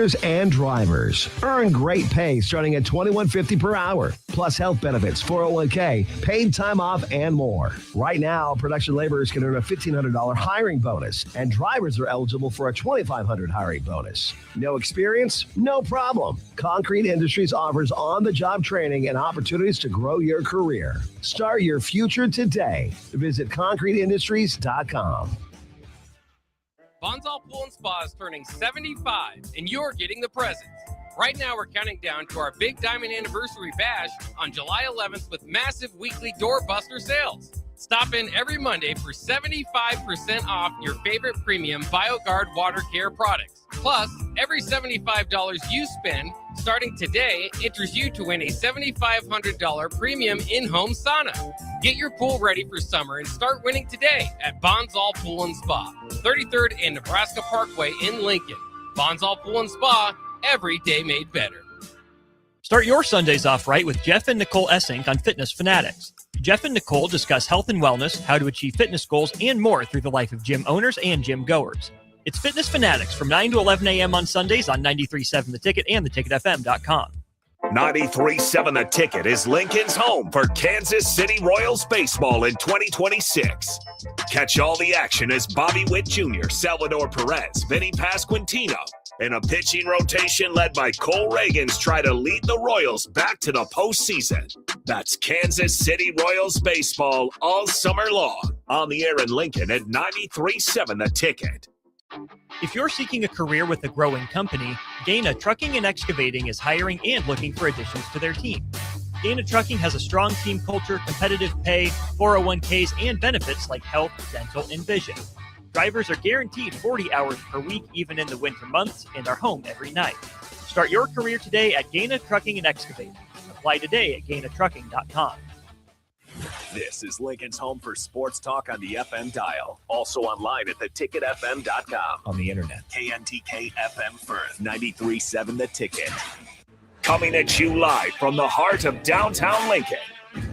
operators and drivers. Earn great pay starting at $21.50 per hour, plus health benefits, 401k, paid time off, and more. Right now, production laborers can earn a $1,500 hiring bonus, and drivers are eligible for a $2,500 hiring bonus. No experience? No problem. Concrete Industries offers on-the-job training and opportunities to grow your career. Start your future today. Visit concreteindustries.com. Bonzal Pool and Spa is turning 75, and you're getting the presents. Right now, we're counting down to our Big Diamond Anniversary Bash on July 11th with massive weekly doorbuster sales. Stop in every Monday for 75% off your favorite premium BioGuard water care products. Plus, every $75 you spend starting today enters you to win a $7,500 premium in-home sauna. Get your pool ready for summer and start winning today at Bonzal Pool and Spa, 33rd and Nebraska Parkway in Lincoln. Bonzal Pool and Spa, every day made better. Start your Sundays off right with Jeff and Nicole Essink on Fitness Fanatics. Jeff and Nicole discuss health and wellness, how to achieve fitness goals, and more through the life of gym owners and gym goers. It's Fitness Fanatics from 9 to 11 a.m. on Sundays on 93.7 The Ticket and theticketfm.com. 93.7 The Ticket is Lincoln's home for Kansas City Royals baseball in 2026. Catch all the action as Bobby Witt Jr., Salvador Perez, Vinny Pasquantino, and a pitching rotation led by Cole Reagans try to lead the Royals back to the postseason. That's Kansas City Royals baseball all summer long. On the air in Lincoln at 93.7 The Ticket. If you're seeking a career with a growing company, Gaina Trucking and Excavating is hiring and looking for additions to their team. Gaina Trucking has a strong team culture, competitive pay, 401ks, and benefits like health, dental, and vision. Drivers are guaranteed 40 hours per week, even in the winter months, and are home every night. Start your career today at Gaina Trucking and Excavating. Apply today at GainaTrucking.com. This is Lincoln's home for sports talk on the FM dial. Also online at theticketfm.com. On the internet. KNTK FM Firth, 93.7 The Ticket. Coming at you live from the heart of downtown Lincoln.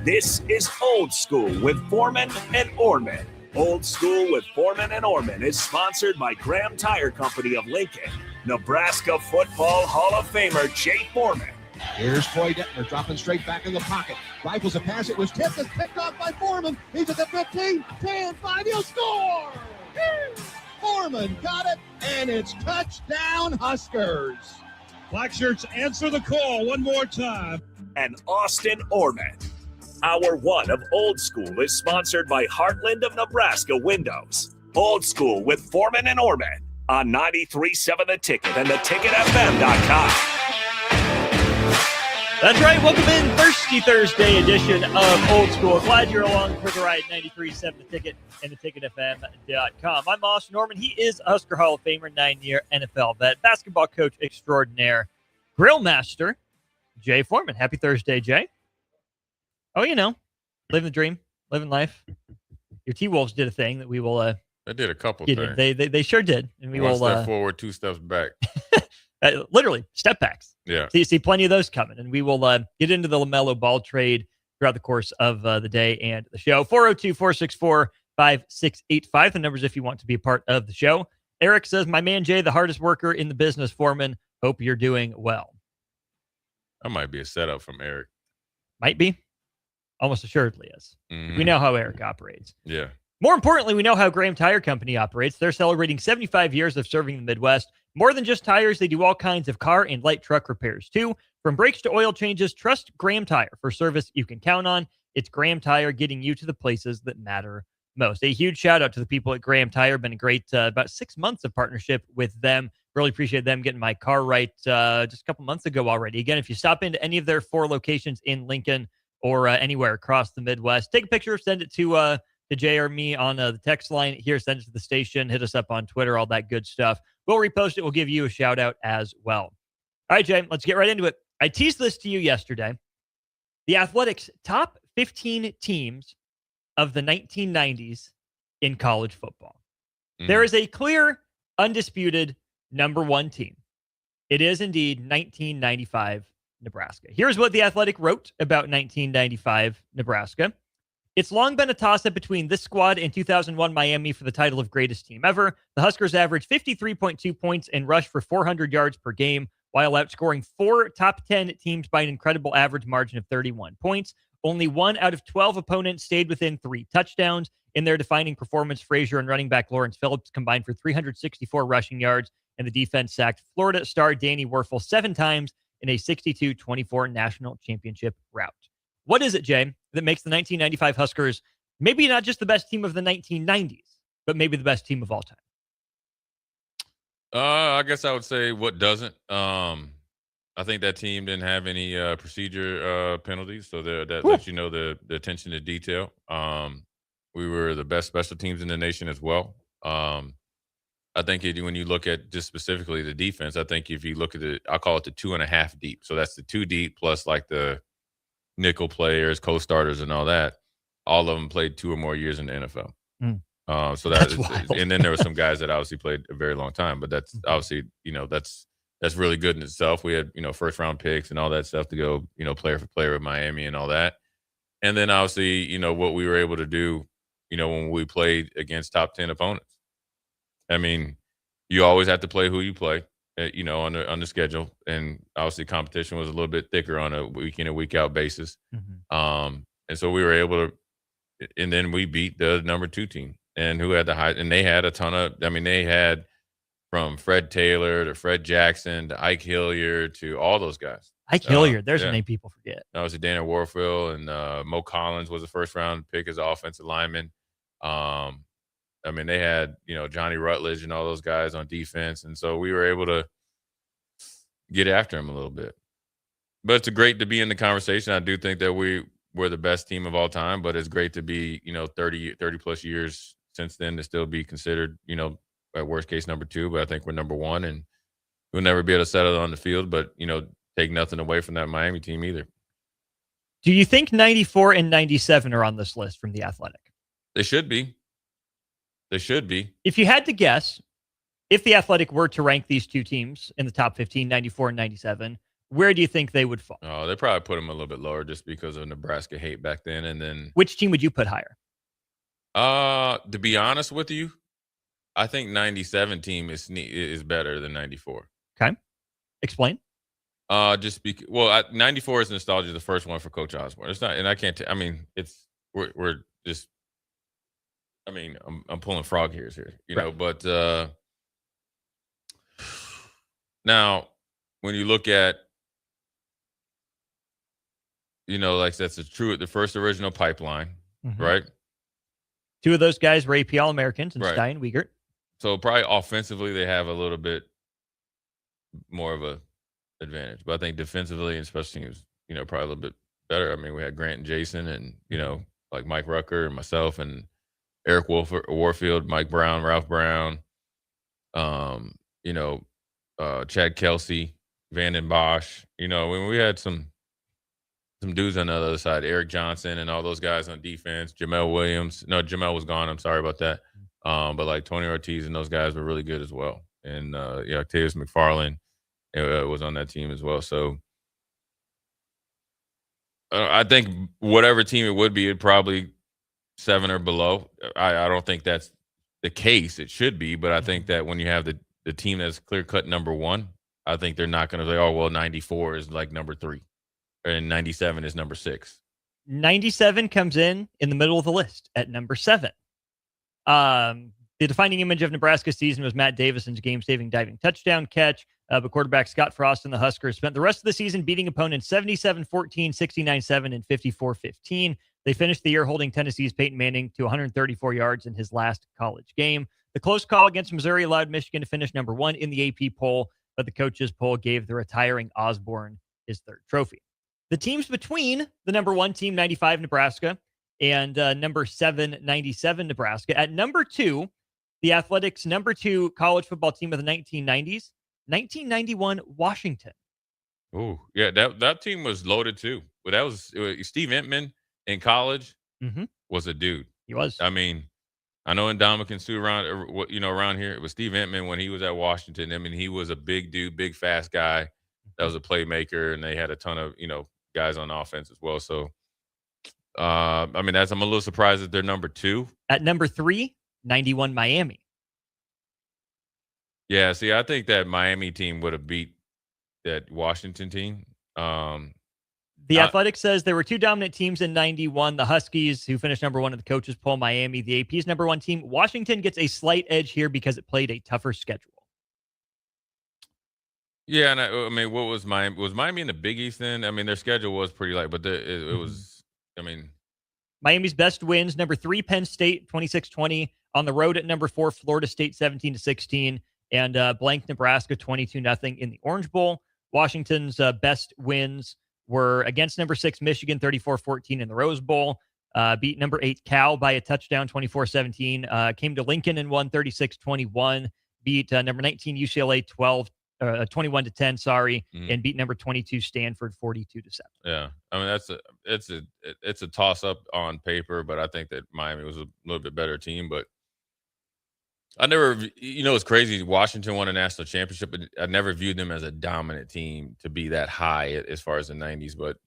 This is Old School with Foreman and Orman. Old School with Foreman and Orman is sponsored by Graham Tire Company of Lincoln. Nebraska Football Hall of Famer Jay Foreman. Here's Troy Detmer dropping straight back in the pocket. Rifles a pass. It was tipped and picked off by Foreman. He's at the 15, 10, 5. He'll score! Foreman got it, and it's touchdown Huskers. Black Shirts answer the call one more time. And Austin Orman. Hour one of Old School is sponsored by Heartland of Nebraska Windows. Old School with Foreman and Orman on 93.7 The Ticket and theticketfm.com. That's right. Welcome in Thirsty Thursday edition of Old School. Glad you're along for the ride. 93.7 The Ticket and theticketfm.com. I'm Austin Norman. He is a Husker Hall of Famer, 9-year NFL vet, basketball coach extraordinaire, grill master, Jay Foreman. Happy Thursday, Jay. Oh, you know, living the dream, living life. Your T-Wolves did a thing that we will. They did a couple things. They sure did, and we One will. step forward, two steps back. Literally, step backs. Yeah. So you see plenty of those coming, and we will get into the LaMelo Ball trade throughout the course of the day and the show. 402-464-5685. The numbers if you want to be a part of the show. Eric says, my man Jay, the hardest worker in the business, Foreman. Hope you're doing well. That might be a setup from Eric. Might be. Almost assuredly is. Mm-hmm. We know how Eric operates. Yeah. More importantly, we know how Graham Tire Company operates. They're celebrating 75 years of serving the Midwest. More than just tires, they do all kinds of car and light truck repairs, too. From brakes to oil changes, trust Graham Tire for service you can count on. It's Graham Tire getting you to the places that matter most. A huge shout out to the people at Graham Tire. Been a great about 6 months of partnership with them. Really appreciate them getting my car right just a couple months ago already. Again, if you stop into any of their 4 locations in Lincoln or anywhere across the Midwest, take a picture, send it to Jay or me on the text line here, send it to the station, hit us up on Twitter, all that good stuff. We'll repost it. We'll give you a shout out as well. All right, Jay, let's get right into it. I teased this to you yesterday. The Athletics' top 15 teams of the 1990s in college football. There is a clear, undisputed number one team. It is indeed 1995 Nebraska. Here's what The Athletic wrote about 1995 Nebraska. It's long been a toss-up between this squad and 2001 Miami for the title of greatest team ever. The Huskers averaged 53.2 points and rushed for 400 yards per game, while outscoring 4 top 10 teams by an incredible average margin of 31 points. Only 1 out of 12 opponents stayed within 3 touchdowns. In their defining performance, Frazier and running back Lawrence Phillips combined for 364 rushing yards, and the defense sacked Florida star Danny Werfel 7 times in a 62-24 national championship rout. What is it, Jay, that makes the 1995 Huskers maybe not just the best team of the 1990s, but maybe the best team of all time? I guess I would say what doesn't. I think that team didn't have any procedure penalties, so that lets you know the attention to detail. We were the best special teams in the nation as well. I think when you look at just specifically the defense, I think if you look at I call it the 2.5 deep. So that's the 2 deep plus like the nickel players, co-starters, and all that. All of them played 2 or more years in the NFL. So that's wild. And then there were some guys that obviously played a very long time, but that's obviously, that's really good in itself. We had, first round picks and all that stuff to go, player for player with Miami and all that. And then obviously, what we were able to do, when we played against top 10 opponents. I mean, you always have to play who you play, on the schedule. And obviously competition was a little bit thicker on a week in and week out basis. And so we were able to, and then we beat the number 2 team. And who had the high, and they had a ton of, they had from Fred Taylor to Fred Jackson to Ike Hilliard to all those guys. Ike Hilliard, there's a name people forget. Obviously Daniel Warfield and Mo Collins was the first round pick as offensive lineman. They had, Johnny Rutledge and all those guys on defense. And so we were able to get after him a little bit. But it's great to be in the conversation. I do think that we're the best team of all time, but it's great to be, 30 plus years since then to still be considered, at worst case number 2. But I think we're number 1, and we'll never be able to settle it on the field. But, take nothing away from that Miami team either. Do you think 94 and 97 are on this list from The Athletic? They should be. They should be. If you had to guess, if The Athletic were to rank these 2 teams in the top 15, 94 and 97, where do you think they would fall? Oh, they probably put them a little bit lower just because of Nebraska hate back then. And then which team would you put higher? To be honest with you, I think 97 team is better than 94. Okay. Explain. 94 is nostalgia, the first one for Coach Osborne. It's not, and I can't. We're just. I'm pulling frog hairs here, know. But now, when you look at, like that's the first original pipeline, right? 2 of those guys were AP All-Americans, and Stein Wiegert. So probably offensively, they have a little bit more of a advantage. But I think defensively and special teams, probably a little bit better. We had Grant and Jason and, like Mike Rucker and myself and Eric Warfield, Mike Brown, Ralph Brown, Chad Kelsey, Vanden Bosch. When we had some dudes on the other side, Eric Johnson and all those guys on defense, Jamel Williams. No, Jamel was gone. I'm sorry about that. But like Tony Ortiz and those guys were really good as well. And Octavius McFarland was on that team as well. So I think whatever team it would be, it'd probably 7 or below. I don't think that's the case. It should be, but I think that when you have the team that's clear-cut number 1, I think they're not going to say, 94 is like number 3, and 97 is number 6. 97 comes in the middle of the list at number 7. The defining image of Nebraska's season was Matt Davison's game-saving diving touchdown catch. But quarterback Scott Frost and the Huskers spent the rest of the season beating opponents 77-14, 69-7, and 54-15. They finished the year holding Tennessee's Peyton Manning to 134 yards in his last college game. The close call against Missouri allowed Michigan to finish number 1 in the AP poll, but the coaches' poll gave the retiring Osborne his 3rd trophy. The teams between the number 1 team, 95 Nebraska, and number 7, 97 Nebraska. At number 2, the Athletics' number 2 college football team of the 1990s, 1991 Washington. Oh, yeah, that team was loaded too. But that was Steve Entman in college was a dude. He was. I know Ndamukong Suh around here. It was Steve Entman when he was at Washington. He was a big dude, big fast guy that was a playmaker, and they had a ton of guys on offense as well. So I'm a little surprised that they're number 2. At number 3, 91 Miami. Yeah, see, I think that Miami team would have beat that Washington team. The Athletic says there were 2 dominant teams in 91. The Huskies, who finished number 1 in the coaches poll, Miami, the AP's number 1 team. Washington gets a slight edge here because it played a tougher schedule. Yeah, and what was Miami? Was Miami in the Big East then? Their schedule was pretty light, but it was, Miami's best wins, number 3, Penn State, 26-20. On the road at number 4, Florida State, 17-16. And blank Nebraska, 22-0 in the Orange Bowl. Washington's best wins were against number 6, Michigan, 34-14 in the Rose Bowl. Beat number 8, Cal by a touchdown, 24-17. Came to Lincoln and won 36-21. Beat number 19, UCLA, 21-10, sorry, and beat number 22 Stanford 42-7. Yeah, it's a toss up on paper, but I think that Miami was a little bit better team. But I never, it's crazy. Washington won a national championship, but I never viewed them as a dominant team to be that high as far as the 90s. But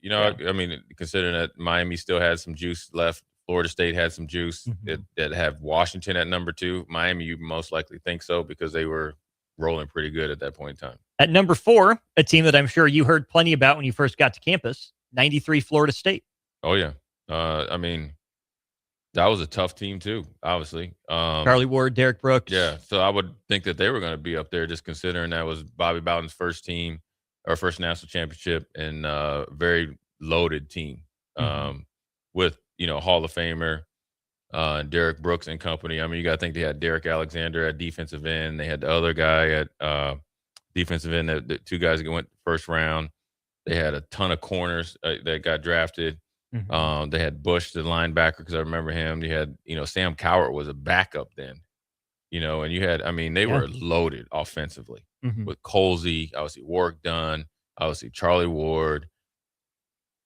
considering that Miami still had some juice left, Florida State had some juice. That have Washington at number 2. Miami, you most likely think so because they were rolling pretty good at that point in time. At number 4, a team that I'm sure you heard plenty about when you first got to campus, 93 Florida State. Oh, yeah. That was a tough team too, obviously. Charlie Ward, Derek Brooks. Yeah, so I would think that they were going to be up there just considering that was Bobby Bowden's first team or first national championship and very loaded team with, Hall of Famer, Derek Brooks and company. You got to think they had Derek Alexander at defensive end. They had the other guy at defensive end, the 2 guys that went first round. They had a ton of corners that got drafted. They had Bush, the linebacker, because I remember him. You had, Sam Cowart was a backup then, and you had, they were loaded offensively with Colsey, obviously Warwick Dunn, obviously Charlie Ward.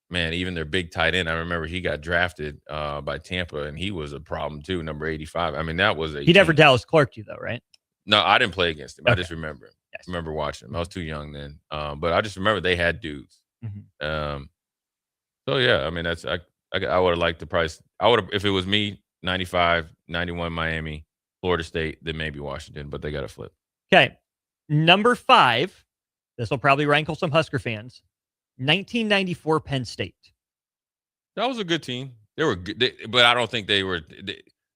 Man, even their big tight end, I remember he got drafted by Tampa, and he was a problem too, number 85. That was a. He never Dallas Clarked you, though, right? No, I didn't play against him. Okay. I just remember him. Yes. I remember watching him. I was too young then, but I just remember they had dudes. So yeah, I would have liked the price. I would have, if it was me, 95, 91 Miami, Florida State, then maybe Washington, but they got to flip. Okay, number 5. This will probably rankle some Husker fans. 1994 Penn State. That was a good team. They were good, but I don't think they were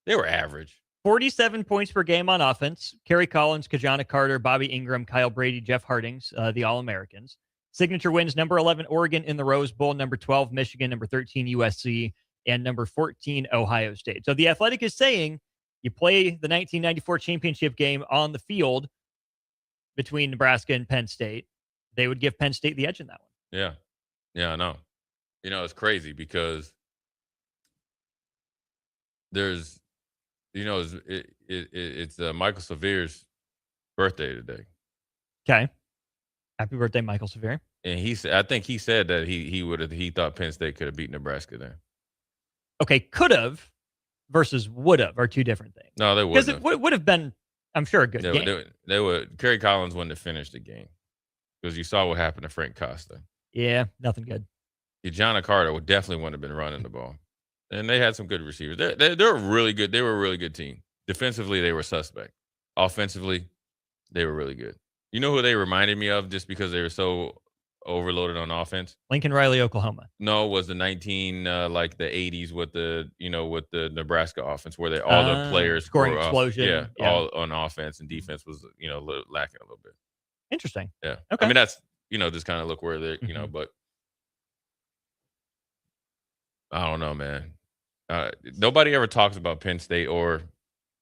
average. 47 points per game on offense. Kerry Collins, Kajana Carter, Bobby Ingram, Kyle Brady, Jeff Hardings, the All-Americans. Signature wins, number 11, Oregon in the Rose Bowl, number 12, Michigan, number 13, USC, and number 14, Ohio State. So the Athletic is saying you play the 1994 championship game on the field between Nebraska and Penn State. They would give Penn State the edge in that one. Yeah. Yeah, I know. It's crazy because there's, it's Michael Severe's birthday today. Okay. Happy birthday, Michael Severe. And I think he said that he thought Penn State could have beat Nebraska there. Okay, could have versus would have are 2 different things. No, they wouldn't. Because it would have been, I'm sure, a good game. They would. Kerry Collins wouldn't have finished the game because you saw what happened to Frank Costa. Yeah, nothing good. John Carter would definitely wouldn't have been running the ball. And they had some good receivers. They're really good. They were a really good team. Defensively, they were suspect. Offensively, they were really good. You know who they reminded me of just because they were so overloaded on offense? Lincoln Riley, Oklahoma. No, it was the 80s with the Nebraska offense where all the players scoring explosion. All on offense and defense was lacking a little bit. Interesting. Yeah. Okay. That's just kind of look where they're but I don't know, man. Nobody ever talks about Penn State or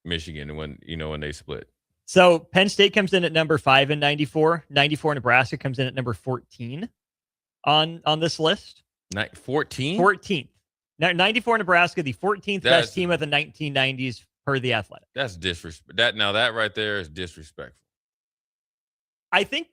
Michigan when they split. So Penn State comes in at number 5 in 94. 94 Nebraska comes in at number 14 on this list. 14? 14th. 94 Nebraska, the 14th best team of the 1990s per The Athletic. That's disrespect. That right there is disrespectful. I think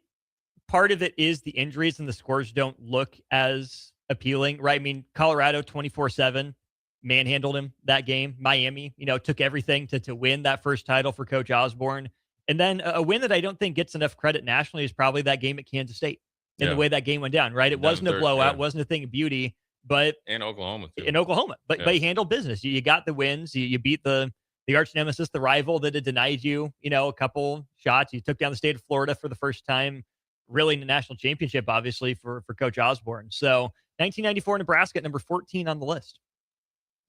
part of it is the injuries and the scores don't look as appealing, right? Colorado 24-7 manhandled him that game. Miami, took everything to win that first title for Coach Osborne. And then a win that I don't think gets enough credit nationally is probably that game at Kansas State and the way that game went down, right? It wasn't a blowout, wasn't a thing of beauty, but in Oklahoma too. But he handled business. You got the wins. You beat the arch nemesis, the rival that had denied you, a couple shots. You took down the state of Florida for the first time, really in the national championship, obviously for Coach Osborne. So 1994 Nebraska at number 14 on the list.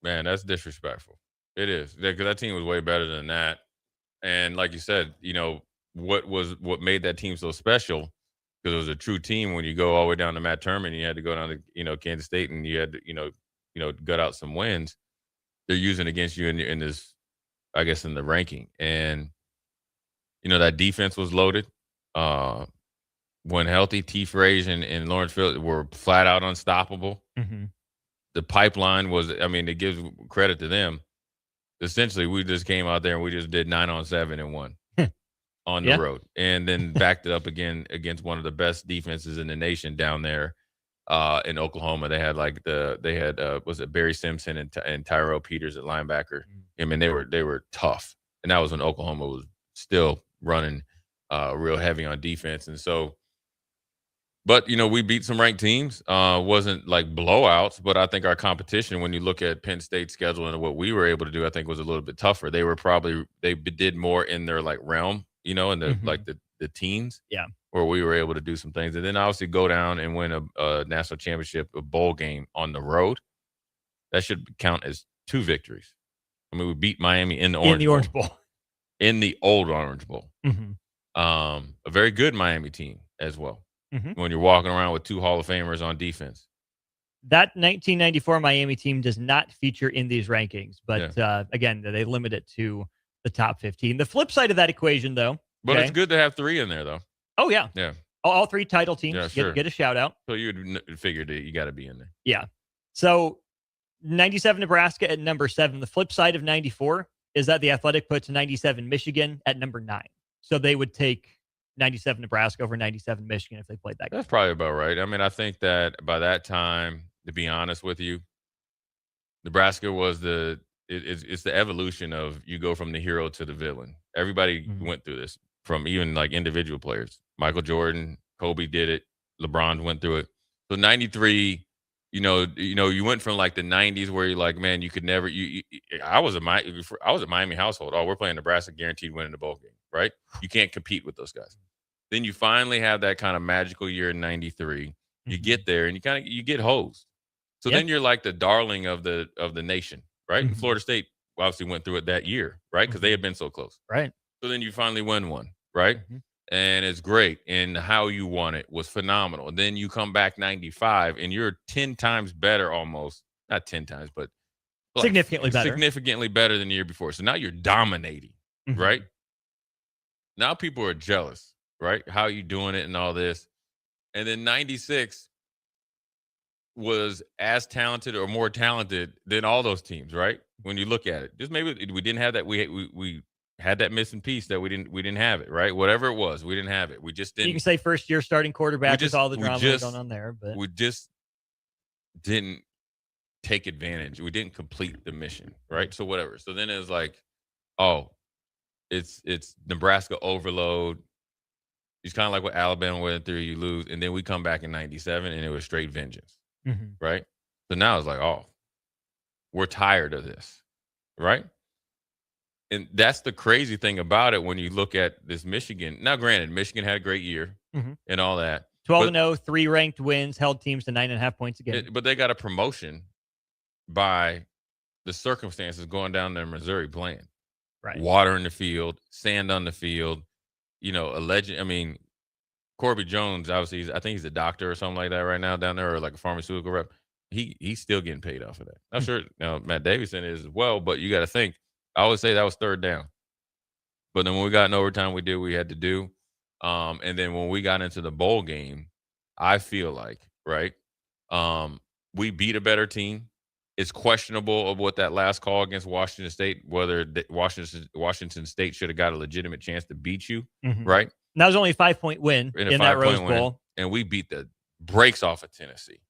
Man, that's disrespectful. It is, because that team was way better than that. And like you said, what made that team so special, because it was a true team. When you go all the way down to Matt Turman, you had to go down to Kansas State, and you had to gut out some wins. They're using against you in this, I guess, in the ranking. And that defense was loaded. When healthy, T. Frazier and Lawrence Field were flat out unstoppable. Mm-hmm. The pipeline was, it gives credit to them. Essentially, we just came out there and we just did 9-on-7 and won on the road, and then backed it up again against one of the best defenses in the nation down there in Oklahoma. They had was it Barry Simpson and Tyrell Peters at linebacker. They were tough, and that was when Oklahoma was still running real heavy on defense, and so. But, we beat some ranked teams. Wasn't like blowouts, but I think our competition, when you look at Penn State's schedule and what we were able to do, I think was a little bit tougher. They did more in their realm, in the the teens. Yeah. Where we were able to do some things. And then obviously go down and win a national championship, a bowl game on the road. That should count as 2 victories. We beat Miami in the Orange Bowl. In the old Orange Bowl. Mm-hmm. A very good Miami team as well. Mm-hmm. When you're walking around with 2 Hall of Famers on defense. That 1994 Miami team does not feature in these rankings, but again, they limit it to the top 15. The flip side of that equation, though. But it's good to have 3 in there, though. Oh, yeah. Yeah. All 3 title teams get a shout out. So you would figure that you got to be in there. Yeah. So 97 Nebraska at number 7. The flip side of 94 is that the Athletic puts 97 Michigan at number 9. So they would take 97 Nebraska over 97 Michigan if they played that game. That's probably about right. I think that by that time, to be honest with you, Nebraska was it's the evolution of you go from the hero to the villain. Everybody went through this, from even individual players. Michael Jordan, Kobe did it. LeBron went through it. So 93, you went from the 90s where you're like, man, you could never. I was a Miami household. Oh, we're playing Nebraska, guaranteed winning the bowl game, right? You can't compete with those guys. Then you finally have that kind of magical year in 93. You get there and you get hosed. So then you're like the darling of the nation, right? And Florida State obviously went through it that year, right? Because they had been so close. Right. So then you finally win one, right? And it's great. And how you won it was phenomenal. And then you come back 95 and you're 10 times better almost. Not 10 times, but significantly better. Significantly better than the year before. So now you're dominating, right? Now people are jealous. Right? How you doing it and all this. And then 96 was as talented or more talented than all those teams, right? When you look at it. Just maybe we didn't have that. We had that missing piece that we didn't have it, right? Whatever it was, we didn't have it. We just didn't. You can say first year starting quarterback with all the drama going on there, but we just didn't take advantage. We didn't complete the mission, right? So whatever. So then it was like, oh, it's Nebraska overload. It's kind of like what Alabama went through. You lose, and then we come back in 97, and it was straight vengeance, right? So now it's like, oh, we're tired of this, right? And that's the crazy thing about it when you look at this Michigan. Now, granted, Michigan had a great year and all that. 12-0, 3 ranked wins, held teams to 9.5 points a game. But they got a promotion by the circumstances going down there in Missouri playing. Right. Water in the field, sand on the field. A legend. Corby Jones, obviously, I think he's a doctor or something like that right now down there, or like a pharmaceutical rep. He's still getting paid off of that. I'm sure Matt Davidson is as well, but you got to think. I always say that was third down. But then when we got in overtime, we did what we had to do. And then when we got into the bowl game, I feel like, right, we beat a better team. It's questionable of what that last call against Washington State, whether Washington State should have got a legitimate chance to beat you, right? And that was only a 5-point win in that Rose Bowl. And we beat the brakes off of Tennessee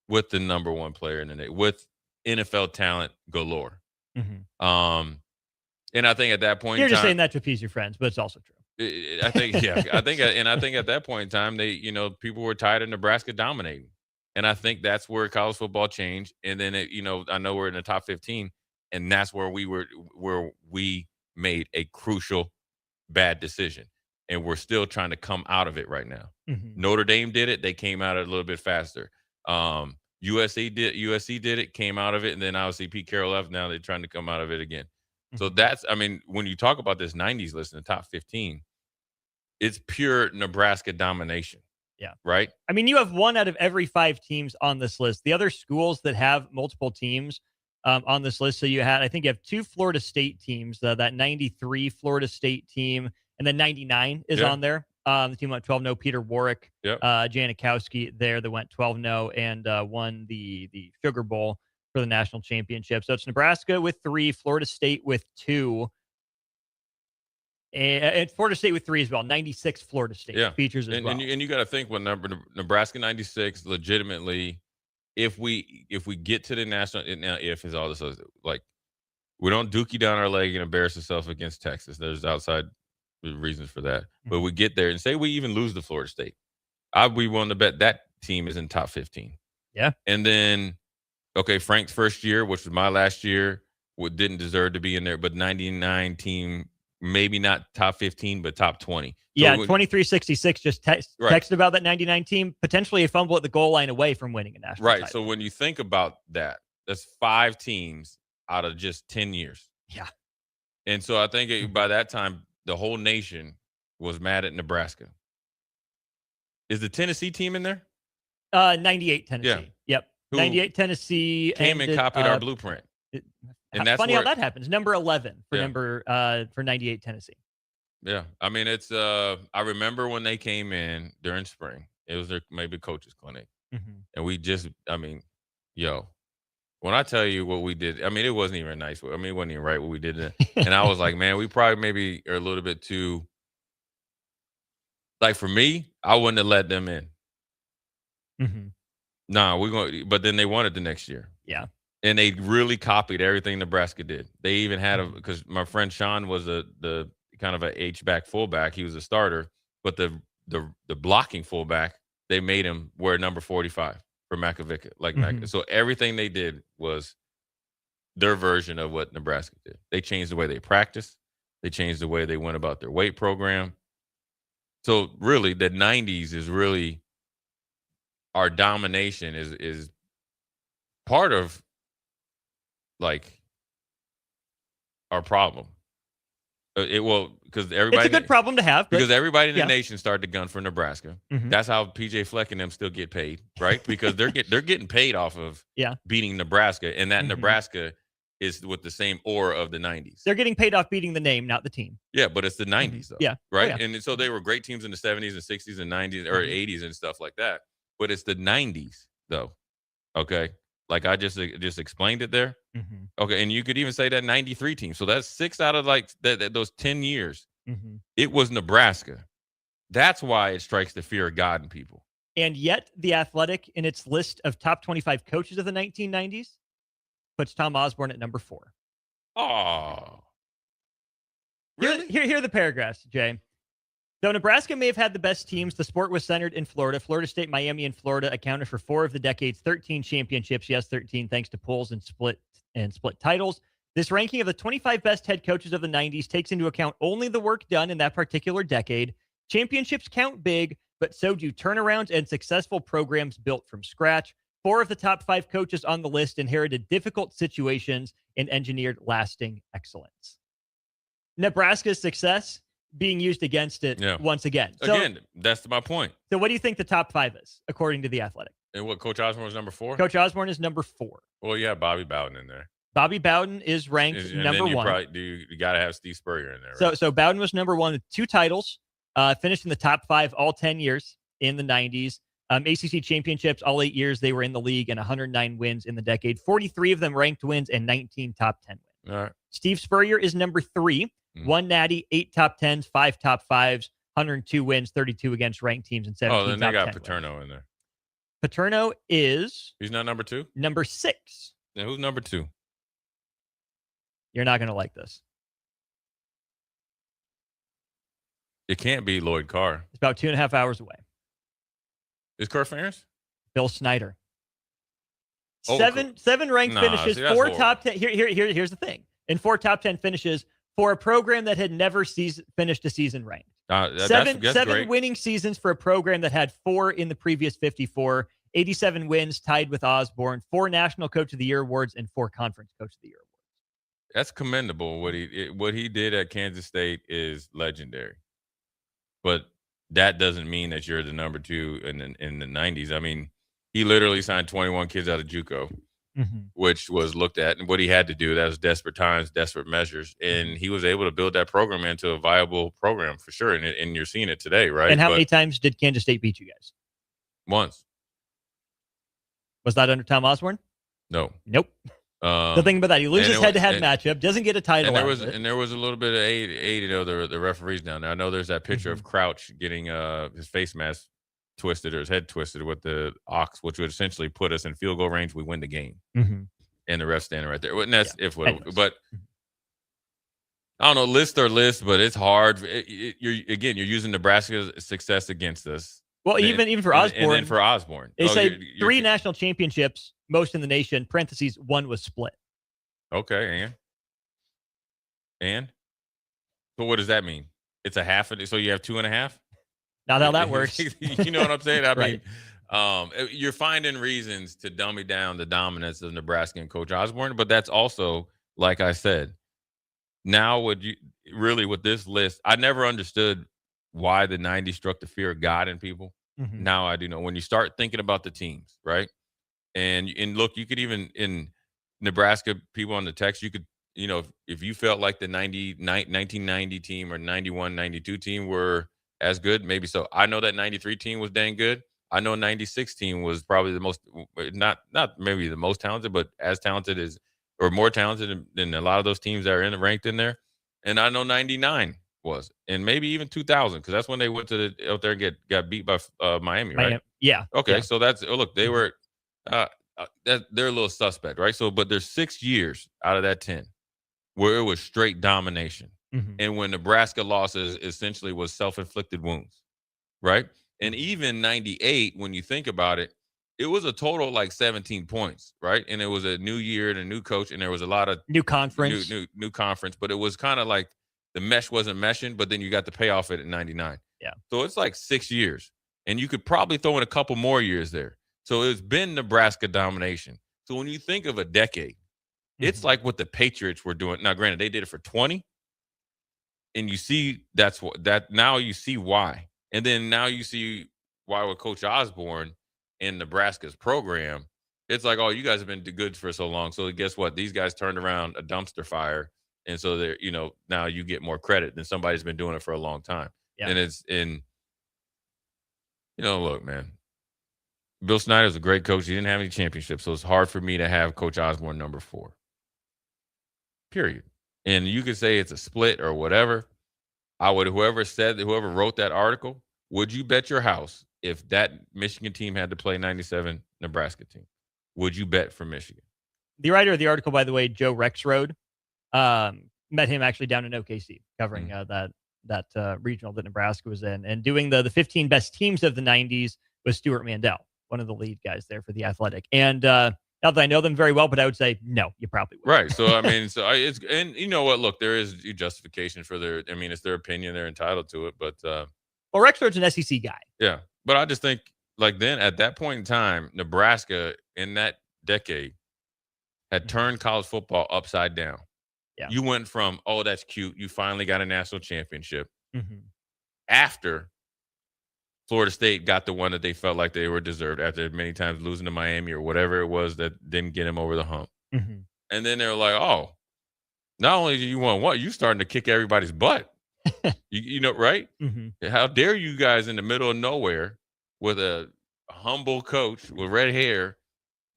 with the number 1 player in the nation, with NFL talent galore. And I think at that point, you're just saying that to appease your friends, but it's also true. I think at that point in time, they, people were tired of Nebraska dominating. And I think that's where college football changed. And then, I know we're in the top 15, and that's where we made a crucial bad decision. And we're still trying to come out of it right now. Mm-hmm. Notre Dame did it. They came out a little bit faster. USC did it, came out of it. And then obviously Pete Carroll left. Now they're trying to come out of it again. Mm-hmm. So when you talk about this 90s list in the top 15, it's pure Nebraska domination. Yeah. Right? I mean, you have 1 out of every 5 teams on this list. The other schools that have multiple teams on this list, so I think you have 2 Florida State teams, that 93 Florida State team, and then 99 is on there. The team went 12-0. Peter Warwick, Janikowski there that went 12-0 and won the Sugar Bowl for the national championship. So it's Nebraska with 3, Florida State with 2, and Florida State with 3 as well. 96 Florida State features as well. And you got to think when Nebraska 96 legitimately, if we get to the national, now if is all this like we don't dookie down our leg and embarrass ourselves against Texas. There's outside reasons for that, but we get there and say we even lose to Florida State. I'd be willing to bet that team is in top 15. Yeah, and then Frank's first year, which was my last year, didn't deserve to be in there, but 99 team. Maybe not top 15, but top 20. Yeah, 2366 just texted about that 99 team, potentially a fumble at the goal line away from winning a national title. So when you think about that, that's 5 teams out of just 10 years. Yeah. And so I think by that time, the whole nation was mad at Nebraska. Is the Tennessee team in there? 98 Tennessee. Yeah. Yep. 98 Tennessee. Came and copied our blueprint. And that's funny how that happens. Number 11 for 98 Tennessee. Yeah, I mean it's. I remember when they came in during spring. It was their maybe coach's clinic, and we just. I mean, when I tell you what we did, I mean it wasn't even nice. I mean it wasn't even right what we did, and I was like, man, we probably maybe are a little bit too. Like for me, I wouldn't have let them in. Nah, we're going. But then they won it the next year. Yeah. And they really copied everything Nebraska did. They even had because my friend Sean was the kind of a H-back fullback. He was a starter, but the blocking fullback, they made him wear number 45 for Makovic. So everything they did was their version of what Nebraska did. They changed the way they practiced. They changed the way they went about their weight program. So really, the 90s is really our domination is part of like our problem. Because everybody. It's a good problem to have. Because everybody in the nation started to gun for Nebraska. That's how PJ Fleck and them still get paid, right? Because they're getting paid off of beating Nebraska, and that Nebraska is with the same aura of the 90s. They're getting paid off beating the name, not the team. Yeah, but it's the 90s, though. Yeah. Right? Oh, yeah. And so they were great teams in the 70s and 60s and 90s or 80s and stuff like that. But it's the 90s, though. Okay? Like I just explained it there. Okay, and you could even say that 93 team. So that's 6 out of like those 10 years. It was Nebraska. That's why it strikes the fear of God in people. And yet The Athletic, in its list of top 25 coaches of the 1990s, puts Tom Osborne at number 4. Oh. Really? Here are the paragraphs, Jay. Though Nebraska may have had the best teams, the sport was centered in Florida. Florida State, Miami, and Florida accounted for 4 of the decade's 13 championships. Yes, 13, thanks to polls and split titles. This ranking of the 25 best head coaches of the 90s takes into account only the work done in that particular decade. Championships count big, but so do turnarounds and successful programs built from scratch. 4 of the top 5 coaches on the list inherited difficult situations and engineered lasting excellence. Nebraska's success being used against it once again. So, again, that's my point. So what do you think the top 5 is, according to The Athletic? And what, Coach Osborne was number 4? Coach Osborne is number 4. Well, yeah, Bobby Bowden in there. Bobby Bowden is ranked number 1. You got to have Steve Spurrier in there, right? So Bowden was number 1 with 2 titles, finished in the top 5 all 10 years in the 90s. ACC championships, all 8 years they were in the league, and 109 wins in the decade. 43 of them ranked wins and 19 top 10 wins. All right. Steve Spurrier is number 3. 1 natty, 8 top 10s, 5 top 5s, 102 wins, 32 against ranked teams, and 17 top 10 then they got wins. Paterno in there. Paterno is... He's not number 2? Number 6. Now, who's number 2? You're not going to like this. It can't be Lloyd Carr. It's about 2.5 hours away. Is Kurt Ferentz? Bill Snyder. Seven ranked finishes, see, that's 4 horrible. top 10. Here's the thing. And 4 top 10 finishes for a program that had never finished a season ranked. That's Seven great. winning seasons for a program that had 4 in the previous 54, 87 wins tied with Osborne, 4 National Coach of the Year awards, and 4 Conference Coach of the Year awards. That's commendable. What he did at Kansas State is legendary. But that doesn't mean that you're the number 2 in the 90s. I mean, he literally signed 21 kids out of JUCO, which was looked at, and what he had to do, that was desperate times, desperate measures, and he was able to build that program into a viable program for sure, and you're seeing it today, right? And how many times did Kansas State beat you guys? Once. Was that under Tom Osborne? No. Nope. The thing about that, he loses head-to-head matchup, doesn't get a title. And there was a little bit of aid, the referees down there. I know there's that picture of Crouch getting his face mask twisted or his head twisted with the ox, which would essentially put us in field goal range. We win the game, and the ref standing right there. And that's but I don't know, list, but it's hard. You're using Nebraska's success against us. Well, even for Osborne, and then for Osborne, they say 3 national championships, most in the nation. Parentheses, 1 was split. Okay, and so what does that mean? It's a half. So you have 2.5. Not how that works. You know what I'm saying? I Right. mean, you're finding reasons to dummy down the dominance of Nebraska and Coach Osborne, but that's also, like I said, now with this list, I never understood why the 90s struck the fear of God in people. Now I do know. When you start thinking about the teams, right? And look, you could even in Nebraska, people on the text, you could, if you felt like the 1990 team or 91, 92 team were as good, maybe so. I know that 93 team was dang good. I know 96 team was probably the most, not maybe the most talented, but as talented as, or more talented than a lot of those teams that are ranked in there. And I know 99 was, and maybe even 2000, because that's when they went out there and got beat by Miami, right? Yeah. Okay, yeah. so look, they were they're a little suspect, right? So, but there's 6 years out of that 10 where it was straight domination. And when Nebraska losses essentially was self-inflicted wounds, right? And even 98, when you think about it, it was a total like 17 points, right? And it was a new year and a new coach, and there was a lot of new conference, new conference, but it was kind of like the mesh wasn't meshing, but then you got the payoff at 99. Yeah. So it's like 6 years, and you could probably throw in a couple more years there. So it's been Nebraska domination. So when you think of a decade, it's like what the Patriots were doing. Now, granted, they did it for 20. And you see now you see why. And then now you see why with Coach Osborne in Nebraska's program, it's like, oh, you guys have been good for so long. So guess what? These guys turned around a dumpster fire. And so they're, now you get more credit than somebody's been doing it for a long time. Yeah. And look, man, Bill Snyder's a great coach. He didn't have any championships. So it's hard for me to have Coach Osborne number 4. Period. And you could say it's a split or whatever. Whoever wrote that article, would you bet your house if that Michigan team had to play 97 Nebraska team? Would you bet for Michigan? The writer of the article, by the way, Joe Rexrode, met him actually down in OKC covering that regional that Nebraska was in, and doing the 15 best teams of the 90s was Stuart Mandel, one of the lead guys there for the Athletic. And not that I know them very well, but I would say no, you probably would. Right. So I mean, and you know what? Look, there is justification for it's their opinion; they're entitled to it. But well, Rexford's an SEC guy. Yeah, but I just think then at that point in time, Nebraska in that decade had turned college football upside down. Yeah. You went from, oh, that's cute, you finally got a national championship, after Florida State got the one that they felt like they were deserved after many times losing to Miami or whatever it was that didn't get him over the hump. And then they're like, oh, not only do you want what, you starting to kick everybody's butt. Right? How dare you guys in the middle of nowhere with a humble coach with red hair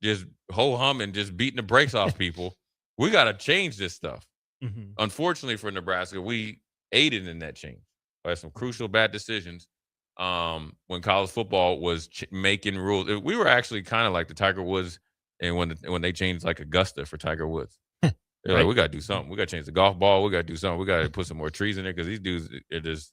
just ho-humming, just beating the brakes off people. We got to change this stuff. Unfortunately for Nebraska, we aided in that change by some crucial bad decisions. When college football was making rules, we were actually kind of like the Tiger Woods, and when they changed like Augusta for Tiger Woods, they're right. like, we got to do something. We got to change the golf ball. We got to do something. We got to put some more trees in there because these dudes are just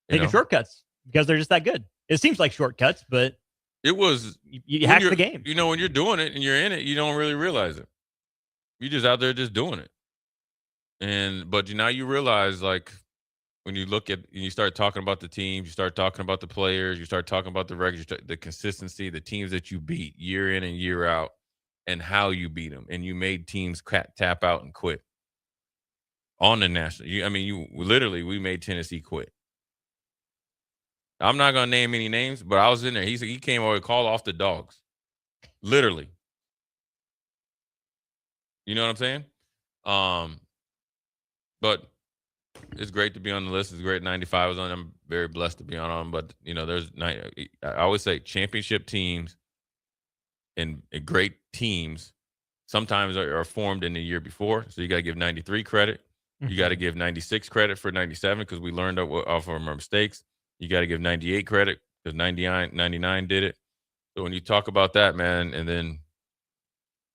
taking shortcuts because they're just that good. It seems like shortcuts, but It was you hacked the game. You know, when you're doing it and you're in it, you don't really realize it. You're just out there just doing it. But now you realize, like, when you look at, you start talking about the teams, you start talking about the players, you start talking about the records, the consistency, the teams that you beat year in and year out, and how you beat them, and you made teams tap out and quit on the national. We made Tennessee quit. I'm not gonna name any names, but I was in there. He came over and called off the dogs, literally. You know what I'm saying? But it's great to be on the list. It's great. 95 was on. I'm very blessed to be on them. But I always say championship teams and great teams sometimes are formed in the year before. So you got to give 93 credit. You got to give 96 credit for 97 because we learned off of our mistakes. You got to give 98 credit because 99 did it. So when you talk about that, man, and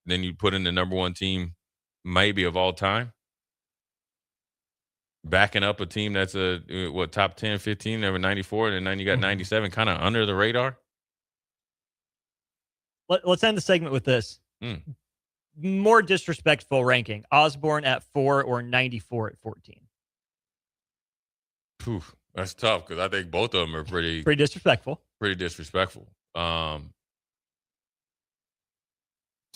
then you put in the number one team maybe of all time, backing up a team that's top 10, 15, they were 94, and then you got 97 kind of under the radar. Let's end the segment with this. More disrespectful ranking. Osborne at 4 or 94 at 14? Poof, that's tough because I think both of them are pretty disrespectful. So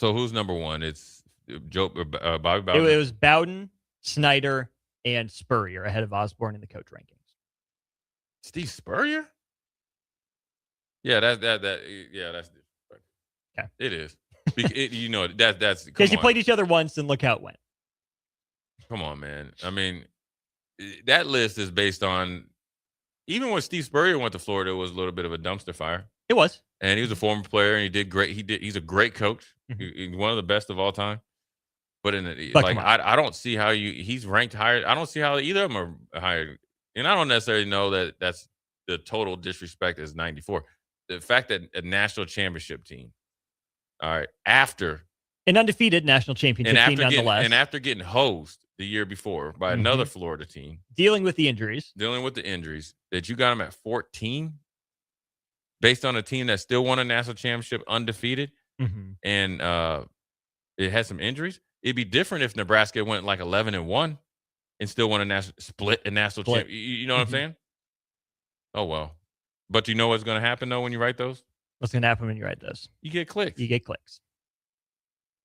who's number one? It's Bobby Bowden. It was Bowden, Snyder, and Spurrier ahead of Osborne in the coach rankings. Steve Spurrier? Yeah, that's okay. It is. That's because you played each other once and look how it went. Come on, man. I mean, that list is based on, even when Steve Spurrier went to Florida, it was a little bit of a dumpster fire. It was. And he was a former player, and he did great. He's a great coach. He's one of the best of all time. But I don't see how he's ranked higher. I don't see how either of them are higher. And I don't necessarily know that that's the total disrespect is 94. The fact that a national championship team, all right, after an undefeated national championship team, nonetheless, and after getting hosed the year before by another Florida team, dealing with the injuries, that you got them at 14, based on a team that still won a national championship undefeated, and it had some injuries. It'd be different if Nebraska went like 11-1 and still won a national championship. You know what I'm saying? Oh well, but you know what's going to happen though when you write those? What's going to happen when you write those? You get clicks.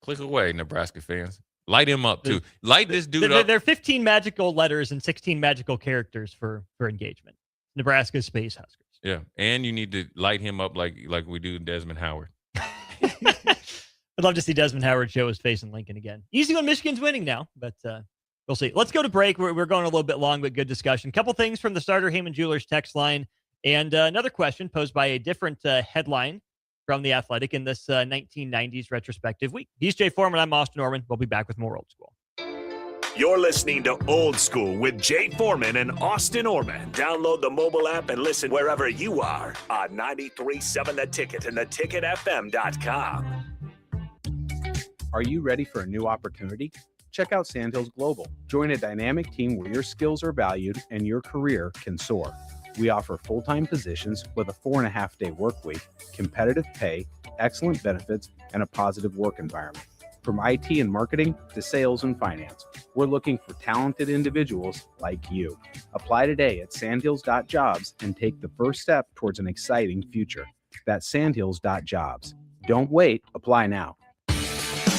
Click away, Nebraska fans. Light him up too. Light this dude up. There are 15 magical letters and 16 magical characters for engagement. Nebraska Space Huskers. Yeah, and you need to light him up like we do Desmond Howard. I'd love to see Desmond Howard show his face in Lincoln again. Easy when Michigan's winning now, but we'll see. Let's go to break. We're going a little bit long, but good discussion. Couple things from the Starter Heyman Jewelers text line, and another question posed by a different headline from The Athletic in this 1990s retrospective week. He's Jay Foreman. I'm Austin Orman. We'll be back with more Old School. You're listening to Old School with Jay Foreman and Austin Orman. Download the mobile app and listen wherever you are on 93.7 The Ticket and theticketfm.com. Are you ready for a new opportunity? Check out Sandhills Global. Join a dynamic team where your skills are valued and your career can soar. We offer full-time positions with a 4.5-day work week, competitive pay, excellent benefits, and a positive work environment. From IT and marketing to sales and finance, we're looking for talented individuals like you. Apply today at sandhills.jobs and take the first step towards an exciting future. That's sandhills.jobs. Don't wait. Apply now.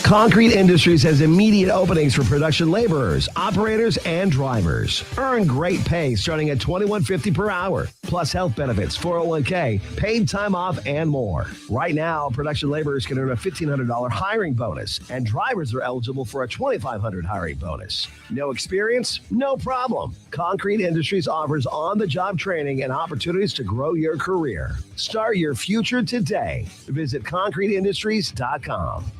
Concrete Industries has immediate openings for production laborers, operators, and drivers. Earn great pay starting at $21.50 per hour, plus health benefits, 401k, paid time off, and more. Right now, production laborers can earn a $1,500 hiring bonus, and drivers are eligible for a $2,500 hiring bonus. No experience? No problem. Concrete Industries offers on-the-job training and opportunities to grow your career. Start your future today. Visit concreteindustries.com.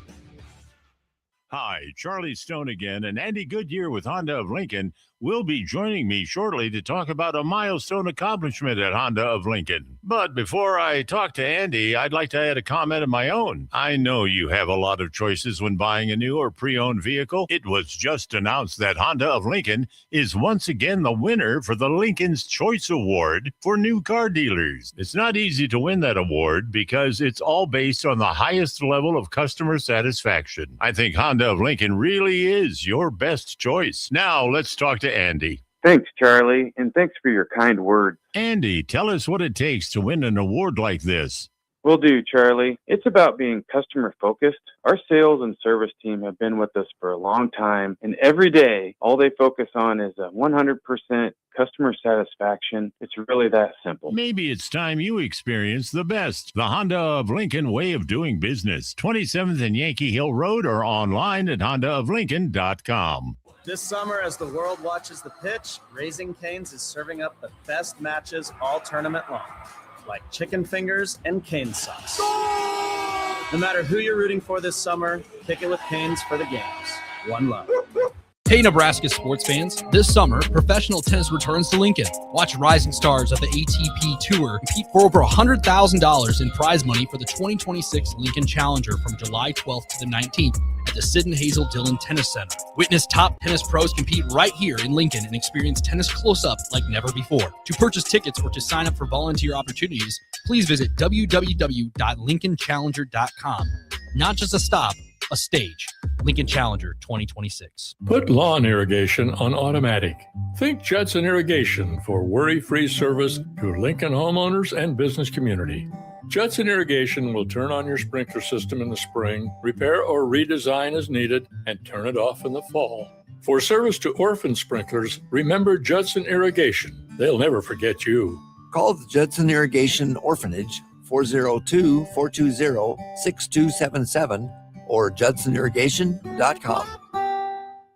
Hi, Charlie Stone again, and Andy Goodyear with Honda of Lincoln will be joining me shortly to talk about a milestone accomplishment at Honda of Lincoln. But before I talk to Andy, I'd like to add a comment of my own. I know you have a lot of choices when buying a new or pre-owned vehicle. It was just announced that Honda of Lincoln is once again the winner for the Lincoln's Choice Award for new car dealers. It's not easy to win that award because it's all based on the highest level of customer satisfaction. I think Honda of Lincoln really is your best choice. Now let's talk to Andy. Thanks, Charlie, and thanks for your kind words. Andy, tell us what it takes to win an award like this. Will do, Charlie. It's about being customer-focused. Our sales and service team have been with us for a long time, and every day, all they focus on is 100% customer satisfaction. It's really that simple. Maybe it's time you experience the best. The Honda of Lincoln way of doing business. 27th and Yankee Hill Road or online at hondaoflincoln.com. This summer, as the world watches the pitch, Raising Cane's is serving up the best matches all tournament long, like chicken fingers and cane sauce. No matter who you're rooting for this summer, kick it with Cane's for the games. One love. Hey, Nebraska sports fans. This summer, professional tennis returns to Lincoln. Watch rising stars of the ATP Tour compete for over $100,000 in prize money for the 2026 Lincoln Challenger from July 12th to the 19th at the Sid and Hazel Dillon Tennis Center. Witness top tennis pros compete right here in Lincoln and experience tennis close up like never before. To purchase tickets or to sign up for volunteer opportunities, please visit www.lincolnchallenger.com. Not just a stop, a stage. Lincoln Challenger 2026. Put lawn irrigation on automatic. Think Judson Irrigation for worry-free service to Lincoln homeowners and business community. Judson Irrigation will turn on your sprinkler system in the spring, repair or redesign as needed, and turn it off in the fall. For service to orphan sprinklers, remember Judson Irrigation. They'll never forget you. Call the Judson Irrigation Orphanage 402-420-6277 or judsonirrigation.com.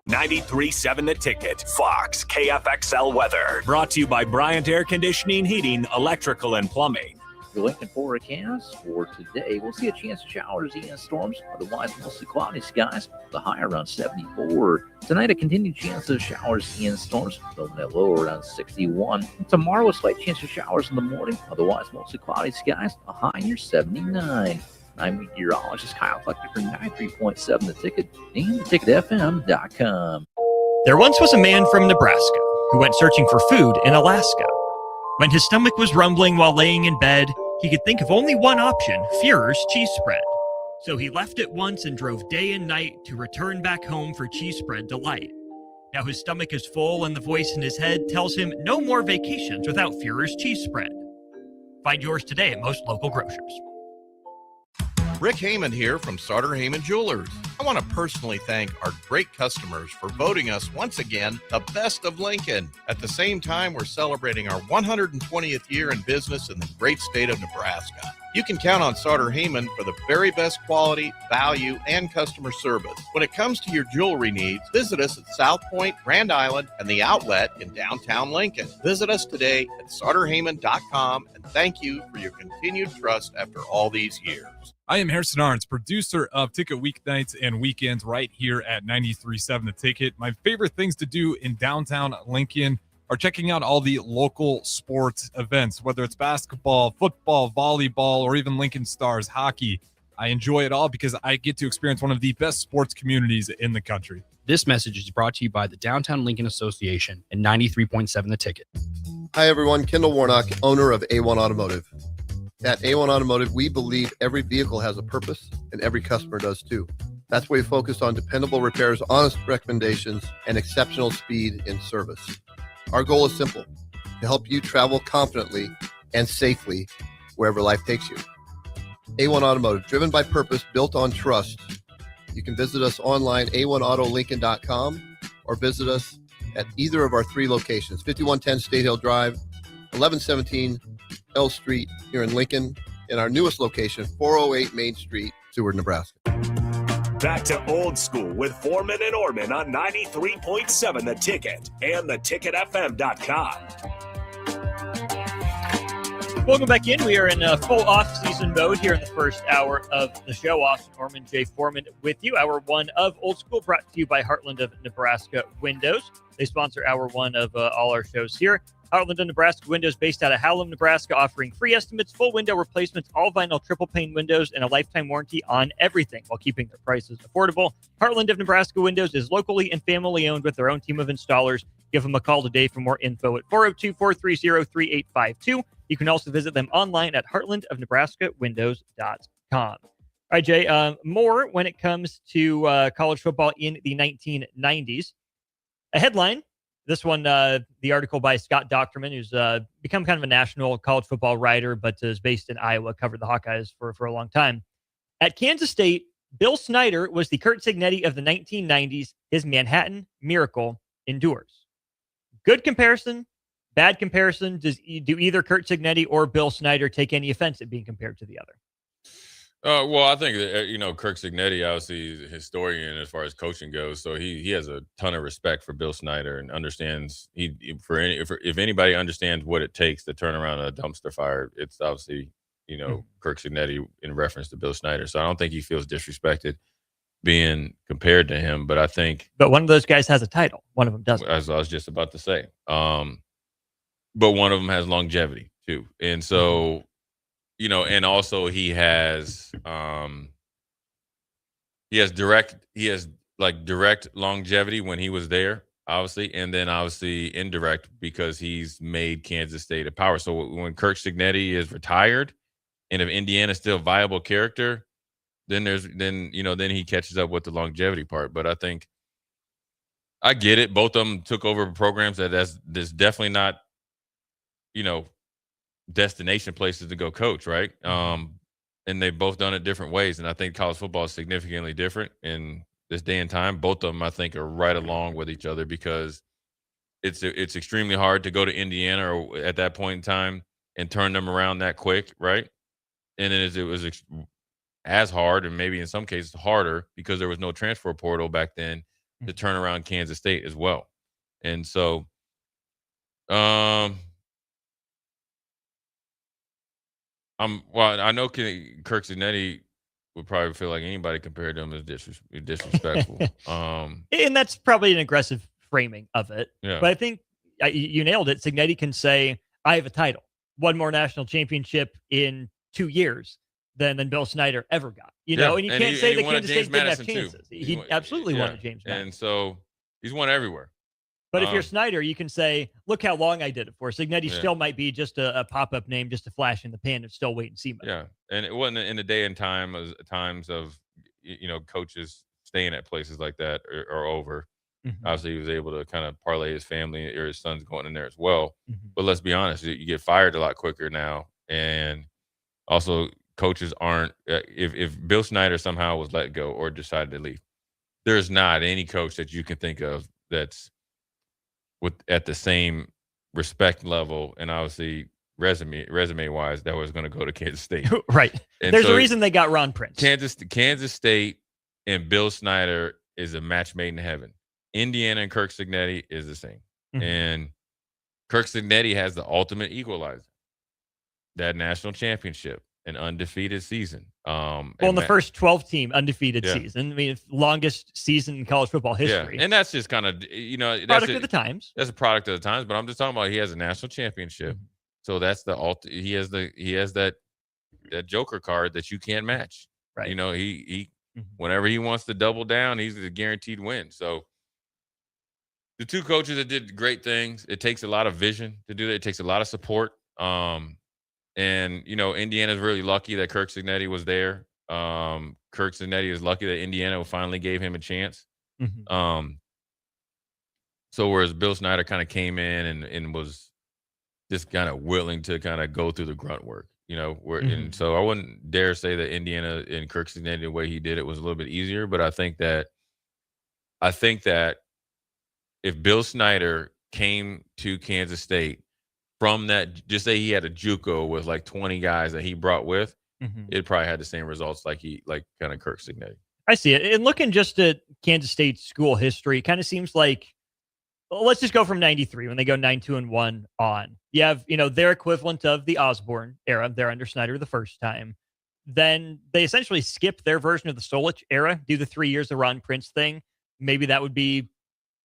93.7 The Ticket, Fox, KFXL weather. Brought to you by Bryant Air Conditioning, Heating, Electrical, and Plumbing. The Lincoln forecast for today, we'll see a chance of showers and storms, otherwise mostly cloudy skies, the high around 74. Tonight, a continued chance of showers and storms, the low around 61. Tomorrow, a slight chance of showers in the morning, otherwise mostly cloudy skies, a high near 79. I'm meteorologist Kyle Fleckner for 93.7 The Ticket and theticketfm.com. There once was a man from Nebraska who went searching for food in Alaska. When his stomach was rumbling while laying in bed, he could think of only one option, Führer's cheese spread. So he left it once and drove day and night to return back home for cheese spread delight. Now his stomach is full and the voice in his head tells him no more vacations without Führer's cheese spread. Find yours today at most local grocers. Rick Heyman here from Sartor Heyman Jewelers. I want to personally thank our great customers for voting us once again the best of Lincoln. At the same time, we're celebrating our 120th year in business in the great state of Nebraska. You can count on Sartor Heyman for the very best quality, value, and customer service. When it comes to your jewelry needs, visit us at South Point, Grand Island, and the Outlet in downtown Lincoln. Visit us today at sartorheyman.com, and thank you for your continued trust after all these years. I am Harrison Arns, producer of Ticket Weeknights and Weekends right here at 93.7 The Ticket. My favorite things to do in downtown Lincoln are checking out all the local sports events, whether it's basketball, football, volleyball, or even Lincoln Stars hockey. I enjoy it all because I get to experience one of the best sports communities in the country. This message is brought to you by the Downtown Lincoln Association and 93.7 The Ticket. Hi, everyone. Kendall Warnock, owner of A1 Automotive. At A1 Automotive, we believe every vehicle has a purpose, and every customer does too. That's why we focus on dependable repairs, honest recommendations, and exceptional speed in service. Our goal is simple, to help you travel confidently and safely wherever life takes you. A1 Automotive, driven by purpose, built on trust. You can visit us online, a1autolincoln.com, or visit us at either of our three locations, 5110 State Hill Drive, 1117 L Street here in Lincoln, and our newest location, 408 Main Street, Seward, Nebraska. Back to old school with Foreman and Orman on 93.7 The Ticket and theticketfm.com. Welcome back in. We are in full off-season mode here in the first hour of the show. Austin Orman, Jay Foreman with you. Hour one of Old School brought to you by Heartland of Nebraska Windows. They sponsor hour one of all our shows here. Heartland of Nebraska Windows, based out of Hallam, Nebraska, offering free estimates, full window replacements, all vinyl triple pane windows, and a lifetime warranty on everything while keeping their prices affordable. Heartland of Nebraska Windows is locally and family owned with their own team of installers. Give them a call today for more info at 402-430-3852. You can also visit them online at heartlandofnebraskawindows.com. All right, Jay, more when it comes to college football in the 1990s. A headline. This one, the article by Scott Docterman, who's become kind of a national college football writer, but is based in Iowa, covered the Hawkeyes for a long time. At Kansas State, Bill Snyder was the Curt Cignetti of the 1990s. His Manhattan Miracle endures. Good comparison, bad comparison. Do either Curt Cignetti or Bill Snyder take any offense at being compared to the other? Well, I think that, Kirk Cignetti obviously is a historian as far as coaching goes, so he has a ton of respect for Bill Snyder and understands if anybody understands what it takes to turn around a dumpster fire, it's obviously Kirk Cignetti in reference to Bill Snyder. So I don't think he feels disrespected being compared to him, but I think one of those guys has a title, one of them doesn't. As I was just about to say, but one of them has longevity too, and so. And also he has direct longevity when he was there, obviously, and then obviously indirect because he's made Kansas State a power. So when Curt Cignetti is retired, and if Indiana's still a viable character, then he catches up with the longevity part. But I think I get it. Both of them took over programs that's definitely not, destination places to go coach, right? And they've both done it different ways. And I think college football is significantly different in this day and time. Both of them, I think, are right along with each other because it's extremely hard to go to Indiana or at that point in time and turn them around that quick, right? And then it was as hard, and maybe in some cases harder, because there was no transfer portal back then to turn around Kansas State as well. And so, I know Curt Cignetti would probably feel like anybody compared to him is disrespectful. And that's probably an aggressive framing of it. Yeah. But I think you nailed it. Cignetti can say, I have a title, one more national championship in 2 years than Bill Snyder ever got. And you can't say that Kansas State didn't have chances. He absolutely won a James Madison. And so he's won everywhere. But if you're Snyder, you can say, look how long I did it for. Cignetti still might be just a pop-up name, just a flash in the pan, and still wait and see. Yeah, and it wasn't in the day and times of coaches staying at places like that are over. Mm-hmm. Obviously, he was able to kind of parlay his family or his sons going in there as well. Mm-hmm. But let's be honest, you get fired a lot quicker now. And also, coaches aren't if Bill Snyder somehow was let go or decided to leave, there's not any coach that you can think of that's at the same respect level and obviously resume wise that was going to go to Kansas State. Right. And there's a reason they got Ron Prince. Kansas State and Bill Snyder is a match made in heaven. Indiana and Curt Cignetti is the same. Mm-hmm. And Curt Cignetti has the ultimate equalizer. That national championship, an undefeated season. In the first 12-team undefeated season. I mean, longest season in college football history. Yeah. And that's just kind of, product of the times. That's a product of the times, but I'm just talking about he has a national championship. Mm-hmm. So that's he has that joker card that you can't match. Right. He whenever he wants to double down, he's a guaranteed win. So the two coaches that did great things. It takes a lot of vision to do that. It takes a lot of support. And, Indiana's really lucky that Curt Cignetti was there. Curt Cignetti is lucky that Indiana finally gave him a chance. Mm-hmm. So whereas Bill Snyder kind of came in and was just kind of willing to kind of go through the grunt work, mm-hmm. And so I wouldn't dare say that Indiana and Curt Cignetti, the way he did it was a little bit easier, but I think that if Bill Snyder came to Kansas State from that, just say he had a JUCO with like 20 guys that he brought with, mm-hmm. it probably had the same results like kind of Curt Cignetti. I see it. And looking just at Kansas State school history, it kind of seems like Well, let's just go from 93 when they go 9-2-1 on. You have, their equivalent of the Osborne era. They're under Snyder the first time. Then they essentially skip their version of the Solich era, do the 3 years of Ron Prince thing. Maybe that would be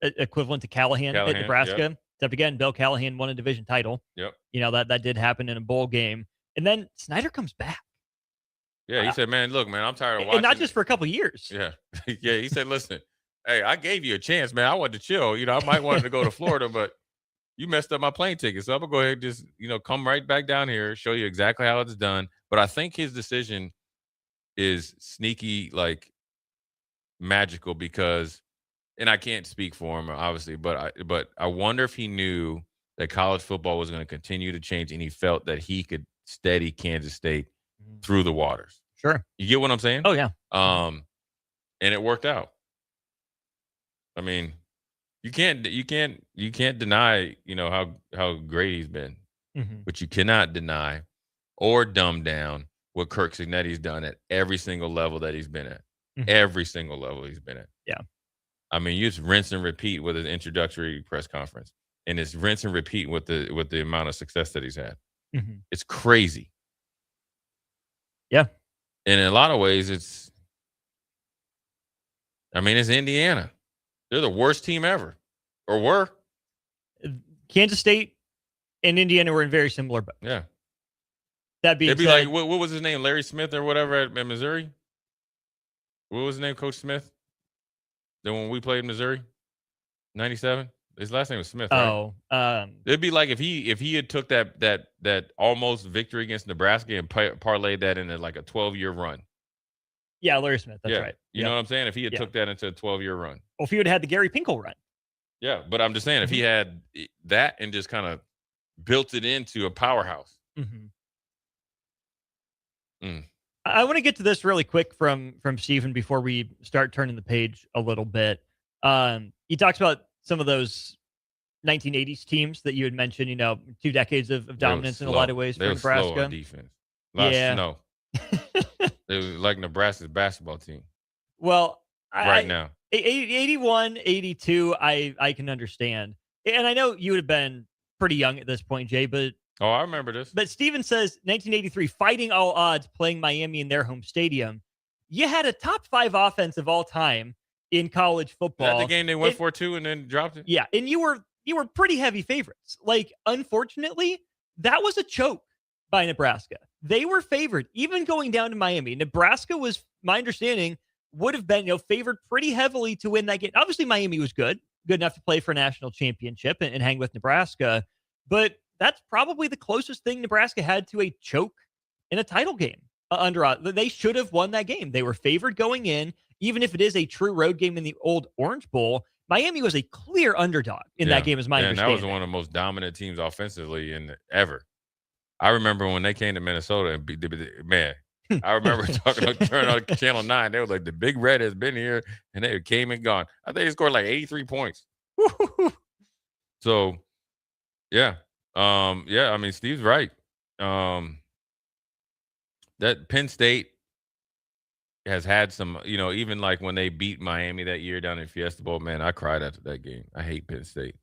equivalent to Callahan at Nebraska. Yep. Except again, Bill Callahan won a division title. Yep. That did happen in a bowl game. And then Snyder comes back. Yeah, he said, man, look, man, I'm tired of watching. And not just for a couple years. Yeah. Yeah, he said, listen, hey, I gave you a chance, man. I wanted to chill. I might want to go to Florida, but you messed up my plane ticket. So I'm going to go ahead and just, come right back down here, show you exactly how it's done. But I think his decision is sneaky, like magical because, and I can't speak for him, obviously, but I wonder if he knew that college football was going to continue to change and he felt that he could steady Kansas State through the waters. Sure. You get what I'm saying? Oh, yeah. And it worked out. I mean, you can't deny, how great he's been. Mm-hmm. But you cannot deny or dumb down what Kirk Cignetti's done at every single level that he's been at. Mm-hmm. Every single level he's been at. Yeah. I mean, you just rinse and repeat with his introductory press conference. And it's rinse and repeat with the amount of success that he's had. Mm-hmm. It's crazy. Yeah. And in a lot of ways, it's Indiana. They're the worst team ever. Or were. Kansas State and Indiana were in very similar boats. Yeah. That being It'd be said, like, what was his name? Larry Smith or whatever at Missouri? What was his name, Coach Smith? Then when we played in Missouri? 97? His last name was Smith, right? It'd be like if he had took that almost victory against Nebraska and parlayed that into like a 12-year run. Yeah, Larry Smith. That's right. You know what I'm saying? If he had took that into a 12-year run. Well, if he would have had the Gary Pinkel run. Yeah, but I'm just saying if he had that and just kind of built it into a powerhouse. Mm-hmm. I want to get to this really quick from Stephen before we start turning the page a little bit. He talks about some of those 1980s teams that you had mentioned, 2 decades of dominance in a lot of ways for Nebraska. Slow on defense. A lot of snow. It was like Nebraska's basketball team. Well, now. 81, 82, I can understand. And I know you would have been pretty young at this point, Jay, but oh, I remember this. But Steven says 1983, fighting all odds, playing Miami in their home stadium. You had a top 5 offense of all time in college football. Is that the game they went for 2 and then dropped it? Yeah, and you were pretty heavy favorites. Like, unfortunately, that was a choke by Nebraska. They were favored, even going down to Miami. Nebraska was, my understanding, would have been favored pretty heavily to win that game. Obviously, Miami was good enough to play for a national championship and hang with Nebraska, but that's probably the closest thing Nebraska had to a choke in a title game. They should have won that game. They were favored going in, even if it is a true road game in the old Orange Bowl. Miami was a clear underdog in that game, as my understanding. And that was one of the most dominant teams offensively ever. I remember when they came to Minnesota and beat man. I remember turning on Channel 9. They were like, the Big Red has been here, and they came and gone. I think they scored like 83 points. So, yeah. Steve's right. That Penn State has had some, even like when they beat Miami that year down in Fiesta Bowl, man, I cried after that game. I hate Penn State.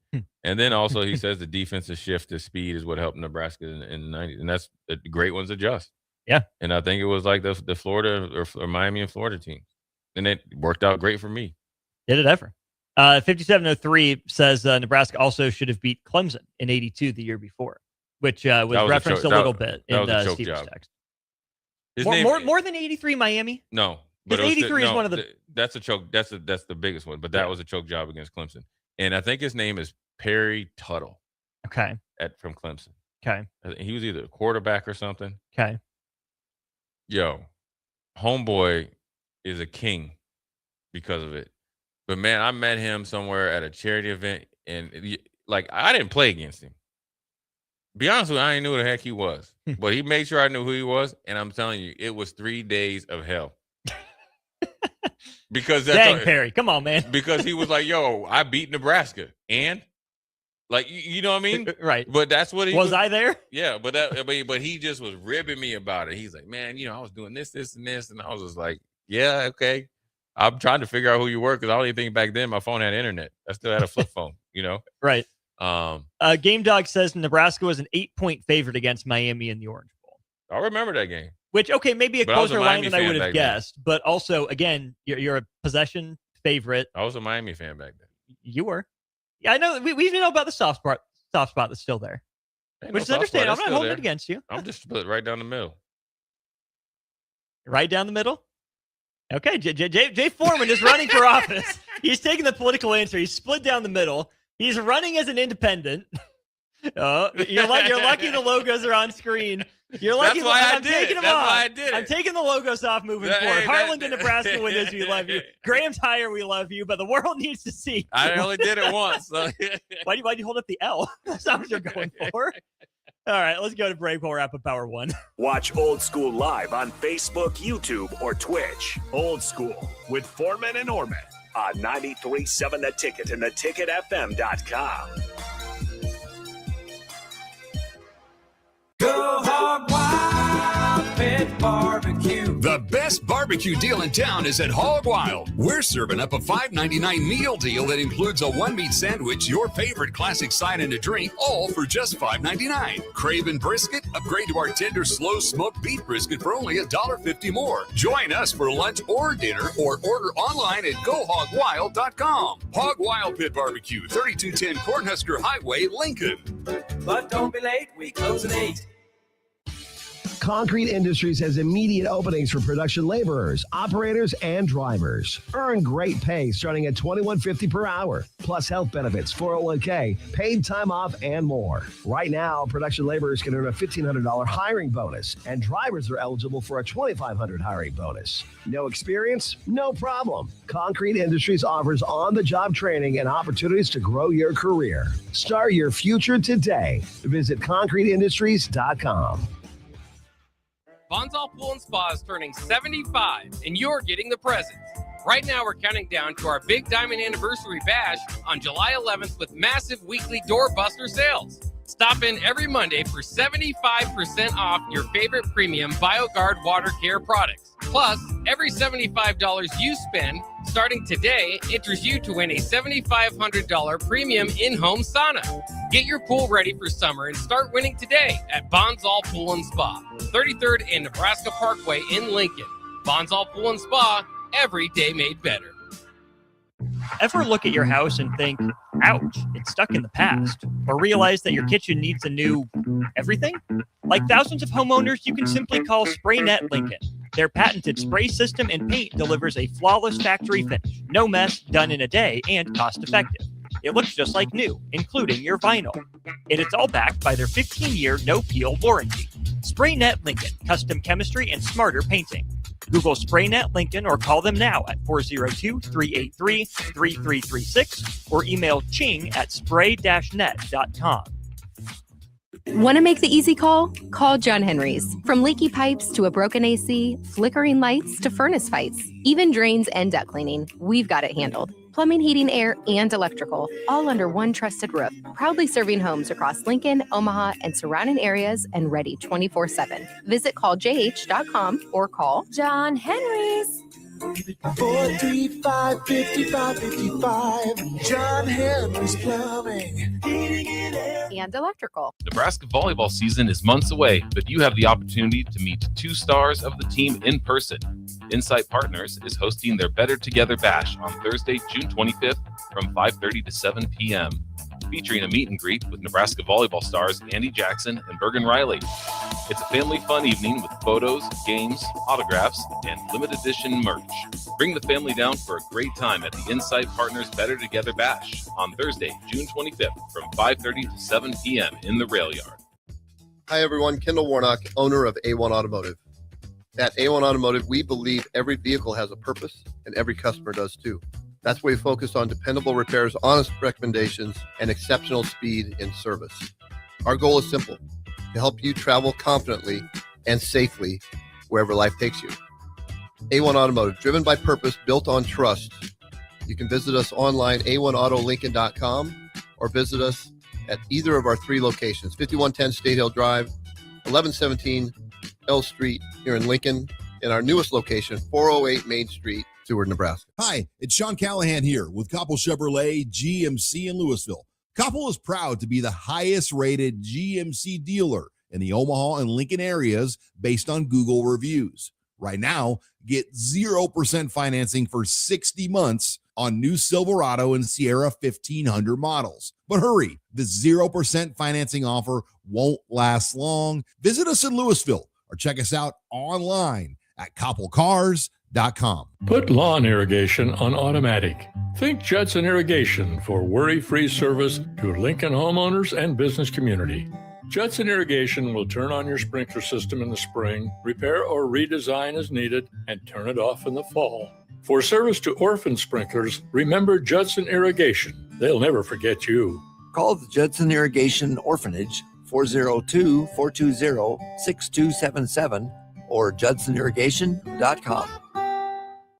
And then also he says the defensive shift to speed is what helped Nebraska in the 90s. And that's the great ones adjust. Yeah. And I think it was like the Florida or Miami and Florida team. And it worked out great for me. Did it ever? 5703 says Nebraska also should have beat Clemson in 82 the year before, which was referenced a little bit in Steve's text. More than 83 Miami? No. But 83 is one of the... That's a choke. That's the biggest one. But that was a choke job against Clemson. And I think his name is Perry Tuttle. Okay. From Clemson. Okay. He was either a quarterback or something. Okay. Yo, homeboy is a king because of it. But, man, I met him somewhere at a charity event, and, I didn't play against him. Be honest with you, I didn't know who the heck he was. But he made sure I knew who he was, and I'm telling you, it was 3 days of hell. Because Perry, come on, man. Because he was like, yo, I beat Nebraska. And? You know what I mean? Right. But that's what he was. I there? Yeah, but he just was ribbing me about it. He's like, man, I was doing this, and this. And I was just like, yeah, okay. I'm trying to figure out who you were because I don't even think back then my phone had internet. I still had a flip phone. Right. Um, Game Dog says Nebraska was an 8-point favorite against Miami in the Orange Bowl. I remember that game. Which, okay, maybe a But I was a closer line Miami than I fan would have back then. guessed. But also, again, you're a possession favorite. I was a Miami fan back then. You were. Yeah, I know. We know about the soft spot that's still there. Ain't Which no is soft spot. understandable. I'm It's not still holding there. it against you. I'm just split right down the middle. Right down the middle? Okay, Jay Foreman is running for office. He's taking the political answer. He's split down the middle. He's running as an independent. Oh, you're lucky the logos are on screen. You're lucky. That's why I I'm did taking it. them That's off. why I did it. I'm taking the logos off moving Hey, forward. that- Harlan to Nebraska winners, we love you. Graham Tire, we love you. But the world needs to see. I only did it once. So. Why'd you hold up the L? That's not what you're going for. All right, let's go to break. We'll wrap up Power 1. Watch Old School live on Facebook, YouTube, or Twitch. Old School with Foreman and Orman on 93.7 The Ticket and theticketfm.com. Go Hog Wild Pit Barbecue. The best barbecue deal in town is at Hog Wild. We're serving up a $5.99 meal deal that includes a one-meat sandwich, your favorite classic side, and a drink, all for just $5.99. Craving brisket? Upgrade to our tender, slow-smoked beef brisket for only $1.50 more. Join us for lunch or dinner, or order online at GoHogWild.com. Hog Wild Pit Barbecue, 3210 Cornhusker Highway, Lincoln. But don't be late, we close at 8. Concrete Industries has immediate openings for production laborers, operators, and drivers. Earn great pay starting at $21.50 per hour, plus health benefits, 401k, paid time off, and more. Right now, production laborers can earn a $1,500 hiring bonus, and drivers are eligible for a $2,500 hiring bonus. No experience? No problem. Concrete Industries offers on-the-job training and opportunities to grow your career. Start your future today. Visit concreteindustries.com. Bonzal Pool and Spa is turning 75, and you're getting the presents. Right now, we're counting down to our Big Diamond Anniversary Bash on July 11th with massive weekly doorbuster sales. Stop in every Monday for 75% off your favorite premium BioGuard water care products. Plus, every $75 you spend starting today enters you to win a $7,500 premium in-home sauna. Get your pool ready for summer and start winning today at Bonzal Pool and Spa, 33rd and Nebraska Parkway in Lincoln. Bonzal Pool and Spa, every day made better. Ever look at your house and think, ouch, it's stuck in the past? Or realize that your kitchen needs a new everything? Like thousands of homeowners, you can simply call SprayNet Lincoln. Their patented spray system and paint delivers a flawless factory finish, no mess, done in a day, and cost-effective. It looks just like new, including your vinyl. And it's all backed by their 15-year no-peel warranty. SprayNet Lincoln, custom chemistry and smarter painting. Google SprayNet Lincoln or call them now at 402-383-3336 or email ching@spray-net.com. Want to make the easy call? Call John Henry's. From leaky pipes to a broken AC, flickering lights to furnace fights, even drains and duct cleaning, we've got it handled. Plumbing, heating, air, and electrical, all under one trusted roof. Proudly serving homes across Lincoln, Omaha, and surrounding areas and ready 24/7. Visit calljh.com or call John Henry's. 435-5555. John Henry's Plumbing. And electrical. Nebraska volleyball season is months away, but you have the opportunity to meet two stars of the team in person. Insight Partners is hosting their Better Together Bash on Thursday, June 25th from 5:30 to 7 p.m., featuring a meet and greet with Nebraska volleyball stars Andy Jackson and Bergen Riley. It's a family fun evening with photos, games, autographs, and limited edition merch. Bring the family down for a great time at the Insight Partners Better Together Bash on Thursday, June 25th from 5:30 to 7 p.m. in the Rail Yard. Hi, everyone. Kendall Warnock, owner of A1 Automotive. At A1 Automotive, we believe every vehicle has a purpose, and every customer does too. That's why we focus on dependable repairs, honest recommendations, and exceptional speed in service. Our goal is simple, to help you travel confidently and safely wherever life takes you. A1 Automotive, driven by purpose, built on trust. You can visit us online, a1autolincoln.com, or visit us at either of our three locations, 5110 State Hill Drive, 1117 L Street here in Lincoln, and our newest location, 408 Main Street Seward, Nebraska. Hi, it's Sean Callahan here with Koppel Chevrolet GMC in Louisville. Koppel is proud to be the highest rated GMC dealer in the Omaha and Lincoln areas based on Google reviews. Right now, get 0% financing for 60 months on new Silverado and Sierra 1500 models. But hurry, the 0% financing offer won't last long. Visit us in Louisville or check us out online at koppelcars.com. Put lawn irrigation on automatic. Think Judson Irrigation for worry-free service to Lincoln homeowners and business community. Judson Irrigation will turn on your sprinkler system in the spring, repair or redesign as needed, and turn it off in the fall. For service to orphan sprinklers, remember Judson Irrigation. They'll never forget you. Call the Judson Irrigation Orphanage 402-420-6277 or judsonirrigation.com.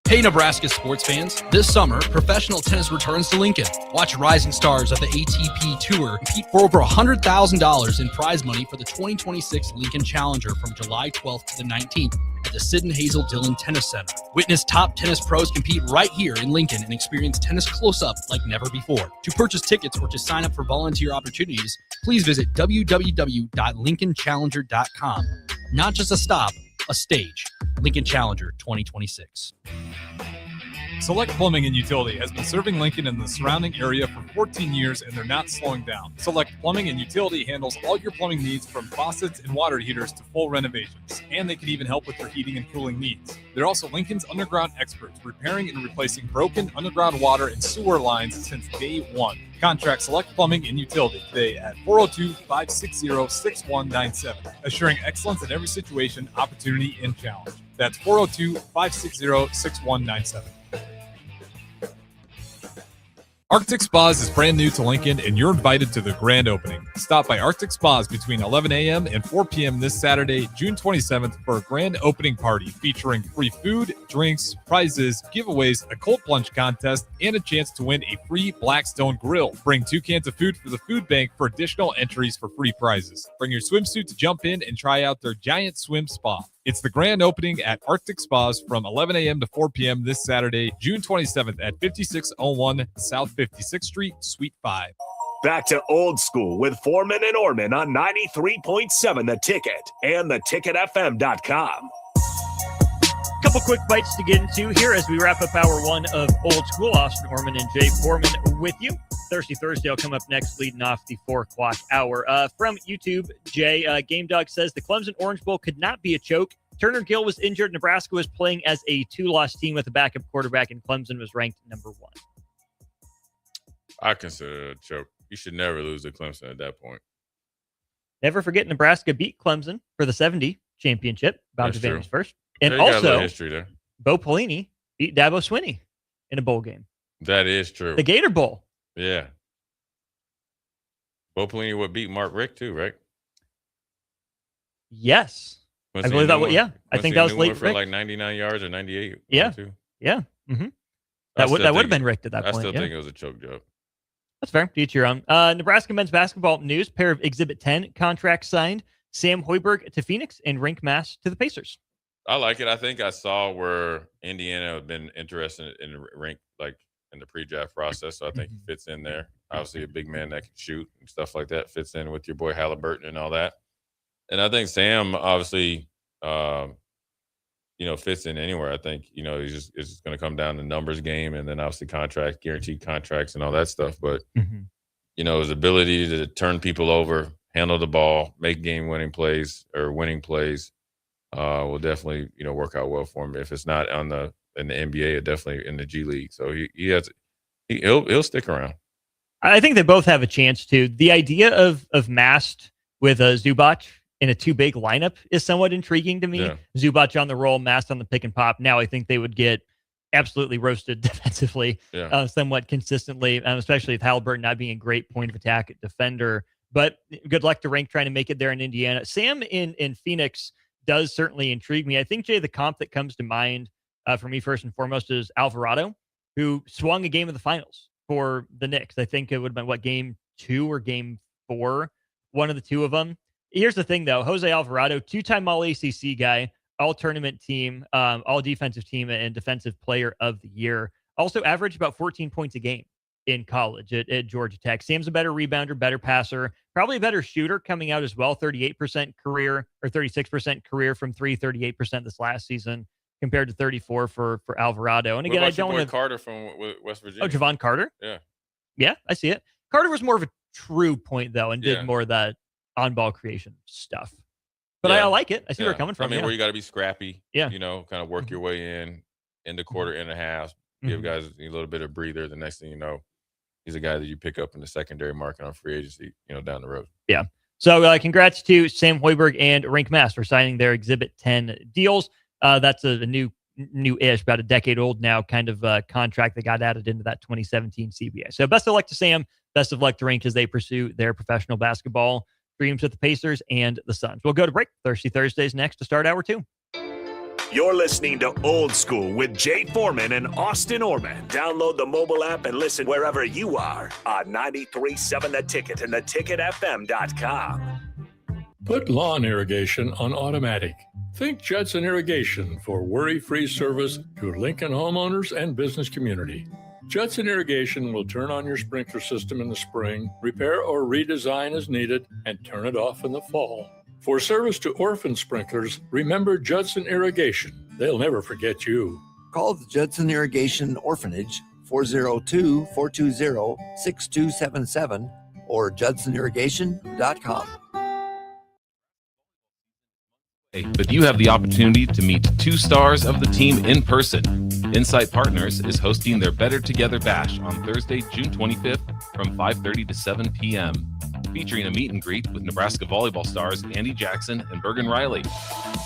Hey, Nebraska sports fans. This summer, professional tennis returns to Lincoln. Watch rising stars of the ATP Tour compete for over $100,000 in prize money for the 2026 Lincoln Challenger from July 12th to the 19th at the Sid and Hazel Dillon Tennis Center. Witness top tennis pros compete right here in Lincoln and experience tennis close-up like never before. To purchase tickets or to sign up for volunteer opportunities, please visit www.lincolnchallenger.com. Not just a stop, a stage. Lincoln Challenger 2026. Select Plumbing and Utility has been serving Lincoln and the surrounding area for 14 years, and they're not slowing down. Select Plumbing and Utility handles all your plumbing needs from faucets and water heaters to full renovations, and they can even help with your heating and cooling needs. They're also Lincoln's underground experts, repairing and replacing broken underground water and sewer lines since day one. Contact Select Plumbing and Utility today at 402-560-6197, assuring excellence in every situation, opportunity, and challenge. That's 402-560-6197. Arctic Spas is brand new to Lincoln, and you're invited to the grand opening. Stop by Arctic Spas between 11 a.m. and 4 p.m. this Saturday, June 27th, for a grand opening party featuring free food, drinks, prizes, giveaways, a cold plunge contest, and a chance to win a free Blackstone grill. Bring 2 cans of food for the food bank for additional entries for free prizes. Bring your swimsuit to jump in and try out their giant swim spa. It's the grand opening at Arctic Spas from 11 a.m. to 4 p.m. this Saturday, June 27th at 5601 South 56th Street, Suite 5. Back to old school with Foreman and Orman on 93.7 The Ticket and theticketfm.com. Couple quick bites to get into here as we wrap up hour one of Old School. Austin Orman and Jay Foreman with you. Thirsty Thursday will come up next, leading off the 4 o'clock hour. From YouTube, Jay, Game Dog says the Clemson Orange Bowl could not be a choke. Turner Gill was injured. Nebraska was playing as a 2-loss team with a backup quarterback, and Clemson was ranked number 1. I consider it a choke. You should never lose to Clemson at that point. Never forget Nebraska beat Clemson for the 70 championship. Bound advantage first. And Yeah, you got a also, little history there. Bo Pelini beat Dabo Swinney in a bowl game. That is true. The Gator Bowl. Yeah. Bo Pelini would beat Mark Richt too, right? Yes. I believe that was, yeah. I think that was late for like 99 yards or 98. Yeah. Yeah. Mm-hmm. That would have been Richt at that point. I still yeah. think it was a choke job. That's fair. To each your own. Nebraska men's basketball news. Pair of Exhibit 10 contracts signed. Sam Hoiberg to Phoenix and Rink Mass to the Pacers. I like it. I think I saw where Indiana had been interested in the Rink, like in the pre-draft process. So I think he fits in there. Obviously, a big man that can shoot and stuff like that fits in with your boy Halliburton and all that. And I think Sam obviously, fits in anywhere. I think, it's just going to come down to numbers game and then obviously contract, guaranteed contracts and all that stuff. But, his ability to turn people over, handle the ball, make game-winning plays or winning plays will definitely, work out well for him. If it's not in the NBA, it definitely in the G League. So he'll stick around. I think they both have a chance to. The idea of Mast with Zubac in a too big lineup is somewhat intriguing to me. Yeah. Zubac on the roll, Mast on the pick and pop. Now I think they would get absolutely roasted defensively, somewhat consistently, especially with Halliburton not being a great point of attack defender. But good luck to Rink trying to make it there in Indiana. Sam in Phoenix does certainly intrigue me. I think, Jay, the comp that comes to mind for me first and foremost is Alvarado, who swung a game of the finals for the Knicks. I think it would have been, game 2 or game 4, one of the two of them. Here's the thing, though. Jose Alvarado, 2-time All-ACC guy, all-tournament team, all-defensive team, and defensive player of the year. Also averaged about 14 points a game in college at Georgia Tech. Sam's a better rebounder, better passer, probably a better shooter coming out as well. 38% career or 36% career from three, 38% this last season compared to 34 for Alvarado. And again, I don't want Carter from West Virginia. Oh, Javon Carter? Yeah, I see it. Carter was more of a true point, though, and did more of that on-ball creation stuff. But I like it. I see where you're coming from. I mean, where you got to be scrappy. Yeah. You know, kind of work your way in the quarter and a half, give guys a little bit of breather. The next thing you know, he's a guy that you pick up in the secondary market on free agency, down the road. Yeah. So congrats to Sam Hoiberg and Rink Mass for signing their Exhibit 10 deals. That's a new-ish, about a decade old now, kind of contract that got added into that 2017 CBA. So best of luck to Sam. Best of luck to Rink as they pursue their professional basketball dreams with the Pacers and the Suns. We'll go to break. Thirsty Thursdays next to start hour 2. You're listening to Old School with Jay Foreman and Austin Orman. Download the mobile app and listen wherever you are on 93.7 The Ticket and theticketfm.com. Put lawn irrigation on automatic. Think Judson Irrigation for worry-free service to Lincoln homeowners and business community. Judson Irrigation will turn on your sprinkler system in the spring, repair or redesign as needed, and turn it off in the fall. For service to orphan sprinklers, remember Judson Irrigation. They'll never forget you. Call the Judson Irrigation Orphanage 402-420-6277 or judsonirrigation.com. But you have the opportunity to meet 2 stars of the team in person. Insight Partners is hosting their Better Together Bash on Thursday, June 25th from 5:30 to 7 p.m., featuring a meet and greet with Nebraska volleyball stars Andy Jackson and Bergen Riley.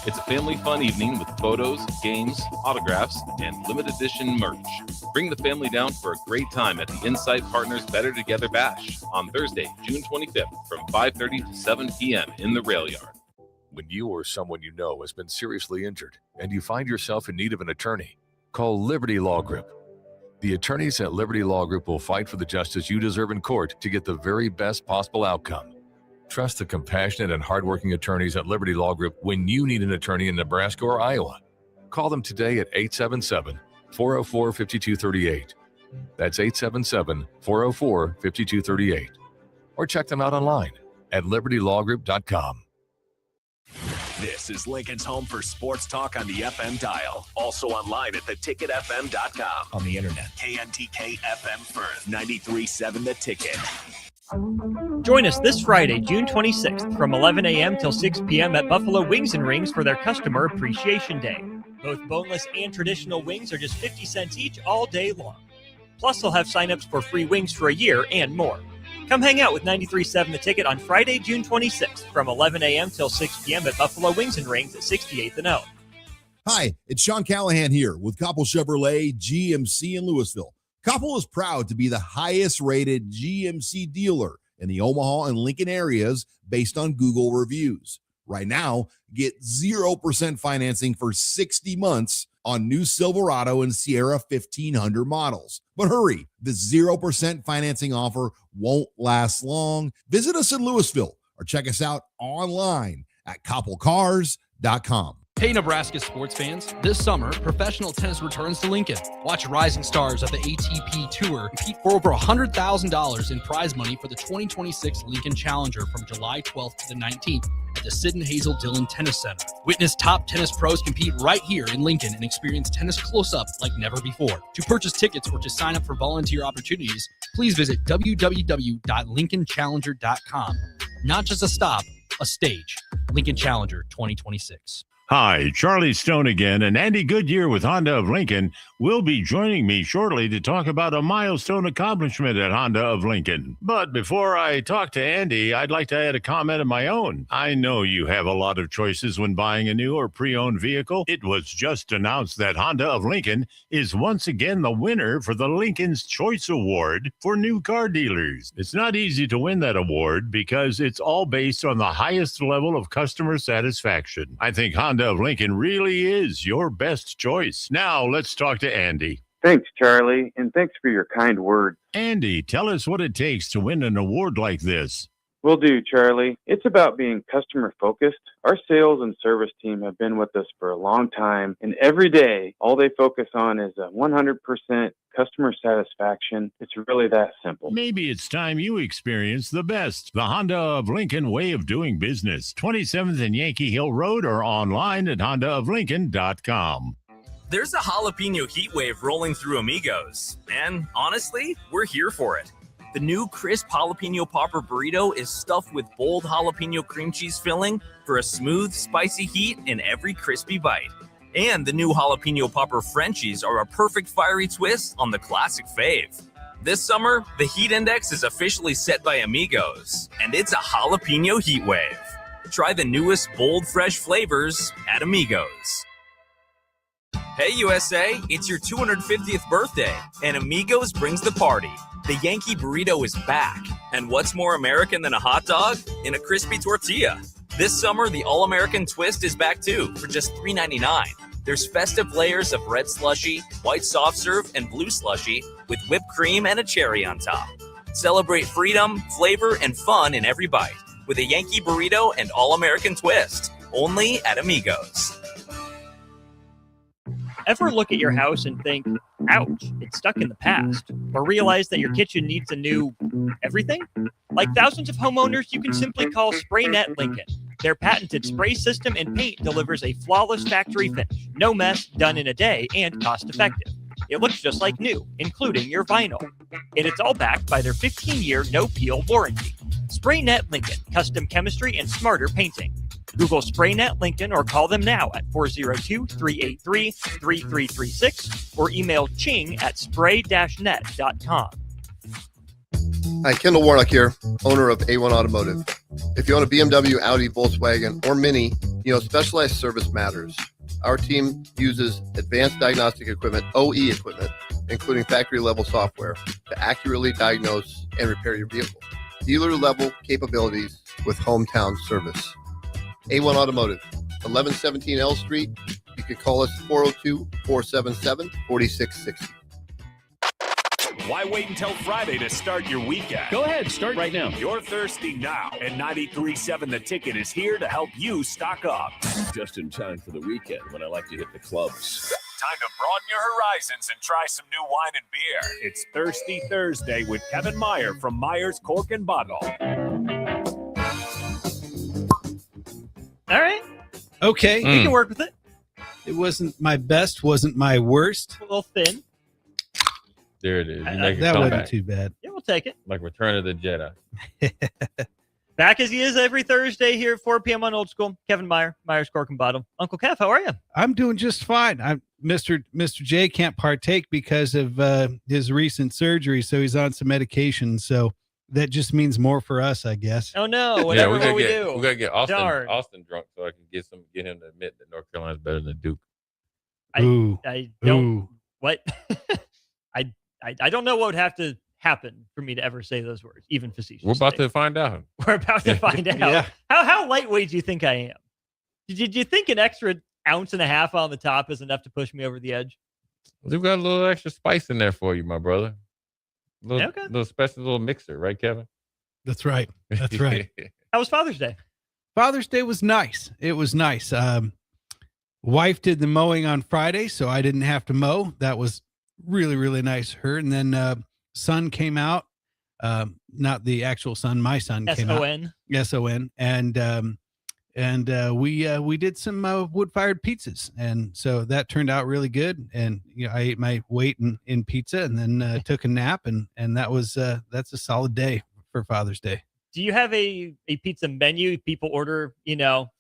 It's a family fun evening with photos, games, autographs, and limited edition merch. Bring the family down for a great time at the Insight Partners Better Together Bash on Thursday, June 25th from 5:30 to 7 p.m. in the Rail Yard. When you or someone you know has been seriously injured and you find yourself in need of an attorney, call Liberty Law Group. The attorneys at Liberty Law Group will fight for the justice you deserve in court to get the very best possible outcome. Trust the compassionate and hardworking attorneys at Liberty Law Group when you need an attorney in Nebraska or Iowa. Call them today at 877-404-5238. That's 877-404-5238. Or check them out online at libertylawgroup.com. This is Lincoln's home for sports talk on the FM dial. Also online at theticketfm.com. On the internet. KNTK FM Firth, 93.7 The Ticket. Join us this Friday, June 26th from 11 a.m. till 6 p.m. at Buffalo Wings and Rings for their Customer Appreciation Day. Both boneless and traditional wings are just 50 cents each all day long. Plus, they'll have signups for free wings for a year and more. Come hang out with 93.7 The Ticket on Friday, June 26th from 11 a.m. till 6 p.m. at Buffalo Wings and Rings at 68th and L. Hi, it's Sean Callahan here with Koppel Chevrolet GMC in Louisville. Koppel is proud to be the highest-rated GMC dealer in the Omaha and Lincoln areas based on Google reviews. Right now, get 0% financing for 60 months on new Silverado and Sierra 1500 models. But hurry, the 0% financing offer won't last long. Visit us in Louisville or check us out online at koppelcars.com. Hey, Nebraska sports fans. This summer, professional tennis returns to Lincoln. Watch rising stars of the ATP Tour compete for over $100,000 in prize money for the 2026 Lincoln Challenger from July 12th to the 19th at the Sid and Hazel Dillon Tennis Center. Witness top tennis pros compete right here in Lincoln and experience tennis close-up like never before. To purchase tickets or to sign up for volunteer opportunities, please visit www.lincolnchallenger.com. Not just a stop, a stage. Lincoln Challenger 2026. Hi, Charlie Stone again, and Andy Goodyear with Honda of Lincoln will be joining me shortly to talk about a milestone accomplishment at Honda of Lincoln. But before I talk to Andy, I'd like to add a comment of my own. I know you have a lot of choices when buying a new or pre-owned vehicle. It was just announced that Honda of Lincoln is once again the winner for the Lincoln's Choice Award for new car dealers. It's not easy to win that award because it's all based on the highest level of customer satisfaction. I think Honda of Lincoln really is your best choice. Now let's talk to Andy. Thanks, Charlie, and thanks for your kind words. Andy, tell us what it takes to win an award like this. Will do, Charlie. It's about being customer focused. Our sales and service team have been with us for a long time, and every day, all they focus on is 100% customer satisfaction. It's really that simple. Maybe it's time you experience the best. The Honda of Lincoln way of doing business. 27th and Yankee Hill Road or online at hondaoflincoln.com. There's a jalapeno heat wave rolling through Amigos, and honestly, we're here for it. The new crisp jalapeno popper burrito is stuffed with bold jalapeno cream cheese filling for a smooth, spicy heat in every crispy bite. And the new jalapeno popper Frenchies are a perfect fiery twist on the classic fave. This summer, the heat index is officially set by Amigos, and it's a jalapeno heat wave. Try the newest bold, fresh flavors at Amigos. Hey USA, it's your 250th birthday, and Amigos brings the party. The Yankee Burrito is back, and what's more American than a hot dog? In a crispy tortilla. This summer, the All-American Twist is back too, for just $3.99. There's festive layers of red slushy, white soft serve, and blue slushy, with whipped cream and a cherry on top. Celebrate freedom, flavor, and fun in every bite, with a Yankee Burrito and All-American Twist, only at Amigos. Ever look at your house and think, ouch, it's stuck in the past? Or realize that your kitchen needs a new everything? Like thousands of homeowners, you can simply call SprayNet Lincoln. Their patented spray system and paint delivers a flawless factory finish. No mess, done in a day, and cost-effective. It looks just like new, including your vinyl. And it's all backed by their 15-year no-peel warranty. SprayNet Lincoln, custom chemistry and smarter painting. Google SprayNet Lincoln or call them now at 402-383-3336 or email ching@spray-net.com. Hi, Kendall Warnock here, owner of A1 Automotive. If you own a BMW, Audi, Volkswagen, or Mini, you know specialized service matters. Our team uses advanced diagnostic equipment, OE equipment, including factory-level software, to accurately diagnose and repair your vehicle. Dealer-level capabilities with hometown service. A1 Automotive, 1117 L Street. You can call us 402-477-4660. Why wait until Friday to start your weekend? Go ahead, start right now. You're thirsty now, and 93.7 The Ticket is here to help you stock up. Just in time for the weekend when I like to hit the clubs. Time to broaden your horizons and try some new wine and beer. It's Thirsty Thursday with Kevin Meyer from Meyer's Cork and Bottle. All right. Okay. You can work with it. It wasn't my best, wasn't my worst. A little thin. There it is. That wasn't too bad. Yeah, we'll take it. Like Return of the Jedi. Back as he is every Thursday here at 4 p.m. on Old School. Kevin Meyer, Meyer's Cork and Bottom. Uncle Kev, how are you? I'm doing just fine. Mr. J can't partake because of his recent surgery, so he's on some medication. So that just means more for us, I guess. Oh no! Whatever we do, we gotta get Austin drunk so I can get him to admit that North Carolina's better than Duke. I don't. What? I don't know what would have to happen for me to ever say those words, even facetious. We're about to find out. We're about to find out. Yeah. How lightweight do you think I am? Did you think an extra ounce and a half on the top is enough to push me over the edge? We've got a little extra spice in there for you, my brother. Little special little mixer, right, Kevin? That's right. That's right. How was Father's Day? Father's Day was nice. It was nice. Wife did the mowing on Friday, so I didn't have to mow. That was really, really nice of her. And then son came out. Not the actual son. My son came out. S-O-N. And we did some wood-fired pizzas, and so that turned out really good. And I ate my weight in pizza, and then took a nap, and that's a solid day for Father's Day. Do you have a pizza menu? People order,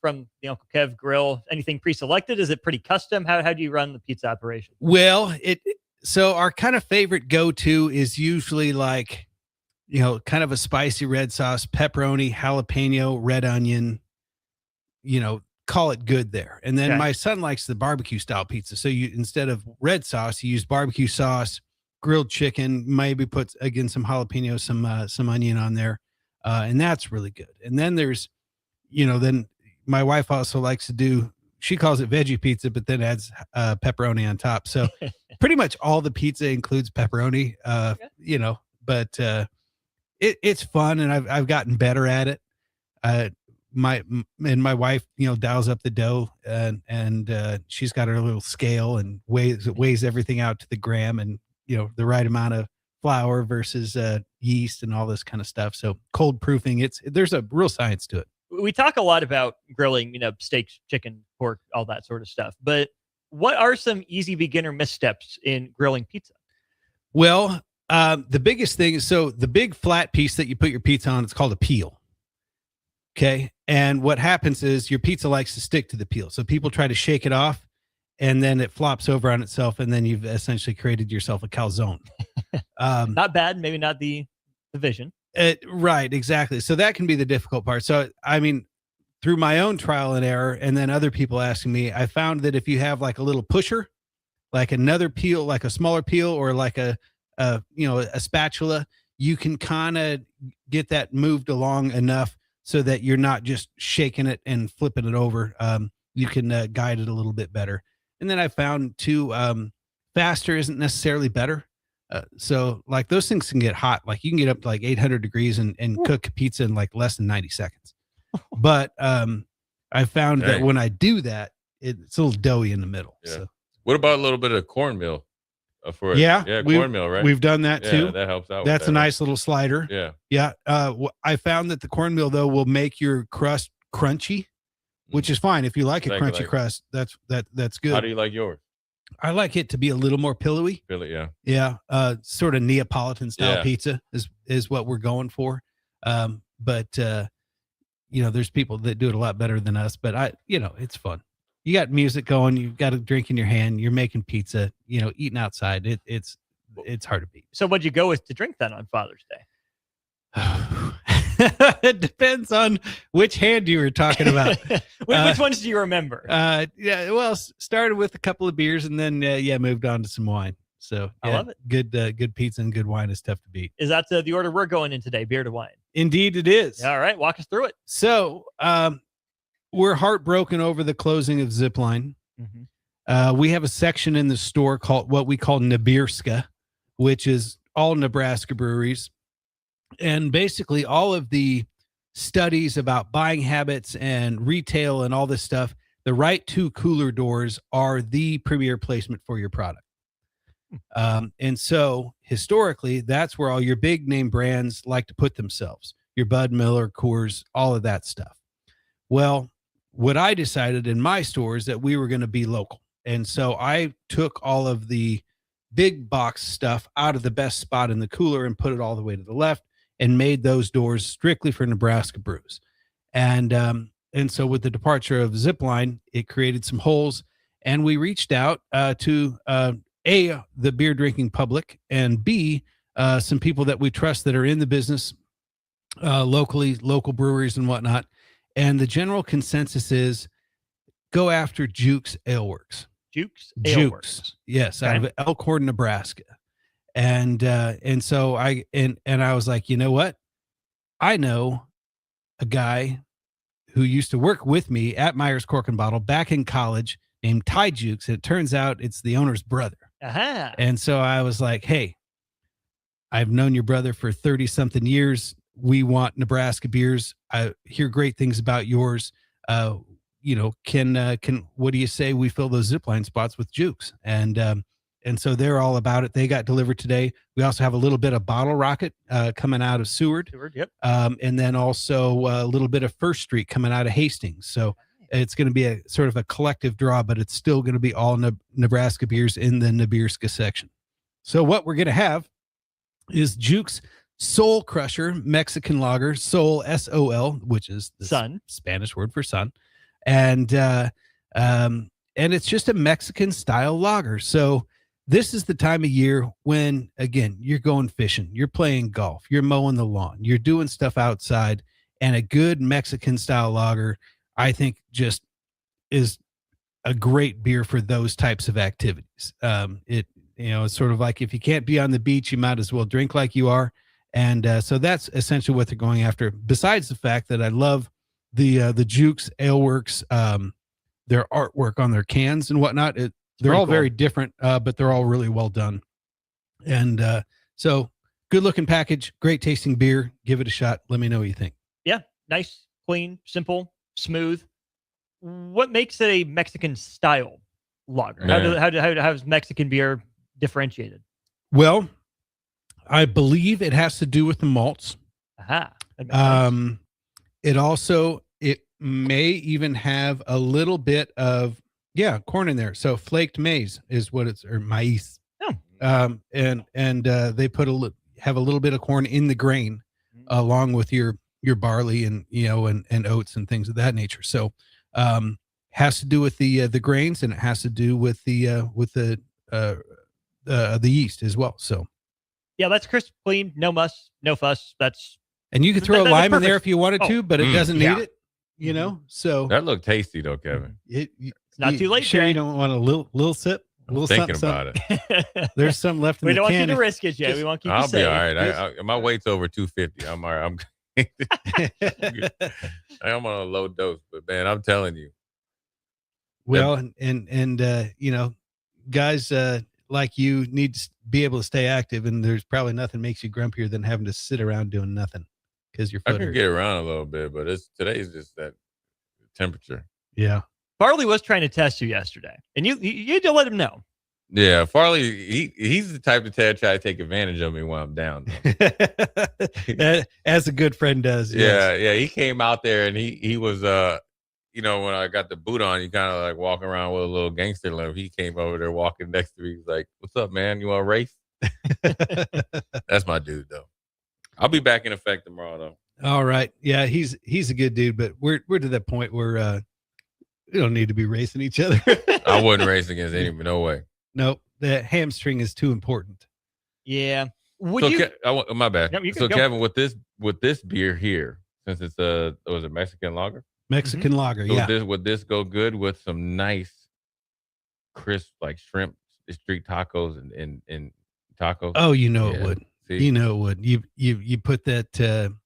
from the Uncle Kev grill. Anything pre-selected? Is it pretty custom? How do you run the pizza operation? Well, so our kind of favorite go-to is usually like, kind of a spicy red sauce, pepperoni, jalapeno, red onion. Call it good there. And then my son likes the barbecue style pizza. So instead of red sauce, you use barbecue sauce, grilled chicken, maybe put again some jalapeno, some onion on there. And that's really good. And then there's, then my wife also likes to do, she calls it veggie pizza, but then adds pepperoni on top. So pretty much all the pizza includes pepperoni, but it's fun, and I've gotten better at it. My wife, dials up the dough, and she's got her little scale and weighs everything out to the gram, and the right amount of flour versus yeast and all this kind of stuff. So cold proofing, there's a real science to it. We talk a lot about grilling, steaks, chicken, pork, all that sort of stuff. But what are some easy beginner missteps in grilling pizza? Well, the biggest thing is, so the big flat piece that you put your pizza on, it's called a peel. Okay. And what happens is your pizza likes to stick to the peel. So people try to shake it off, and then it flops over on itself, and then you've essentially created yourself a calzone. Not bad, maybe not the vision. Right, exactly. So that can be the difficult part. So, I mean, through my own trial and error, and then other people asking me, I found that if you have like a little pusher, like another peel, like a smaller peel, or like a spatula, you can kind of get that moved along enough so that you're not just shaking it and flipping it over. You can guide it a little bit better. And then I found too, faster isn't necessarily better. So like those things can get hot. Like you can get up to like 800 degrees and cook a pizza in like less than 90 seconds. But I found that when I do that, it's a little doughy in the middle. Yeah. So. What about a little bit of cornmeal? Cornmeal, right? We've done that too. Yeah, that helps out. That's a nice little slider. Yeah. Yeah. I found that the cornmeal though will make your crust crunchy, which is fine. If you like a crunchy crust, that's good. How do you like yours? I like it to be a little more pillowy. Yeah. Yeah. Sort of Neapolitan style Yeah. pizza is what we're going for. But there's people that do it a lot better than us, but it's fun. You got music going, you've got a drink in your hand, you're making pizza, eating outside. It's hard to beat. So what'd you go with to drink then on Father's Day? It depends on which hand you were talking about. Which ones do you remember? Started with a couple of beers, and then moved on to some wine. So I love it. Good pizza and good wine is tough to beat. Is that the order we're going in today? Beer to wine. Indeed, it is. All right, walk us through it. So we're heartbroken over the closing of Zipline. Mm-hmm. We have a section in the store called what we call Nebraska, which is all Nebraska breweries. And basically all of the studies about buying habits and retail and all this stuff, the right two cooler doors are the premier placement for your product. And so historically, that's where all your big name brands like to put themselves, your Bud Miller, Coors, all of that stuff. Well, what I decided in my store is that we were going to be local. And so I took all of the big box stuff out of the best spot in the cooler and put it all the way to the left and made those doors strictly for Nebraska brews. And so with the departure of Zipline, it created some holes, and we reached out to A, the beer drinking public, and B, some people that we trust that are in the business locally, local breweries and whatnot. And the general consensus is go after Jukes Aleworks. Jukes Aleworks. Yes, out of Elkhorn, Nebraska. And so I was like, you know what? I know a guy who used to work with me at Myers Cork and Bottle back in college named Ty Jukes. And it turns out it's the owner's brother. Aha. And so I was like, hey, I've known your brother for 30 something years. We want Nebraska beers. I hear great things about yours. Can what do you say we fill those Zipline spots with Jukes? And so they're all about it. They got delivered today. We also have a little bit of Bottle Rocket coming out of Seward. Yep. And then also a little bit of First Street coming out of Hastings. So it's going to be a sort of a collective draw, but it's still going to be all Nebraska beers in the Nebraska section. So what we're going to have is Jukes Soul Crusher Mexican Lager, Soul SOL, which is the sun, Spanish word for sun, and it's just a Mexican style lager. So this is the time of year when, again, you're going fishing, you're playing golf, you're mowing the lawn, you're doing stuff outside, and a good Mexican style lager, I think, just is a great beer for those types of activities. It's sort of like if you can't be on the beach, you might as well drink like you are. And so that's essentially what they're going after. Besides the fact that I love the Jukes Aleworks, their artwork on their cans and whatnot. They're all very different, but they're all really well done. And so good looking package, great tasting beer. Give it a shot. Let me know what you think. Yeah, nice, clean, simple, smooth. What makes it a Mexican style lager? How's Mexican beer differentiated? Well, I believe it has to do with the malts. Aha. That makes sense. It may even have a little bit of corn in there. So flaked maize is what it's, or maíz. Oh. And they have a little bit of corn in the grain, along with your barley and and oats and things of that nature. So has to do with the grains, and it has to do with the yeast as well. So yeah, that's crisp, clean, no muss, no fuss. And you could throw a lime in there if you wanted to, but it doesn't need yeah. it. So That looked tasty though, Kevin. It's not too late. Sure, Jay. you don't want a little sip. A little Thinking something, about it. There's some left in We the don't want you can. to risk it, Jay. We want to keep you I'll safe. be all right. My weight's over 250. I'm all right. I'm on a low dose, but man, I'm telling you. Well, and guys like you need to be able to stay active, and there's probably nothing makes you grumpier than having to sit around doing nothing because your I foot can hurts. get around a little bit, but today's just that temperature. Yeah. Farley was trying to test you yesterday, and you had to let him know. Yeah, Farley, he's the type to try to take advantage of me when I'm down. As a good friend does. Yeah, yes. yeah. He came out there and he was when I got the boot on, he kind of like walking around with a little gangster limp. He came over there walking next to me. He's like, "What's up, man? You want to race?" That's my dude, though. I'll be back in effect tomorrow, though. All right. Yeah, he's a good dude, but we're to that point where we don't need to be racing each other. I wouldn't race against anybody. No way. Nope. The hamstring is too important. Yeah. My bad. No, you can So go. Kevin, with this beer here, since it's was it Mexican lager? Mexican lager, So yeah. would this go good with some nice, crisp like shrimp street tacos and tacos? Oh, it Yeah. would. See? It would. You put that.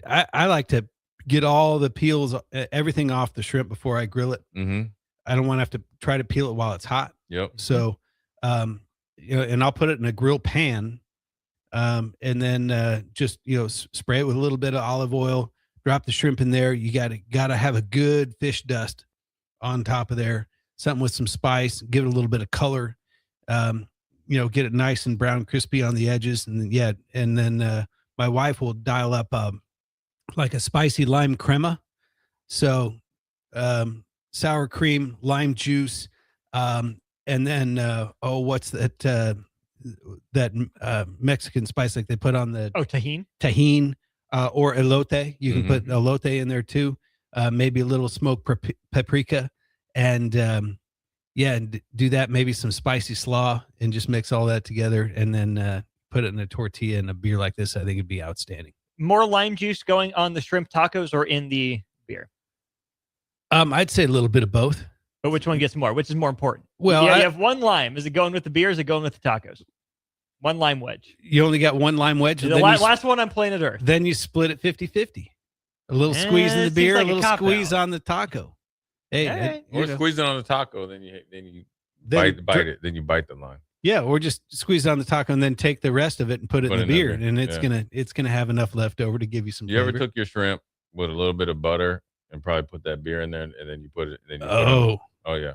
I like to get all the peels, everything off the shrimp before I grill it. Mm-hmm. I don't want to have to try to peel it while it's hot. Yep. So, and I'll put it in a grill pan, and then just spray it with a little bit of olive oil. Drop the shrimp in there. You gotta have a good fish dust on top of there. Something with some spice. Give it a little bit of color. Get it nice and brown, crispy on the edges, and then my wife will dial up like a spicy lime crema. So sour cream, lime juice, and then what's that Mexican spice like they put on the tahini or elote. You can put elote in there too. Maybe a little smoked paprika, and and do that. Maybe some spicy slaw, and just mix all that together, and then put it in a tortilla and a beer like this. I think it'd be outstanding. More lime juice going on the shrimp tacos or in the beer? I'd say a little bit of both. But which one gets more? Which is more important? Well, you have one lime. Is it going with the beer? Or is it going with the tacos? One lime wedge. You only got one lime wedge. The last one on planet Earth. Then you split it 50-50. A little squeeze in the beer, like a little squeeze on the taco. Hey, or squeeze it on the taco, then you bite it, then you bite the line. Yeah, or just squeeze it on the taco and then take the rest of it and put it in the beer, and it's gonna have enough left over to give you some. You flavor. ever took your shrimp with a little bit of butter and probably put that beer in there, and then you put it? Oh yeah.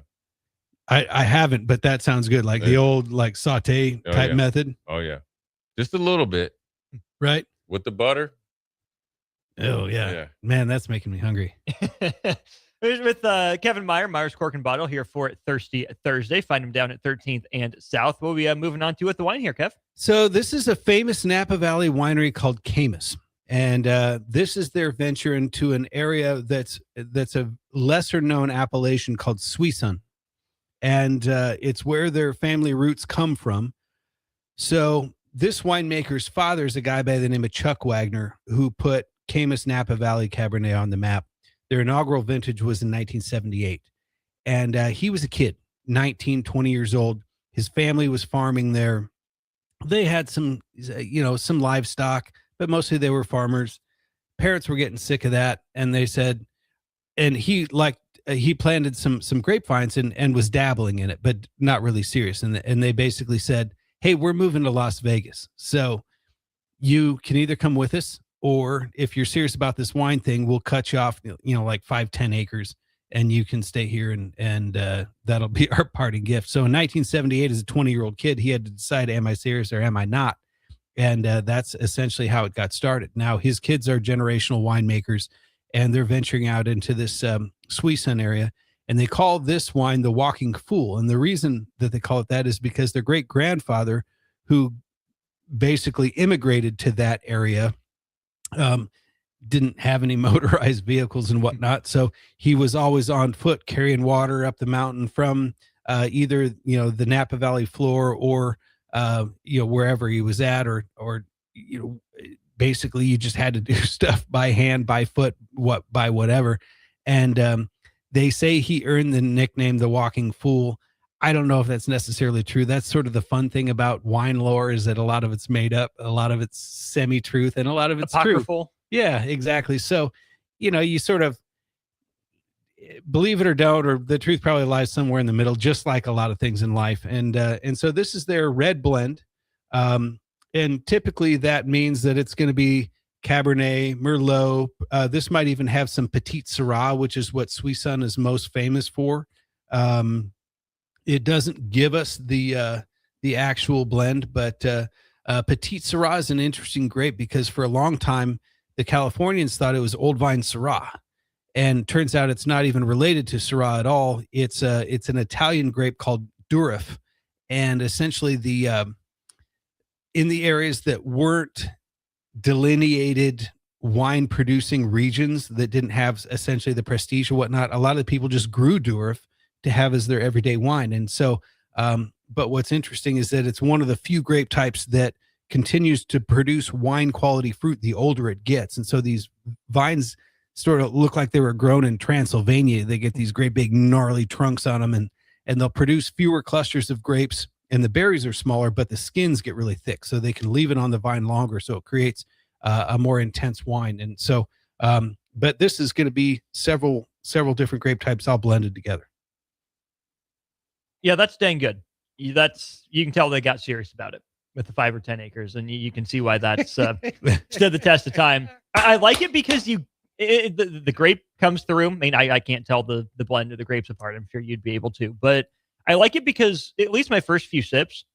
I haven't, but that sounds good. Like the old saute type method. Oh yeah, just a little bit, right? With the butter. Oh yeah, man, that's making me hungry. With Kevin Meyer, Meyer's Cork and Bottle, here for Thirsty Thursday. Find him down at 13th and South. We'll be moving on to with the wine here, Kev. So this is a famous Napa Valley winery called Camus, and this is their venture into an area that's a lesser known appellation called Suisun, and it's where their family roots come from. So this winemaker's father is a guy by the name of Chuck Wagner, who put Camus Napa Valley Cabernet on the map. Their inaugural vintage was in 1978. And he was a kid, 19, 20 years old. His family was farming there. They had some livestock, but mostly they were farmers. Parents were getting sick of that. And they said, and he planted some grapevines and was dabbling in it, but not really serious. And they basically said, hey, we're moving to Las Vegas. So you can either come with us, or if you're serious about this wine thing, we'll cut you off, like 5-10 acres, and you can stay here, and that'll be our parting gift. So in 1978, as a 20-year-old kid, he had to decide, am I serious or am I not? And that's essentially how it got started. Now his kids are generational winemakers, and they're venturing out into this Suisun area, and they call this wine the Walking Fool. And the reason that they call it that is because their great grandfather, who basically immigrated to that area, didn't have any motorized vehicles and whatnot. So he was always on foot carrying water up the mountain from either, the Napa Valley floor or, wherever he was at, or, basically you just had to do stuff by hand, by foot, by whatever. And they say he earned the nickname, the Walking Fool. I don't know if that's necessarily true. That's sort of the fun thing about wine lore, is that a lot of it's made up, a lot of it's semi-truth, and a lot of it's apocryphal. True. Yeah, exactly. So, you sort of believe it or don't, or the truth probably lies somewhere in the middle, just like a lot of things in life. And so this is their red blend. And typically that means that it's going to be Cabernet, Merlot. This might even have some Petit Syrah, which is what Suisun is most famous for. It doesn't give us the actual blend, but Petit Syrah is an interesting grape, because for a long time the Californians thought it was Old Vine Syrah, and turns out it's not even related to Syrah at all. It's an Italian grape called Durif, and essentially in the areas that weren't delineated wine producing regions, that didn't have essentially the prestige or whatnot, a lot of the people just grew Durif to have as their everyday wine. And so, but what's interesting is that it's one of the few grape types that continues to produce wine quality fruit the older it gets. And so these vines sort of look like they were grown in Transylvania. They get these great big gnarly trunks on them, and they'll produce fewer clusters of grapes, and the berries are smaller, but the skins get really thick, so they can leave it on the vine longer. So it creates a more intense wine. And so, but this is going to be several different grape types all blended together. Yeah, that's dang good. You can tell they got serious about it with the 5 or 10 acres, and you can see why that's stood the test of time. I like it because the grape comes through. I mean, I can't tell the blend of the grapes apart. I'm sure you'd be able to, but I like it because at least my first few sips,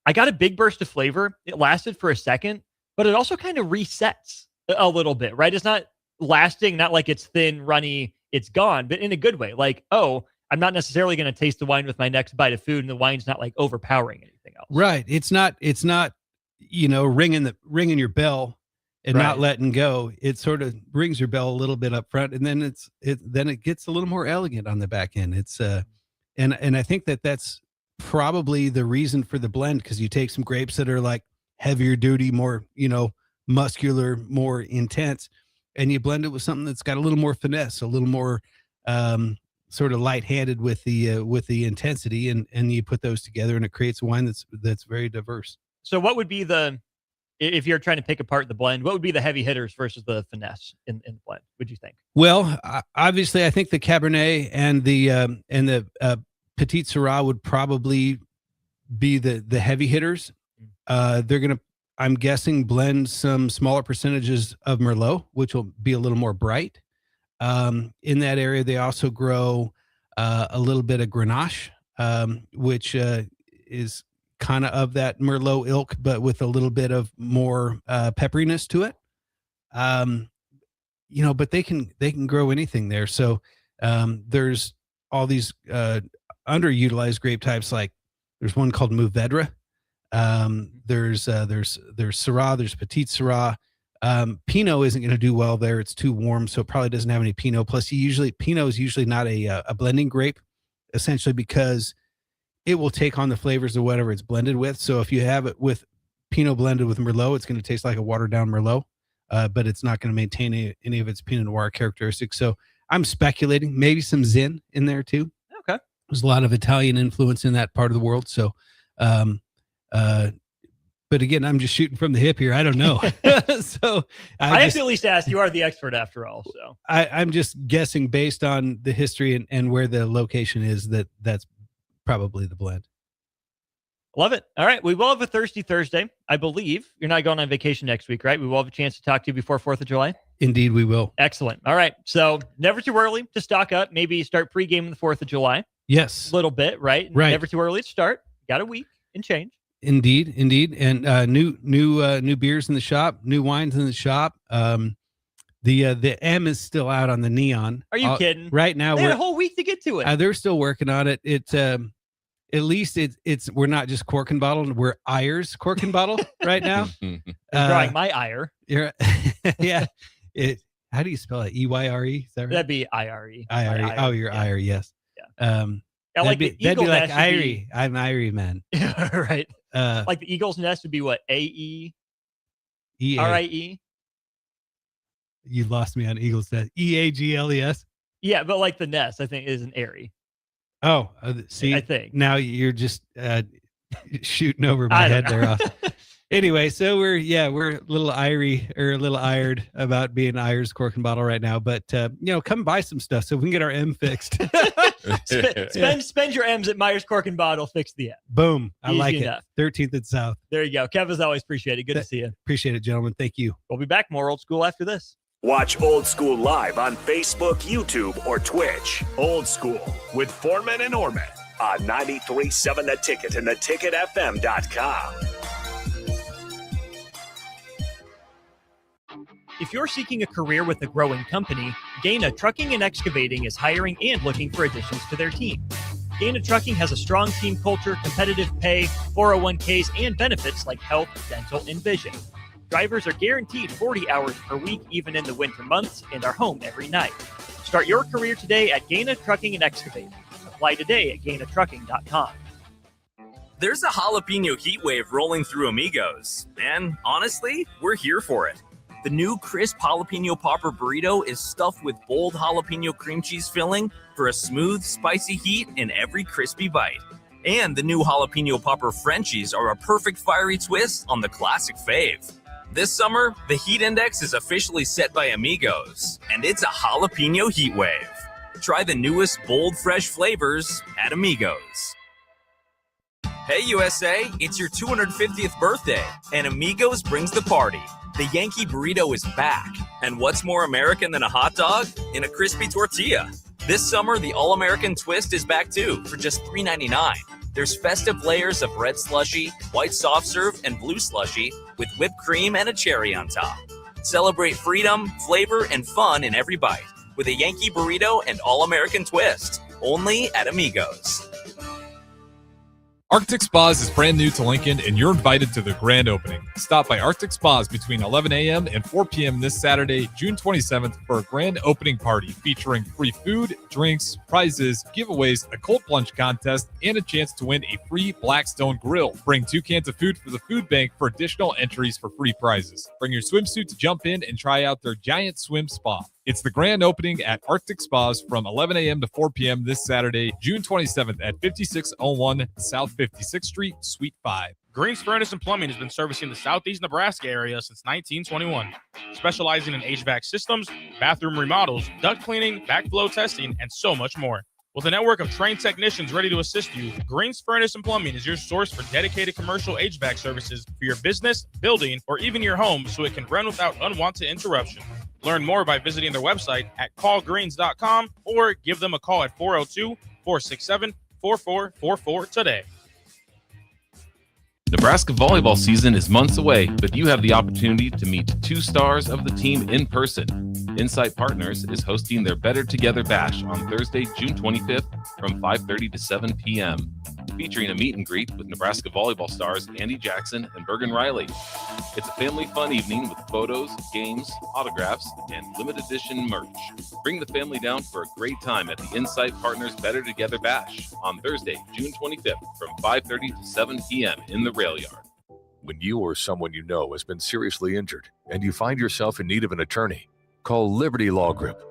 I got a big burst of flavor. It lasted for a second, but it also kind of resets a little bit, right? It's not lasting, not like it's thin, runny, it's gone, but in a good way. Like, oh, I'm not necessarily going to taste the wine with my next bite of food, and the wine's not like overpowering anything else. Right. It's not, ringing your bell and not letting go. It sort of rings your bell a little bit up front, and then then it gets a little more elegant on the back end. It's and I think that's probably the reason for the blend, because you take some grapes that are like heavier duty, more, muscular, more intense, and you blend it with something that's got a little more finesse, a little more sort of light-handed with the intensity, and you put those together, and it creates a wine that's very diverse. So what would be if you're trying to pick apart the blend, what would be the heavy hitters versus the finesse in the blend, would you think? Well, obviously I think the Cabernet and the Petit Syrah would probably be the heavy hitters. They're going to, I'm guessing, blend some smaller percentages of Merlot, which will be a little more bright. In that area, they also grow a little bit of Grenache, which is kind of that Merlot ilk, but with a little bit of more pepperiness to it. But they can grow anything there. So there's all these underutilized grape types. Like there's one called Mourvedre. There's Syrah, there's Petit Syrah. Pinot isn't going to do well there. It's too warm, so it probably doesn't have any Pinot. Plus, Pinot is usually not a blending grape, essentially because it will take on the flavors of whatever it's blended with. So if you have it with Pinot blended with Merlot, it's going to taste like a watered down Merlot, but it's not going to maintain any of its Pinot Noir characteristics. So I'm speculating maybe some Zin in there too. Okay. There's a lot of Italian influence in that part of the world. So, but again, I'm just shooting from the hip here. I don't know. So I have to at least ask. You are the expert after all. So I'm just guessing based on the history and where the location is, that's probably the blend. Love it. All right. We will have a Thirsty Thursday. I believe you're not going on vacation next week, right? We will have a chance to talk to you before 4th of July. Indeed, we will. Excellent. All right. So never too early to stock up. Maybe start pre-gaming the 4th of July. Yes. A little bit, right? Right. Never too early to start. Got a week and change. Indeed. And new beers in the shop, new wines in the shop. The M is still out on the neon. Are you kidding? Right now, They had a whole week to get to it. they're still working on it. At least it's we're not just cork and bottle, we're Eyers cork and bottle right now. Drawing my ire. You're yeah. How do you spell it? EYRE? Is that right? That'd be IRE. IRE. Oh, you're yeah. Ire, yes. Yeah. That'd like be, the that'd be eagle like nest would Irie. be- I'm Irie man. Right. Like the Eagle's nest would be what? AE? EA. RIE? You lost me on Eagles nest. EAGLES. Yeah, but like the nest, I think, is an airy. Oh, see, I think. now you're just shooting over my I don't head there off. Anyway, so we're a little irie or a little ired about being Eyers cork and bottle right now, but come buy some stuff so we can get our M fixed. Spend your M's at Myers Cork and Bottle. Fix the M. Boom. I Easy like enough. it. 13th and South. There you go. Kev, as always, appreciate it. Good to see you. Appreciate it, gentlemen. Thank you. We'll be back more Old School after this. Watch Old School live on Facebook, YouTube, or Twitch. Old School with Foreman and Orman on 93.7 The Ticket and theticketfm.com. If you're seeking a career with a growing company, Gaina Trucking and Excavating is hiring and looking for additions to their team. Gaina Trucking has a strong team culture, competitive pay, 401ks, and benefits like health, dental, and vision. Drivers are guaranteed 40 hours per week, even in the winter months, and are home every night. Start your career today at Gaina Trucking and Excavating. Apply today at GainaTrucking.com. There's a jalapeno heat wave rolling through Amigos, and honestly, we're here for it. The new crisp jalapeno popper burrito is stuffed with bold jalapeno cream cheese filling for a smooth, spicy heat in every crispy bite. And the new jalapeno popper Frenchies are a perfect fiery twist on the classic fave. This summer, the heat index is officially set by Amigos, and it's a jalapeno heat wave. Try the newest bold, fresh flavors at Amigos. Hey USA, it's your 250th birthday, and Amigos brings the party. The Yankee Burrito is back, and what's more American than a hot dog? In a crispy tortilla. This summer, the All-American Twist is back too, for just $3.99. There's festive layers of red slushy, white soft serve, and blue slushy with whipped cream and a cherry on top. Celebrate freedom, flavor, and fun in every bite with a Yankee Burrito and All-American Twist, only at Amigos. Arctic Spas is brand new to Lincoln, and you're invited to the grand opening. Stop by Arctic Spas between 11 a.m. and 4 p.m. this Saturday, June 27th, for a grand opening party featuring free food, drinks, prizes, giveaways, a cold plunge contest, and a chance to win a free Blackstone grill. Bring 2 cans of food for the food bank for additional entries for free prizes. Bring your swimsuit to jump in and try out their giant swim spa. It's the grand opening at Arctic Spas from 11 a.m. to 4 p.m. this Saturday, June 27th at 5601 South 56th Street, Suite 5. Green's Furnace and Plumbing has been servicing the Southeast Nebraska area since 1921, specializing in HVAC systems, bathroom remodels, duct cleaning, backflow testing, and so much more. With a network of trained technicians ready to assist you, Green's Furnace and Plumbing is your source for dedicated commercial HVAC services for your business, building, or even your home so it can run without unwanted interruption. Learn more by visiting their website at callgreens.com or give them a call at 402-467-4444 today. Nebraska volleyball season is months away, but you have the opportunity to meet 2 stars of the team in person. Insight Partners is hosting their Better Together Bash on Thursday, June 25th from 5:30 to 7 p.m., featuring a meet and greet with Nebraska volleyball stars Andy Jackson and Bergen Riley. It's a family fun evening with photos, games, autographs, and limited edition merch. Bring the family down for a great time at the Insight Partners Better Together Bash on Thursday, June 25th from 5:30 to 7 p.m. in the Rail Yard. When you or someone you know has been seriously injured and you find yourself in need of an attorney, call Liberty Law Group.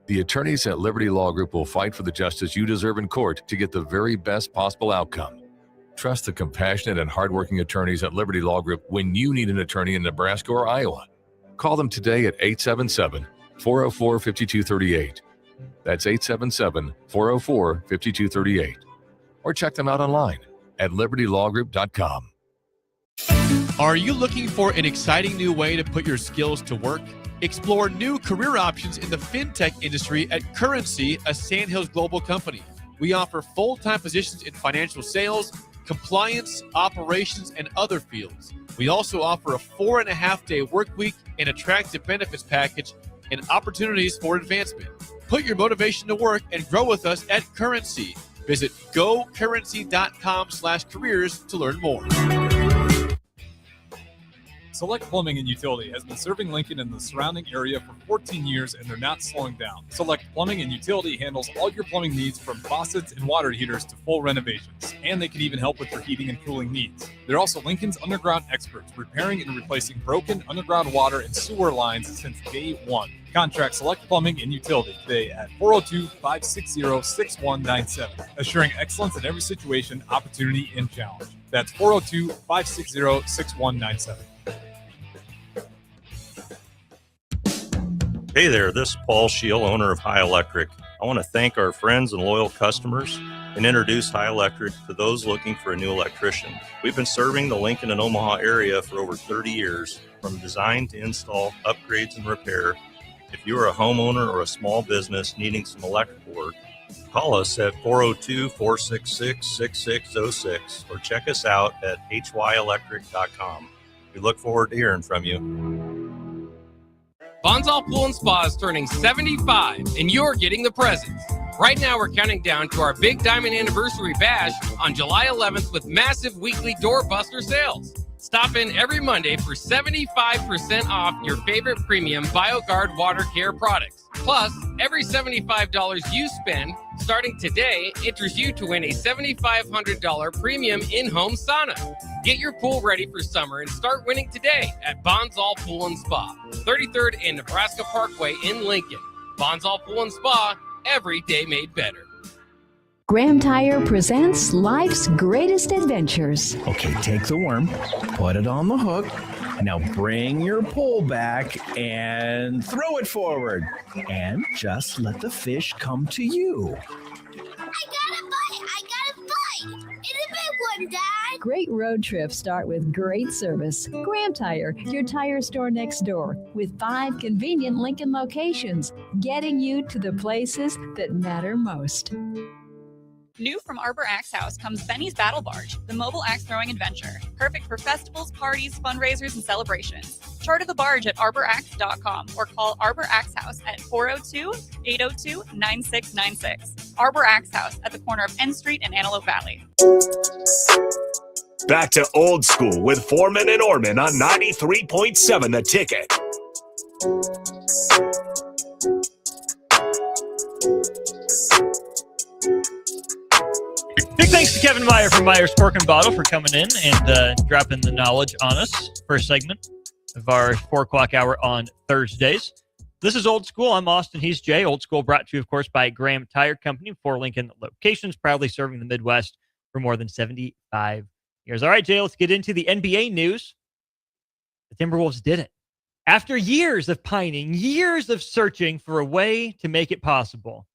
The attorneys at Liberty Law Group will fight for the justice you deserve in court to get the very best possible outcome. Trust the compassionate and hardworking attorneys at Liberty Law Group when you need an attorney in Nebraska or Iowa. Call them today at 877-404-5238. That's 877-404-5238. Or check them out online at libertylawgroup.com. Are you looking for an exciting new way to put your skills to work? Explore new career options in the fintech industry at Currency, a Sandhills Global company. We offer full-time positions in financial sales, compliance, operations, and other fields. We also offer a 4.5-day work week, an attractive benefits package, and opportunities for advancement. Put your motivation to work and grow with us at Currency. Visit gocurrency.com/careers to learn more. Select Plumbing and Utility has been serving Lincoln and the surrounding area for 14 years, and they're not slowing down. Select Plumbing and Utility handles all your plumbing needs from faucets and water heaters to full renovations, and they can even help with your heating and cooling needs. They're also Lincoln's underground experts, repairing and replacing broken underground water and sewer lines since day one. Contact Select Plumbing and Utility today at 402-560-6197, assuring excellence in every situation, opportunity, and challenge. That's 402-560-6197. Hey there, this is Paul Scheel, owner of High Electric. I want to thank our friends and loyal customers and introduce High Electric to those looking for a new electrician. We've been serving the Lincoln and Omaha area for over 30 years, from design to install, upgrades, and repair. If you are a homeowner or a small business needing some electrical work, call us at 402-466-6606 or check us out at hyelectric.com. We look forward to hearing from you. Bonzal Pool and Spa is turning 75, and you're getting the presents. Right now, we're counting down to our Big Diamond Anniversary Bash on July 11th with massive weekly doorbuster sales. Stop in every Monday for 75% off your favorite premium BioGuard water care products. Plus, every $75 you spend starting today enters you to win a $7,500 premium in-home sauna. Get your pool ready for summer and start winning today at Bonzal Pool and Spa, 33rd and Nebraska Parkway in Lincoln. Bonzal Pool and Spa, every day made better. Graham Tire presents life's greatest adventures. Okay, take the worm, put it on the hook. Now bring your pole back and throw it forward. And just let the fish come to you. I got a bite! It's a big one, Dad! Great road trips start with great service. Graham Tire, your tire store next door, with 5 convenient Lincoln locations, getting you to the places that matter most. New from Arbor Axe House comes Benny's Battle Barge, the mobile axe throwing adventure. Perfect for festivals, parties, fundraisers, and celebrations. Charter the barge at arbораxe.com or call Arbor Axe House at 402-802-9696. Arbor Axe House at the corner of N Street and Antelope Valley. Back to old school with Foreman and Orman on 93.7 The Ticket. Big thanks to Kevin Meyer from Meyer's Pork and Bottle for coming in and dropping the knowledge on us. First segment of our 4 o'clock hour on Thursdays. This is Old School. I'm Austin. He's Jay. Old School brought to you, of course, by Graham Tire Company, 4 Lincoln locations, proudly serving the Midwest for more than 75 years. All right, Jay, let's get into the NBA news. The Timberwolves did it. After years of pining, years of searching for a way to make it possible,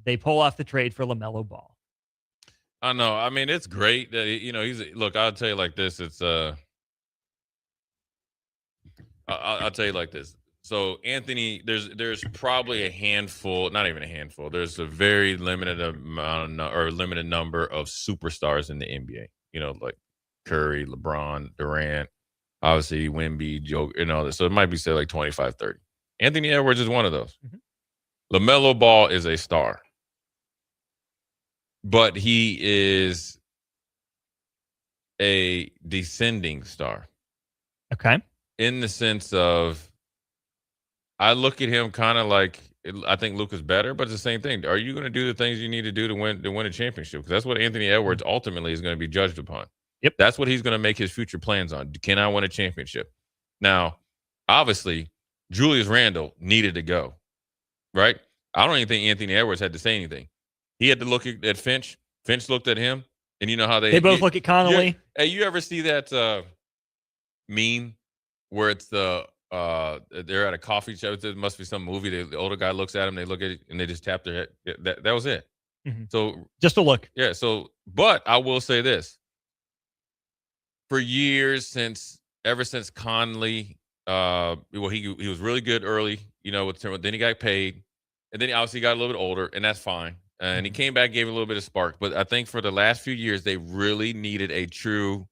they pull off the trade for LaMelo Ball. I know. I mean, it's great that look. I'll tell you like this. It's I'll tell you like this. So Anthony, there's probably a handful, not even a handful. There's a very limited amount or limited number of superstars in the NBA. Like Curry, LeBron, Durant, obviously Wemby, Joe. So it might be say like 25, 30. Anthony Edwards is one of those. Mm-hmm. LaMelo Ball is a star. But he is a descending star. Okay. In the sense of, I look at him kind of like, I think Luka's better, but it's the same thing. Are you going to do the things you need to do to win a championship? Because that's what Anthony Edwards ultimately is going to be judged upon. Yep. That's what he's going to make his future plans on. Can I win a championship? Now, obviously, Julius Randle needed to go, right? I don't even think Anthony Edwards had to say anything. He had to look at Finch. Finch looked at him, and you know how they both look at Connolly. Hey, you ever see that meme where it's they're at a coffee shop? There must be some movie. The older guy looks at him, they look at it, and they just tap their head. That was it. So just a look. Yeah. So, but I will say this: for years, ever since Conley, he was really good early, with then he got paid, and then he obviously got a little bit older, and that's fine. And he came back, gave a little bit of spark. But I think for the last few years, they really needed a true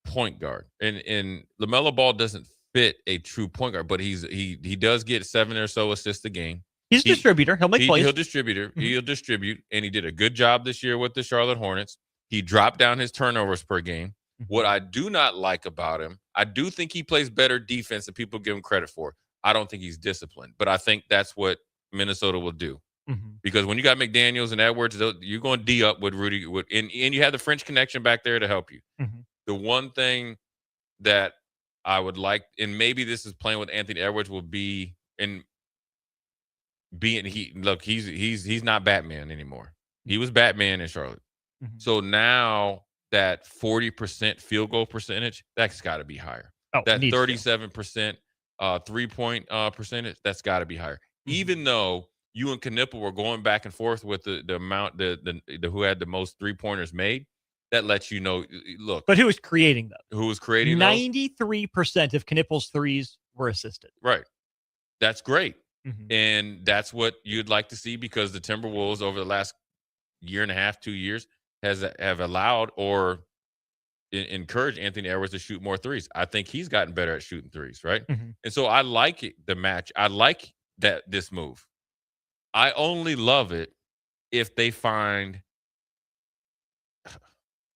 point guard, and LaMelo Ball doesn't fit a true point guard, but he does get 7 or so assists a game. He's a distributor. He'll make plays. He'll distribute, and he did a good job this year with the Charlotte Hornets. He dropped down his turnovers per game. What I do not like about him, I do think he plays better defense than people give him credit for. I don't think he's disciplined, but I think that's what Minnesota will do. Because when you got McDaniels and Edwards, you're going to D up with Rudy, and you have the French connection back there to help you. The one thing that I would like, and maybe this is playing with Anthony Edwards, will be he's not Batman anymore. He was Batman in Charlotte. So now that 40% field goal percentage, that's got to be higher. That 37% 3-point percentage, that's got to be higher. Even though you and Knipple were going back and forth with the amount the who had the most 3-pointers made, that lets you know. Look, but who was creating them? Who was creating 93% of Knipple's threes were assisted. Right, that's great, and that's what you'd like to see, because the Timberwolves over the last year and a half, 2 years, have allowed or encouraged Anthony Edwards to shoot more threes. I think he's gotten better at shooting threes, right? And so I like it, the match. I like this move. I only love it if they find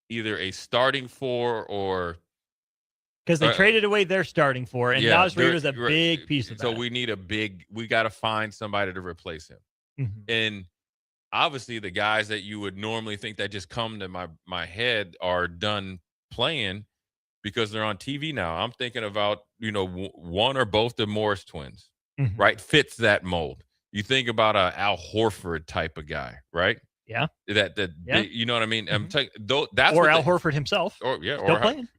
either a starting four or because they traded away their starting four, and Naz Reid was a big piece of that. So we got to find somebody to replace him. And obviously the guys that you would normally think that just come to my head are done playing because they're on TV now. I'm thinking about, one or both the Morris twins, right? Fits that mold. You think about a Al Horford type of guy, right? Yeah. You know what I mean? I'm telling that's or Al Horford himself. Still playing.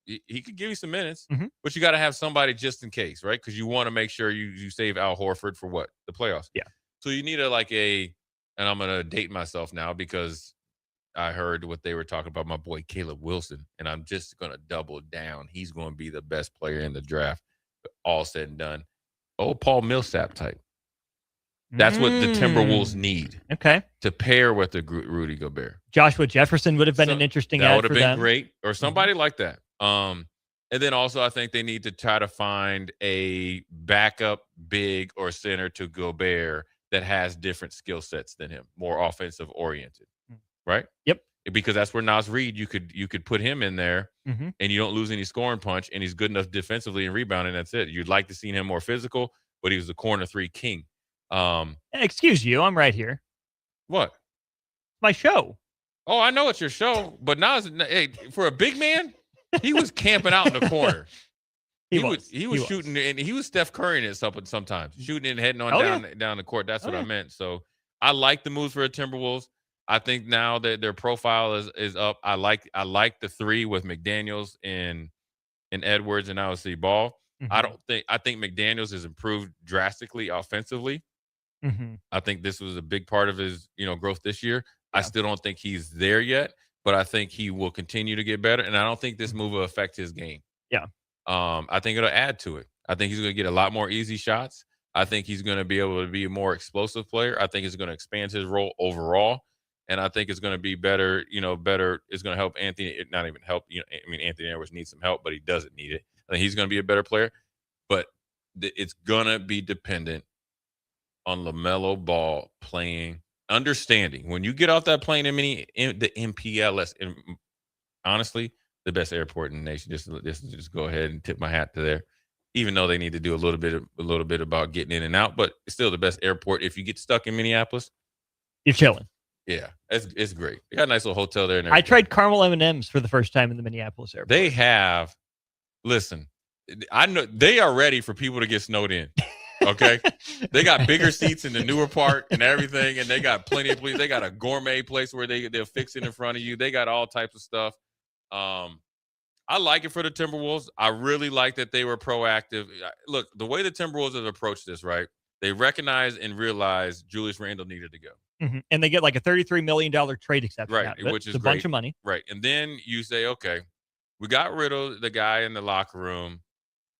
He could give you some minutes, but you got to have somebody just in case, right? Because you want to make sure you save Al Horford for what? The playoffs. Yeah. So you need and I'm going to date myself now because I heard what they were talking about my boy Caleb Wilson, and I'm just going to double down. He's going to be the best player in the draft, all said and done. Paul Millsap type. That's what the Timberwolves need. Okay. To pair with the Rudy Gobert. Joshua Jefferson would have been an interesting that ad would have for been them. Great, or somebody like that. And then also I think they need to try to find a backup big or center to Gobert that has different skill sets than him, more offensive oriented. Right? Yep. Because that's where Naz Reid, you could put him in there and you don't lose any scoring punch, and he's good enough defensively and rebounding. That's it. You'd like to see him more physical, but he was the corner 3 king. Excuse you, I'm right here. What? My show. Oh, I know it's your show, but Naz, for a big man, he was camping out in the corner. He was shooting, and he was Steph Curry in it sometimes, shooting and heading on down the court. That's what I meant. So I like the moves for the Timberwolves. I think now that their profile is up. I like the 3 with McDaniels and Edwards and obviously Ball. I think McDaniels has improved drastically offensively. I think this was a big part of his, growth this year. I still don't think he's there yet, but I think he will continue to get better. And I don't think this move will affect his game. Yeah. I think it'll add to it. I think he's going to get a lot more easy shots. I think he's going to be able to be a more explosive player. I think it's going to expand his role overall. And I think it's going to be better, better. It's going to help Anthony, not even help, Anthony Edwards needs some help, but he doesn't need it. I think he's going to be a better player, but it's going to be dependent on LaMelo Ball playing, understanding when you get off that plane in the MPLS, and honestly, the best airport in the nation. Just go ahead and tip my hat to there. Even though they need to do a little bit about getting in and out, but it's still the best airport. If you get stuck in Minneapolis, you're chilling. Yeah, it's great. They got a nice little hotel there. And I tried caramel M&Ms for the first time in the Minneapolis airport. They have. Listen, I know they are ready for people to get snowed in. Okay, they got bigger seats in the newer part and everything, and they got plenty of places. They got a gourmet place where they'll fix it in front of you. They got all types of stuff. I like it for the Timberwolves. I really like that they were proactive. Look, the way the Timberwolves have approached this, right? They recognized and realized Julius Randle needed to go. And they get like a $33 million trade exception Right, out of it. which is It's a bunch of money. Right. And then you say, okay, we got rid of the guy in the locker room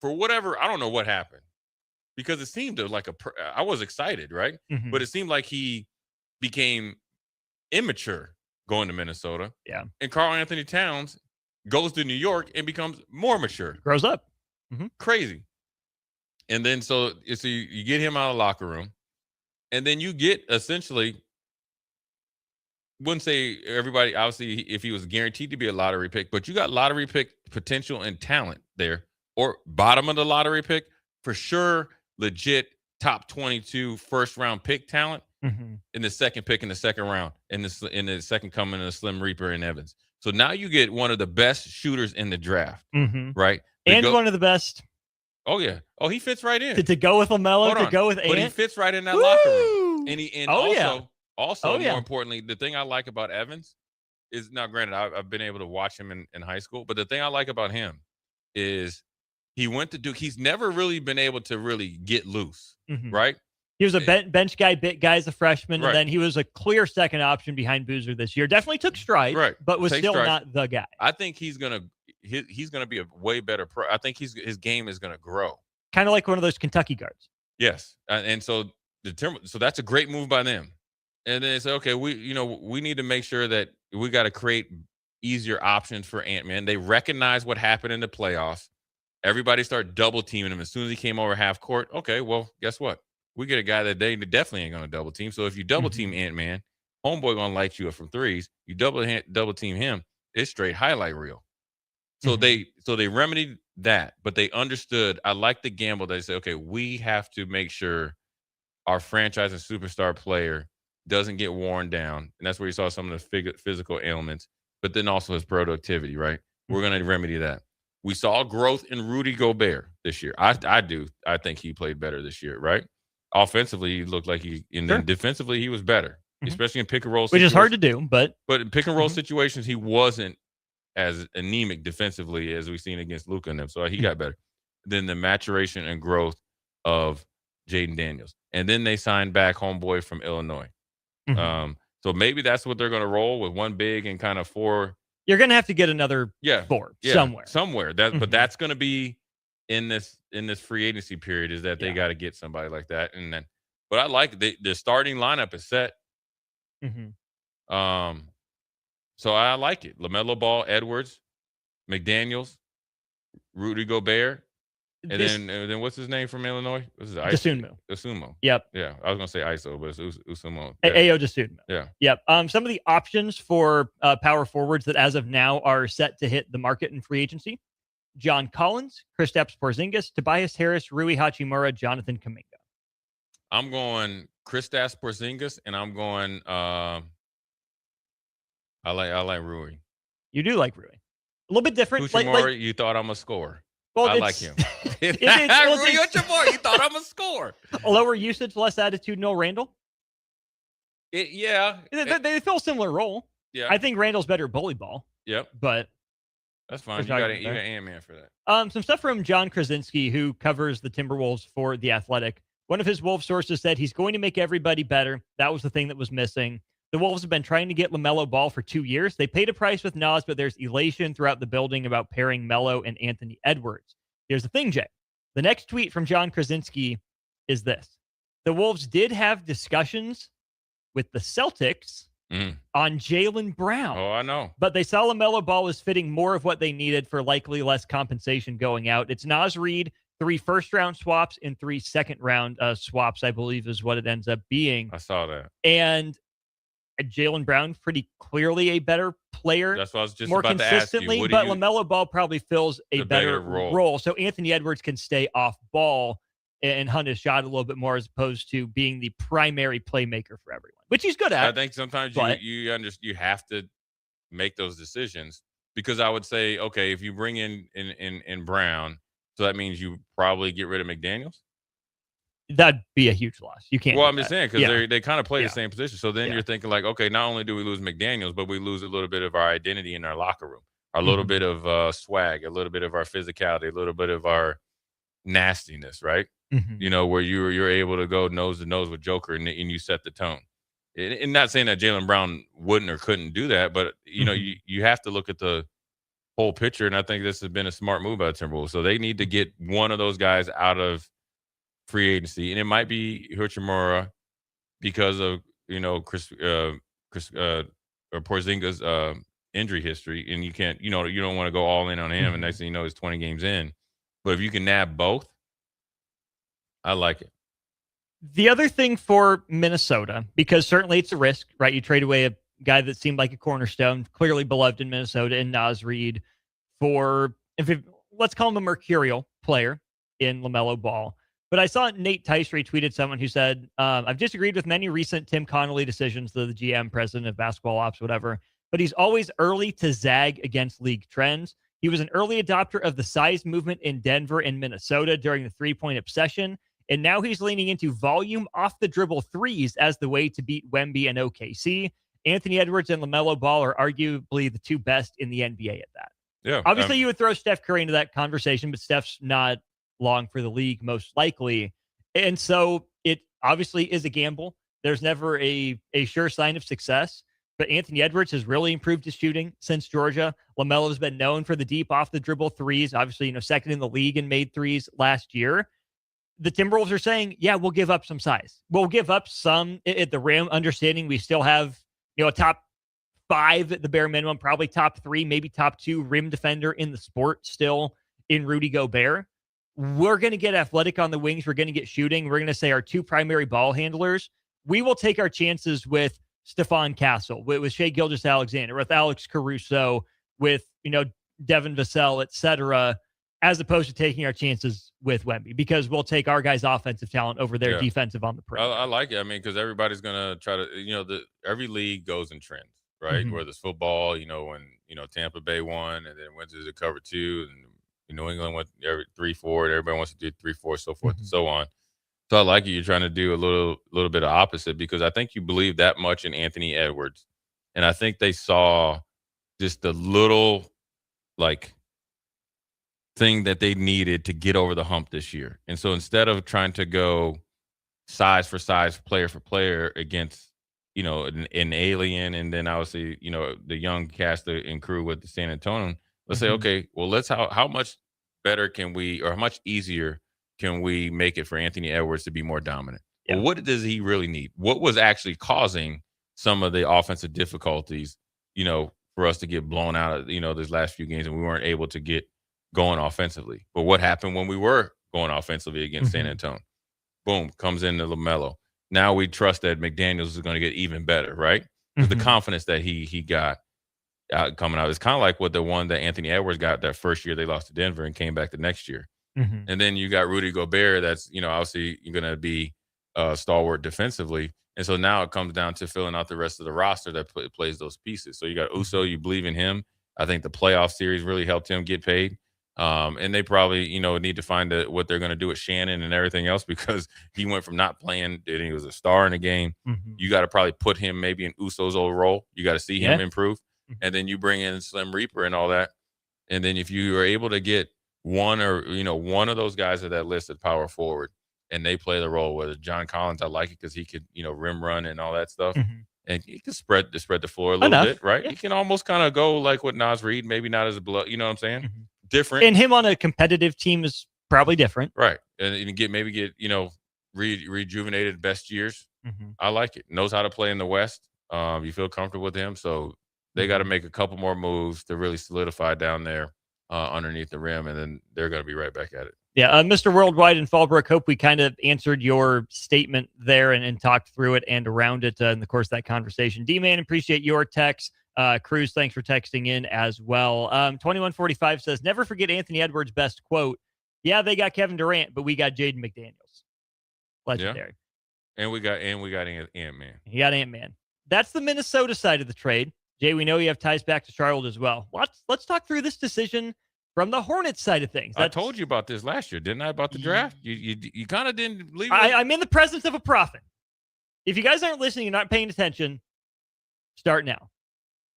for whatever. I don't know what happened because it seemed like I was excited, right? But it seemed like he became immature going to Minnesota. Yeah. And Karl Anthony Towns goes to New York and becomes more mature. Grows up. Crazy. And then so you get him out of the locker room. And then you get essentially, wouldn't say everybody, obviously, if he was guaranteed to be a lottery pick, but you got lottery pick potential and talent there, or bottom of the lottery pick, for sure, legit top 22 first round pick talent in the second pick in the second round, in the second coming of the Slim Reaper and Evans. So now you get one of the best shooters in the draft, right? And one of the best. Oh, yeah. Oh, he fits right in. To go with LaMelo, to go with Ant. But he fits right in that locker room. And also, yeah. more importantly, the thing I like about Evans is, now granted, I've been able to watch him in high school, but the thing I like about him is he went to Duke. He's never really been able to really get loose, right? He was a bench guy, bit guy as a freshman, Right. and then he was a clear second option behind Boozer this year. Definitely took strides, Right. but was Take still strides. not the guy. I think he's gonna be a way better pro. I think his game is gonna grow. Kind of like one of those Kentucky guards. Yes, and so so that's a great move by them. And then they say, okay, we need to make sure that we got to create easier options for Ant-Man. They recognize what happened in the playoffs. Everybody started double teaming him as soon as he came over half court. Okay, well, guess what? We get a guy that they definitely ain't going to double team. So if you double team Ant-Man, homeboy going to light you up from threes. You double team him, it's straight highlight reel. So they remedied that, but they understood. I like the gamble. They say, okay, we have to make sure our franchise and superstar player doesn't get worn down. And that's where you saw some of the physical ailments, but then also his productivity, right? We're going to remedy that. We saw growth in Rudy Gobert this year. I do. I think he played better this year, right? Offensively, he looked like then defensively, he was better, especially in pick and roll Which is hard to do, but in pick and roll situations, he wasn't as anemic defensively as we've seen against Luka and them. So he got better. Then the maturation and growth of Jaden Daniels. And then they signed back homeboy from Illinois. So maybe that's what they're going to roll with, one big and kind of four. You're going to have to get another four somewhere. But that's going to be in this free agency period, is that they got to get somebody like that. And then, but I like the starting lineup is set. So I like it. LaMelo Ball, Edwards, McDaniels, Rudy Gobert, and then what's his name from Illinois? What's his Dosunmu. Yep. Yeah, I was gonna say ISO, but it's Dosunmu. Ayo Dosunmu. Yeah. Yep. Some of the options for power forwards that as of now are set to hit the market in free agency: John Collins, Kristaps Porzingis, Tobias Harris, Rui Hachimura, Jonathan Kuminga. I'm going Kristaps Porzingis, and I'm going. I like Rui. You do like Rui. A little bit different. Hachimura, you thought I'm a scorer. Well, I like him. Rui Hachimura, you thought I'm a scorer. A lower usage, less attitudinal Randall. Yeah. They fill a similar role. Yeah. I think Randall's better at bully ball. Yep. But that's fine. You got Ant-Man for that. Some stuff from John Krasinski, who covers the Timberwolves for The Athletic. One of his Wolves sources said he's going to make everybody better. That was the thing that was missing. The Wolves have been trying to get LaMelo Ball for 2 years. They paid a price with Nas, but there's elation throughout the building about pairing Melo and Anthony Edwards. Here's the thing, Jay. The next tweet from John Krasinski is this. The Wolves did have discussions with the Celtics on Jaylen Brown. Oh, I know. But they saw LaMelo Ball as fitting more of what they needed for likely less compensation going out. It's Naz Reid, 3 first-round swaps and 3 second-round swaps, I believe is what it ends up being. I saw that. And Jaylen Brown pretty clearly a better player. That's what I was just more about to ask you. consistently, but LaMelo Ball probably fills a better role. So Anthony Edwards can stay off ball and hunt his shot a little bit more, as opposed to being the primary playmaker for everyone, which he's good at. I think sometimes you have to make those decisions, because I would say, okay, if you bring in Brown, so that means you probably get rid of McDaniels. That'd be a huge loss. You can't. Well, I'm just saying, because they kind of play Yeah. the same position. So then you're thinking like, okay, not only do we lose McDaniels, but we lose a little bit of our identity in our locker room, a little bit of swag, a little bit of our physicality, a little bit of our nastiness, right? You know, where you're able to go nose to nose with Joker and you set the tone. and not saying that Jaylen Brown wouldn't or couldn't do that, but you have to look at the whole picture, and I think this has been a smart move by the Timberwolves. So they need to get one of those guys out of free agency, and it might be Hachimura because of Chris or Porzingis' injury history, and you can't you don't want to go all in on him, and next thing you know, he's 20 games in. But if you can nab both, I like it. The other thing for Minnesota, because certainly it's a risk, right? You trade away a guy that seemed like a cornerstone, clearly beloved in Minnesota, in Naz Reid, for, let's call him a mercurial player in LaMelo Ball. But I saw Nate Tice retweeted someone who said, I've disagreed with many recent Tim Connolly decisions, the GM, president of basketball ops, whatever, but he's always early to zag against league trends. He was an early adopter of the size movement in Denver and Minnesota during the three-point obsession, and now he's leaning into volume off-the-dribble threes as the way to beat Wemby and OKC. Anthony Edwards and LaMelo Ball are arguably the two best in the NBA at that. Yeah. Obviously, you would throw Steph Curry into that conversation, but Steph's not long for the league, most likely. And so it obviously is a gamble. There's never a sure sign of success. But Anthony Edwards has really improved his shooting since Georgia. LaMelo has been known for the deep off-the-dribble threes. Obviously, second in the league and made threes last year. The Timberwolves are saying, yeah, we'll give up some size. We'll give up some at the rim, understanding we still have, a top 5 at the bare minimum, probably top 3, maybe top 2 rim defender in the sport still in Rudy Gobert. We're going to get athletic on the wings. We're going to get shooting. We're going to say our 2 primary ball handlers. We will take our chances with Stephon Castle, with Shai Gilgeous-Alexander, with Alex Caruso, with, Devin Vassell, et cetera, as opposed to taking our chances with Wemby, because we'll take our guys' offensive talent over their defensive on the perimeter. I like it. I mean, because everybody's going to try to, every league goes in trends, right? Whether it's football, when, Tampa Bay won and then went to the cover 2 and New England went 3-4, and everybody wants to do 3-4, so forth and so on. So I like it. You're trying to do a little bit of opposite, because I think you believe that much in Anthony Edwards. And I think they saw just the little, thing that they needed to get over the hump this year. And so instead of trying to go size for size, player for player against, an alien, and then obviously, the young cast and crew with the San Antonio, let's say, okay, well, how much better can we, or how much easier can we make it for Anthony Edwards to be more dominant? Yeah. Well, what does he really need? What was actually causing some of the offensive difficulties, for us to get blown out of, these last few games, and we weren't able to get going offensively? But what happened when we were going offensively against San Antonio? Boom, comes into LaMelo. Now we trust that McDaniels is going to get even better, right? The confidence that he got coming out. It's kind of like what the one that Anthony Edwards got that first year they lost to Denver and came back the next year. And then you got Rudy Gobert that's, obviously you're going to be stalwart defensively. And so now it comes down to filling out the rest of the roster that plays those pieces. So you got Uso, you believe in him. I think the playoff series really helped him get paid. And they probably, need to find what they're going to do with Shannon and everything else, because he went from not playing, and he was a star in the game. You got to probably put him maybe in Uso's old role. You got to see him improve. And then you bring in Slim Reaper and all that. And then if you are able to get one of those guys at that list at power forward, and they play the role, whether John Collins, I like it because he could, rim run and all that stuff. And he can spread the floor a little bit, right? Yeah. He can almost kind of go like with Naz Reid, maybe not as a blood, you know what I'm saying? Different. And him on a competitive team is probably different. Right. And you get rejuvenated best years. I like it. Knows how to play in the West. You feel comfortable with him. So they got to make a couple more moves to really solidify down there underneath the rim, and then they're going to be right back at it. Yeah, Mr. Worldwide in Fallbrook, hope we kind of answered your statement there and talked through it and around it in the course of that conversation. D-Man, appreciate your text. Cruz, thanks for texting in as well. 2145 says, never forget Anthony Edwards' best quote. Yeah, they got Kevin Durant, but we got Jaden McDaniels. Legendary. Yeah. And we got Ant-Man. He got Ant-Man. That's the Minnesota side of the trade. Jay, we know you have ties back to Charlotte as well. Let's talk through this decision from the Hornets side of things. I told you about this last year, didn't I, about the draft? You kind of didn't believe it. I'm in the presence of a prophet. If you guys aren't listening, you're not paying attention, start now.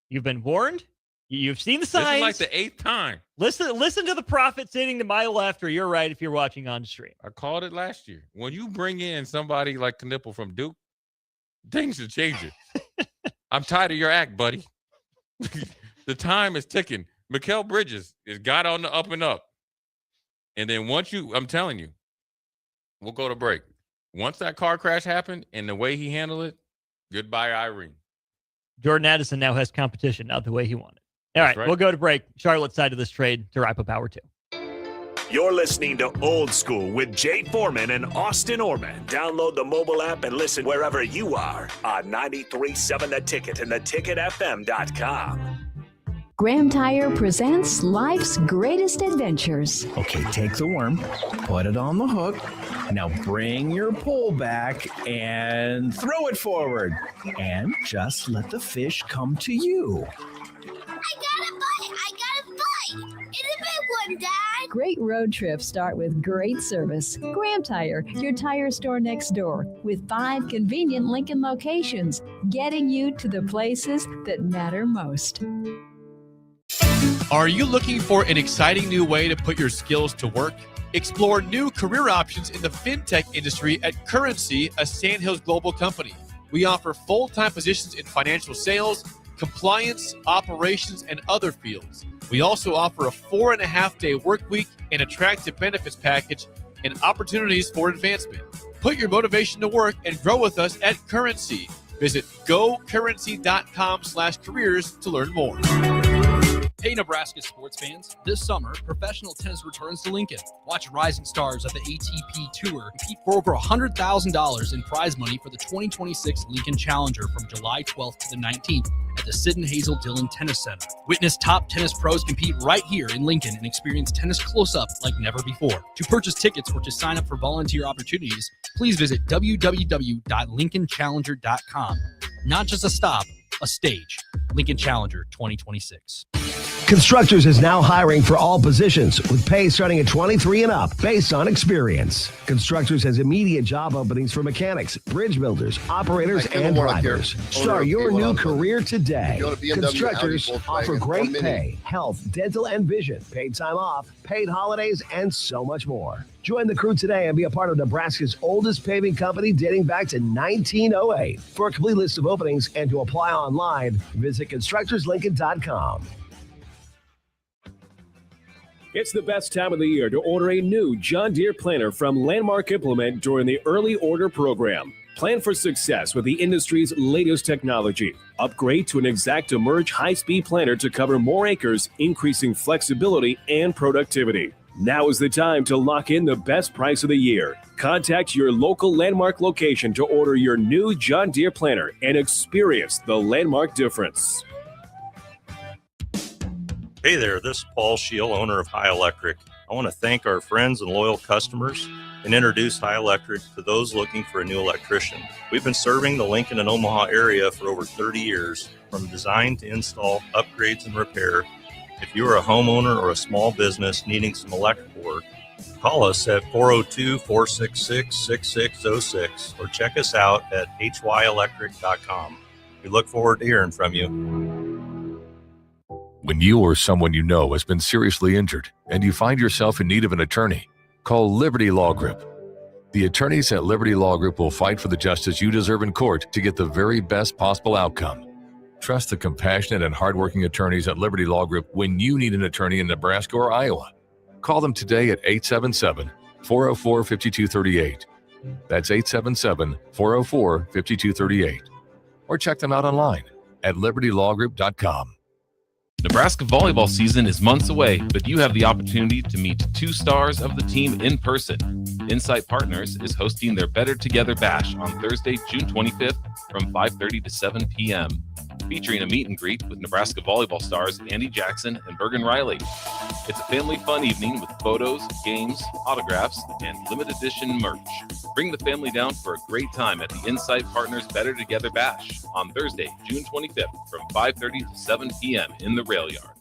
You've been warned. You've seen the signs. This is like the 8th time. Listen to the prophet sitting to my left, or you're right if you're watching on stream. I called it last year. When you bring in somebody like Knipple from Duke, Things are changing. I'm tired of your act, buddy. The time is ticking. Mikal Bridges has got on the up and up. And then I'm telling you, we'll go to break. Once that car crash happened and the way he handled it, goodbye, Irene. Jordan Addison now has competition, not the way he wanted. All right, we'll go to break. Charlotte's side of this trade to wrap up hour 2. You're listening to Old School with Jay Foreman and Austin Orman. Download the mobile app and listen wherever you are on 93.7 The Ticket and theticketfm.com. Graham Tire presents life's greatest adventures. Okay, take the worm, put it on the hook. Now bring your pole back and throw it forward. And just let the fish come to you. I got a bite! It's a big one, Dad! Great road trips start with great service. Graham Tire, your tire store next door, with 5 convenient Lincoln locations, getting you to the places that matter most. Are you looking for an exciting new way to put your skills to work? Explore new career options in the fintech industry at Currency, a Sandhills global company. We offer full-time positions in financial sales, compliance, operations, and other fields. We also offer a 4.5-day work week, an attractive benefits package, and opportunities for advancement. Put your motivation to work and grow with us at Currency. Visit gocurrency.com/careers to learn more. Hey, Nebraska sports fans. This summer, professional tennis returns to Lincoln. Watch rising stars of the ATP Tour compete for over $100,000 in prize money for the 2026 Lincoln Challenger from July 12th to the 19th at the Sid and Hazel Dillon Tennis Center. Witness top tennis pros compete right here in Lincoln and experience tennis close-up like never before. To purchase tickets or to sign up for volunteer opportunities, please visit www.lincolnchallenger.com. Not just a stop, a stage. Lincoln Challenger 2026. Constructors is now hiring for all positions with pay starting at 23 and up based on experience. Constructors has immediate job openings for mechanics, bridge builders, operators, and drivers. Start your new career today. Constructors offer great pay, health, dental, and vision, paid time off, paid holidays, and so much more. Join the crew today and be a part of Nebraska's oldest paving company dating back to 1908. For a complete list of openings and to apply online, visit constructorslincoln.com. It's the best time of the year to order a new John Deere planter from Landmark Implement during the early order program. Plan for success with the industry's latest technology. Upgrade to an ExactEmerge high-speed planter to cover more acres, increasing flexibility and productivity. Now is the time to lock in the best price of the year. Contact your local Landmark location to order your new John Deere planter and experience the Landmark difference. Hey there, this is Paul Scheel, owner of High Electric. I want to thank our friends and loyal customers and introduce High Electric to those looking for a new electrician. We've been serving the Lincoln and Omaha area for over 30 years, from design to install, upgrades, and repair. If you are a homeowner or a small business needing some electrical work, call us at 402-466-6606 or check us out at hyelectric.com. We look forward to hearing from you. When you or someone you know has been seriously injured and you find yourself in need of an attorney, call Liberty Law Group. The attorneys at Liberty Law Group will fight for the justice you deserve in court to get the very best possible outcome. Trust the compassionate and hardworking attorneys at Liberty Law Group when you need an attorney in Nebraska or Iowa. Call them today at 877-404-5238. That's 877-404-5238. Or check them out online at libertylawgroup.com. Nebraska volleyball season is months away, but you have the opportunity to meet 2 stars of the team in person. Insight Partners is hosting their Better Together Bash on Thursday, June 25th from 5:30 to 7 p.m., featuring a meet and greet with Nebraska volleyball stars Andy Jackson and Bergen Riley. It's a family fun evening with photos, games, autographs, and limited edition merch. Bring the family down for a great time at the Insight Partners Better Together Bash on Thursday, June 25th from 5:30 to 7 p.m. in the Rail Yard.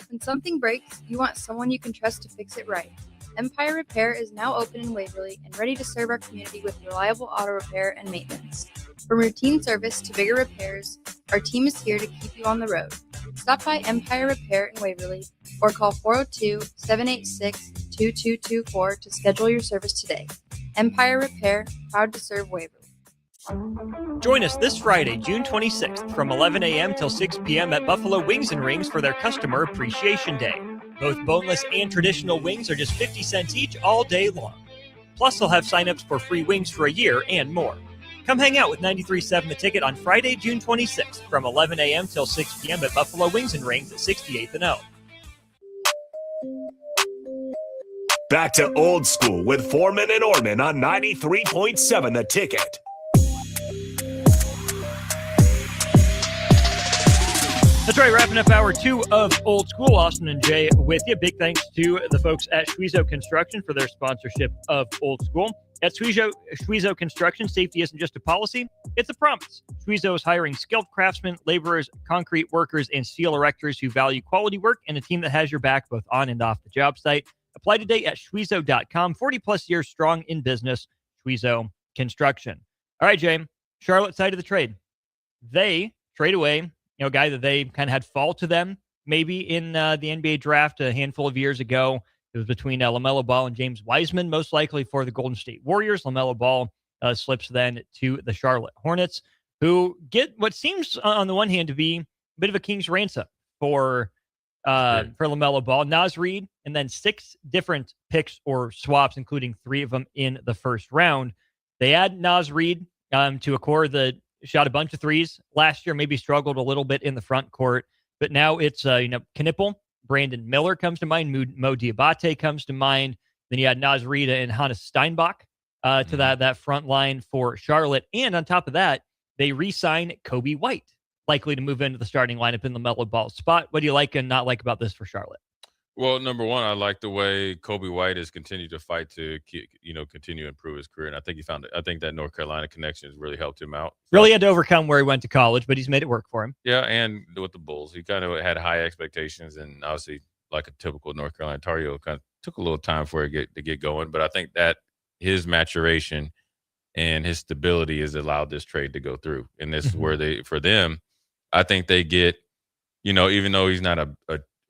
When something breaks, you want someone you can trust to fix it right. Empire Repair is now open in Waverly and ready to serve our community with reliable auto repair and maintenance. From routine service to bigger repairs, our team is here to keep you on the road. Stop by Empire Repair in Waverly or call 402-786-2224 to schedule your service today. Empire Repair, proud to serve Waverly. Join us this Friday, June 26th from 11 a.m. till 6 p.m. at Buffalo Wings and Rings for their Customer Appreciation Day. Both boneless and traditional wings are just 50 cents each all day long. Plus, they'll have signups for free wings for a year and more. Come hang out with 93.7 The Ticket on Friday, June 26th from 11 a.m. till 6 p.m. at Buffalo Wings and Rings at 68th and O. Back to old school with Foreman and Orman on 93.7 The Ticket. That's right, wrapping up hour 2 of Old School. Austin and Jay with you. Big thanks to the folks at Schwezo Construction for their sponsorship of Old School. At Schwezo Construction, safety isn't just a policy, it's a promise. Schwezo is hiring skilled craftsmen, laborers, concrete workers, and steel erectors who value quality work and a team that has your back both on and off the job site. Apply today at Schwezo.com. 40-plus years strong in business. Schwezo Construction. All right, Jay. Charlotte side of the trade. They trade away a guy that they kind of had fall to them maybe in the NBA draft a handful of years ago. It was between LaMelo Ball and James Wiseman, most likely for the Golden State Warriors. LaMelo Ball slips then to the Charlotte Hornets, who get what seems on the one hand to be a bit of a king's ransom for LaMelo Ball. Naz Reid, and then 6 different picks or swaps, including 3 of them in the first round. They add Naz Reid to a core that shot a bunch of threes last year, maybe struggled a little bit in the front court, but now it's Knipple, Brandon Miller comes to mind, Mo Diabate comes to mind. Then you had Naz Reid and Hannes Steinbach to that front line for Charlotte, and on top of that, they re-sign Kobe White, likely to move into the starting lineup in the LaMelo Ball spot. What do you like and not like about this for Charlotte? Well, number one, I like the way Kobe White has continued to fight to, continue to improve his career. And I think he found it. I think that North Carolina connection has really helped him out. Really had to overcome where he went to college, but he's made it work for him. Yeah, and with the Bulls, he kind of had high expectations, and obviously, like a typical North Carolina Tar Heel, kind of took a little time for it to get going. But I think that his maturation and his stability has allowed this trade to go through. And this is where for them, I think they get, even though he's not a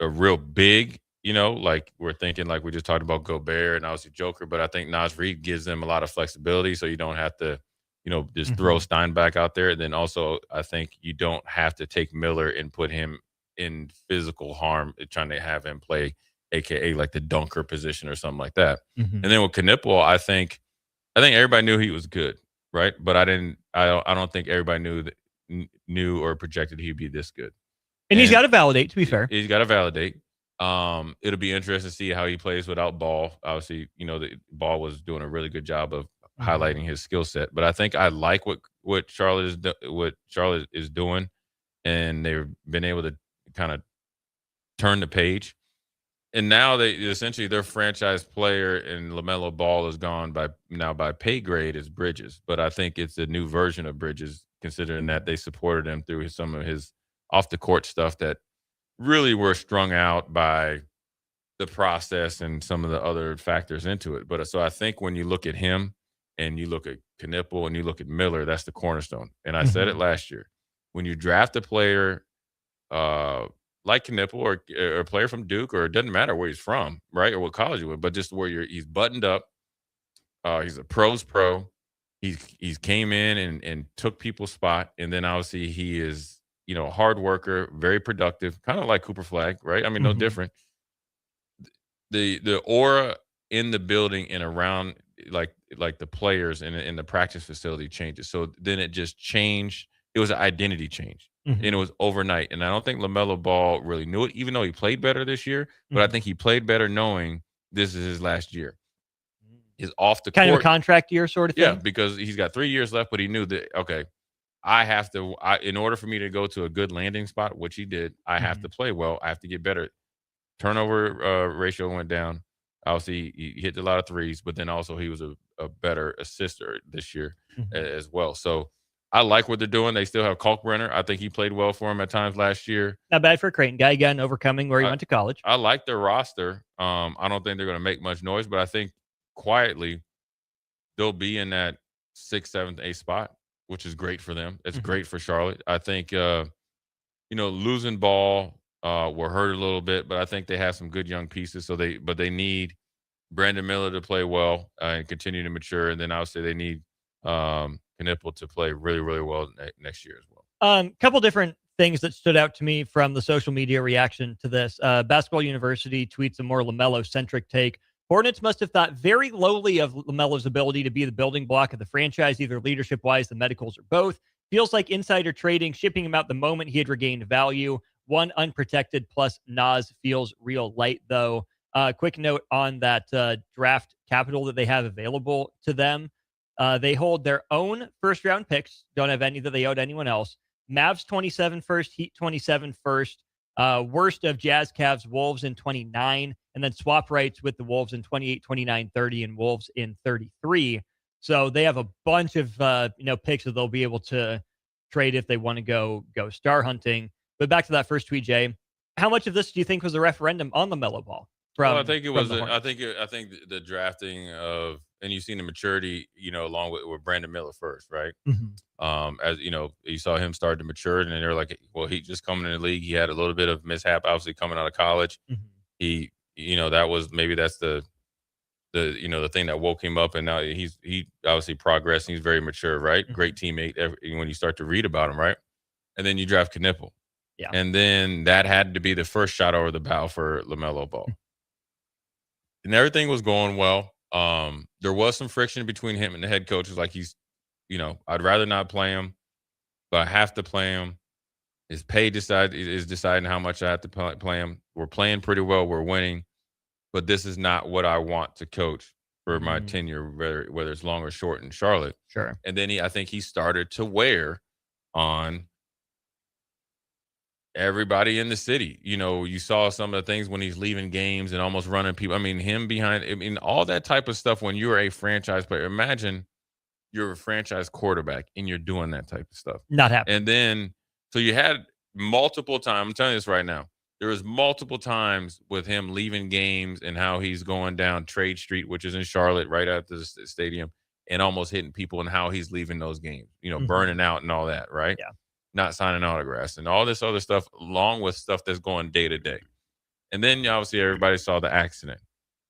real big. Like we're thinking, like we just talked about Gobert and obviously Joker, but I think Naz Reid gives them a lot of flexibility, so you don't have to, just throw Steinbach out there. And then also, I think you don't have to take Miller and put him in physical harm, trying to have him play, aka like the dunker position or something like that. And then with Knipple, I think everybody knew he was good, right? But I don't think everybody knew or projected he'd be this good. And he's got to validate. To be fair, he's got to validate. It'll be interesting to see how he plays without Ball. Obviously, the Ball was doing a really good job of highlighting his skill set. But I think I like what Charlotte is doing, and they've been able to kind of turn the page. And now their franchise player and LaMelo Ball is gone by pay grade is Bridges. But I think it's a new version of Bridges, considering that they supported him through some of his off the court stuff that really were strung out by the process and some of the other factors into it. But so I think when you look at him and you look at Knipple and you look at Miller, that's the cornerstone. And I said it last year. When you draft a player like Knipple or a player from Duke, or it doesn't matter where he's from, right, or what college he went, but just where he's buttoned up, he's a pro's pro. He's came in and took people's spot, and then obviously he is a hard worker, very productive, kind of like Cooper Flagg, right? I mean, no different. The aura in the building and around, like the players in the practice facility changes. So then it just changed. It was an identity change, and it was overnight. And I don't think LaMelo Ball really knew it, even though he played better this year. But I think he played better knowing this is his last year. He's off the kind court. of a contract year sort of thing. Yeah, because he's got 3 years left, but he knew that, okay, I have to, in order for me to go to a good landing spot, which he did, I have to play well. I have to get better. Turnover ratio went down. Obviously, he hit a lot of threes, but then also he was a better assister this year as well. So I like what they're doing. They still have Kalkbrenner. I think he played well for him at times last year. Not bad for a Creighton guy, again, overcoming where he went to college. I like their roster. I don't think they're going to make much noise, but I think quietly they'll be in that 6th, 7th, 8th spot, which is great for them. It's great for Charlotte. I think, losing Ball will hurt a little bit, but I think they have some good young pieces. So they need Brandon Miller to play well and continue to mature. And then obviously they need Knipple to play really, really well next year as well. Couple different things that stood out to me from the social media reaction to this. Basketball University tweets a more LaMelo-centric take. Hornets must have thought very lowly of LaMelo's ability to be the building block of the franchise, either leadership-wise, the medicals, or both. Feels like insider trading, shipping him out the moment he had regained value. One unprotected plus Nas feels real light, though. Quick note on that draft capital that they have available to them. They hold their own first-round picks. Don't have any that they owed anyone else. Mavs 27 first, Heat 27 first. Worst of Jazz, Cavs, Wolves in 29, and then swap rights with the Wolves in 28, 29, 30, and Wolves in 33. So they have a bunch of picks that they'll be able to trade if they want to go star hunting. But back to that first tweet, Jay. How much of this do you think was a referendum on the LaMelo Ball? I think it was. I think the drafting of, and you've seen the maturity, along with Brandon Miller first, right? Mm-hmm. As you saw him start to mature, and they're like, well, he just coming in the league. He had a little bit of mishap, obviously coming out of college. Mm-hmm. He, that's the thing that woke him up, and now he obviously progressed. He's very mature, right? Mm-hmm. Great teammate. When you start to read about him, right? And then you draft Knipple. Yeah. And then that had to be the first shot over the bow for LaMelo Ball. And everything was going well. There was some friction between him and the head coach. It was like I'd rather not play him, but I have to play him. His pay is deciding how much I have to play him. We're playing pretty well. We're winning, but this is not what I want to coach for my tenure, whether it's long or short in Charlotte. Sure. And then I think he started to wear on everybody in the city. You saw some of the things when he's leaving games and almost running people. Him behind, all that type of stuff when you're a franchise player. Imagine you're a franchise quarterback and you're doing that type of stuff. Not happening. And then, so you had multiple times, I'm telling you this right now, there was multiple times with him leaving games and how he's going down Trade Street, which is in Charlotte, right after the stadium, and almost hitting people, and how he's leaving those games, burning out and all that, right? Yeah. Not signing autographs and all this other stuff, along with stuff that's going day to day. And then obviously everybody saw the accident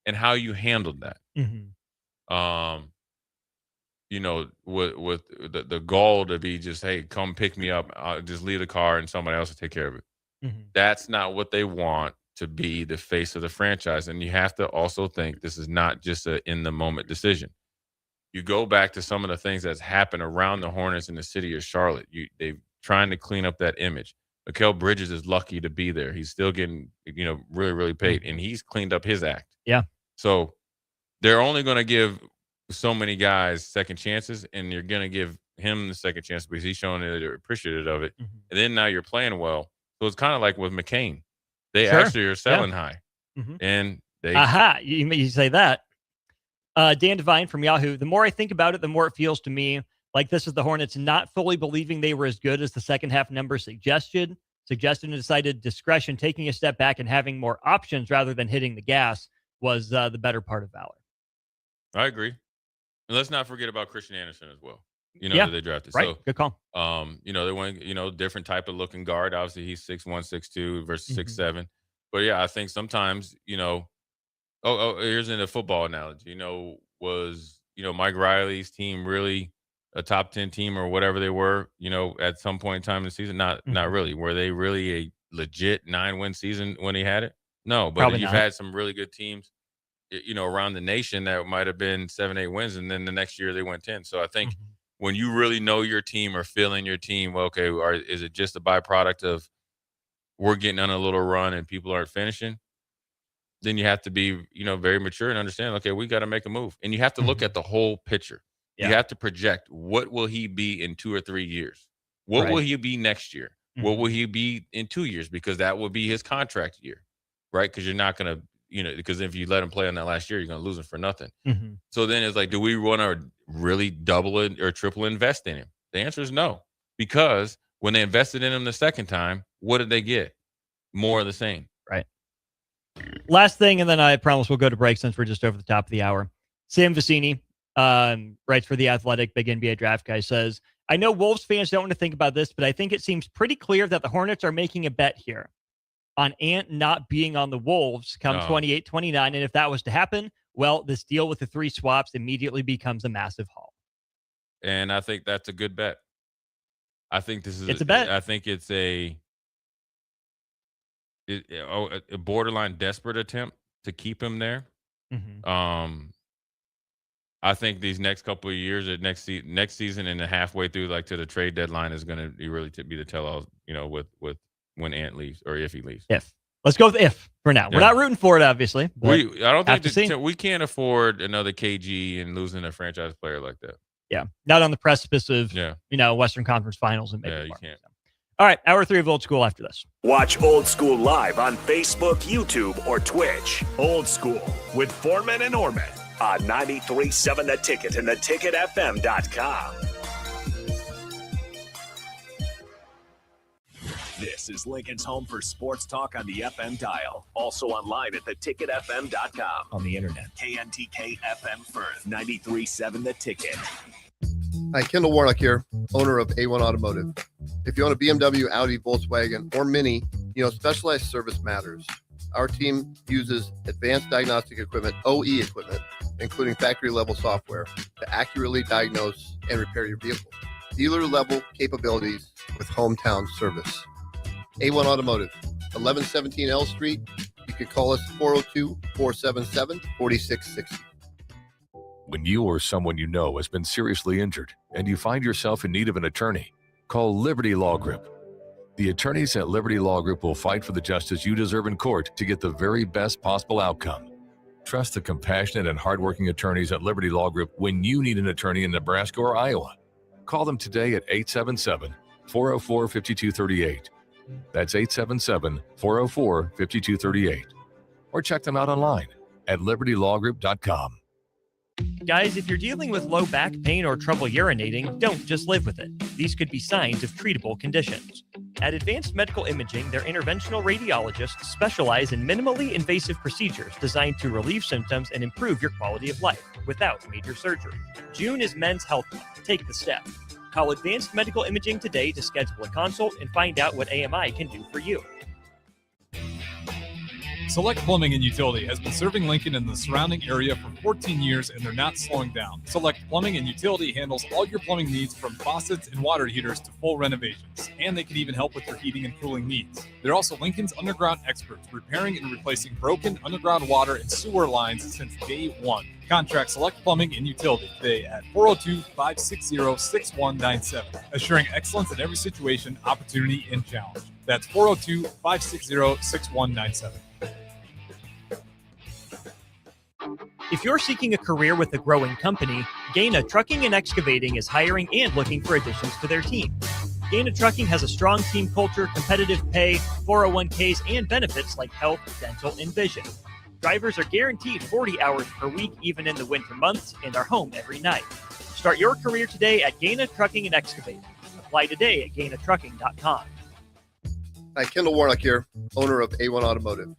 and how you handled that. Mm-hmm. With the goal to be just, hey, come pick me up. I'll just leave the car and somebody else will take care of it. Mm-hmm. That's not what they want to be the face of the franchise. And you have to also think this is not just a in the moment decision. You go back to some of the things that's happened around the Hornets in the city of Charlotte. They've trying to clean up that image. Mikal Bridges is lucky to be there. He's still getting, really, really paid, and he's cleaned up his act. Yeah. So they're only going to give so many guys second chances, and you're going to give him the second chance because he's showing that they're appreciative of it. Mm-hmm. And then now you're playing well. So it's kind of like with McCain. They actually are selling high. Mm-hmm. And they... You say that. Dan Devine from Yahoo. The more I think about it, the more it feels to me like this is the Hornets not fully believing they were as good as the second half numbers suggested, and decided discretion, taking a step back and having more options rather than hitting the gas was the better part of valor. I agree. And let's not forget about Christian Anderson as well. That they drafted. Right. So, good call. They went, different type of looking guard. Obviously, he's 6'1", 6'2" versus Mm-hmm. 6'7". But yeah, I think sometimes, here's in a football analogy, was, Mike Riley's team really a top 10 team or whatever they were, at some point in time in the season? Not really. Were they really a legit 9-win season when he had it? No, but Probably you've not. had some really good teams, around the nation that might have been 7-8 wins, and then the next year they went 10. So I think when you really know your team or feeling your team, well, okay, is it just a byproduct of we're getting on a little run and people aren't finishing? Then you have to be, very mature and understand, okay, we got to make a move. And you have to look at the whole picture. Yeah. You have to project, what will he be in 2 or 3 years? What will he be next year? What will he be in 2 years? Because that will be his contract year, right? Because you're not going to, because if you let him play on that last year, you're going to lose him for nothing. Mm-hmm. So then it's like, do we want to really double it or triple invest in him? The answer is no. Because when they invested in him the second time, what did they get? More of the same. Right. Last thing, and then I promise we'll go to break since we're just over the top of the hour. Sam Vecini, writes for The Athletic, big NBA draft guy, says, I know Wolves fans don't want to think about this, but I think it seems pretty clear that the Hornets are making a bet here on Ant not being on the Wolves come 28-29. And if that was to happen, well, this deal with the 3 swaps immediately becomes a massive haul. and I think that's a good bet. I think It's a bet. I think it's a borderline desperate attempt to keep him there. Mhm. I think these next couple of years, next season, and halfway through, like to the trade deadline, is going to be really be the tell-all. With when Ant leaves or if he leaves. If. Let's go with if for now. Yeah. We're not rooting for it, obviously. I don't have think to see. we can't afford another KG and losing a franchise player like that. Yeah, not on the precipice of Yeah. Western Conference Finals and maybe Yeah, you more. can't. All right, hour 3 of Old School after this. Watch Old School live on Facebook, YouTube, or Twitch. Old School with Foreman and Orman on 93.7 The Ticket and theticketfm.com. This is Lincoln's home for sports talk on the FM dial. Also online at theticketfm.com. On the internet. KNTK FM Firth, 93.7 The Ticket. Hi, Kendall Warnock here, owner of A1 Automotive. If you own a BMW, Audi, Volkswagen, or Mini, specialized service matters. Our team uses advanced diagnostic equipment, OE equipment, including factory-level software, to accurately diagnose and repair your vehicle. Dealer-level capabilities with hometown service. A1 Automotive, 1117 L Street. You can call us 402-477-4660. When you or someone you know has been seriously injured and you find yourself in need of an attorney, call Liberty Law Group. The attorneys at Liberty Law Group will fight for the justice you deserve in court to get the very best possible outcome. Trust the compassionate and hardworking attorneys at Liberty Law Group when you need an attorney in Nebraska or Iowa. Call them today at 877-404-5238. That's 877-404-5238. Or check them out online at libertylawgroup.com. Guys, if you're dealing with low back pain or trouble urinating, don't just live with it. These could be signs of treatable conditions. At Advanced Medical Imaging, their interventional radiologists specialize in minimally invasive procedures designed to relieve symptoms and improve your quality of life without major surgery. June is Men's Health Month. Take the step. Call Advanced Medical Imaging today to schedule a consult and find out what AMI can do for you. Select Plumbing and Utility has been serving Lincoln and the surrounding area for 14 years, and they're not slowing down. Select Plumbing and Utility handles all your plumbing needs from faucets and water heaters to full renovations, and they can even help with your heating and cooling needs. They're also Lincoln's underground experts, repairing and replacing broken underground water and sewer lines since day one. Contact Select Plumbing and Utility today at 402-560-6197, assuring excellence in every situation, opportunity, and challenge. That's 402-560-6197. If you're seeking a career with a growing company, Gaina Trucking and Excavating is hiring and looking for additions to their team. Gaina Trucking has a strong team culture, competitive pay, 401ks, and benefits like health, dental, and vision. Drivers are guaranteed 40 hours per week, even in the winter months, and are home every night. Start your career today at Gaina Trucking and Excavating. Apply today at GainaTrucking.com. Hi, Kendall Warnock here, owner of A1 Automotive.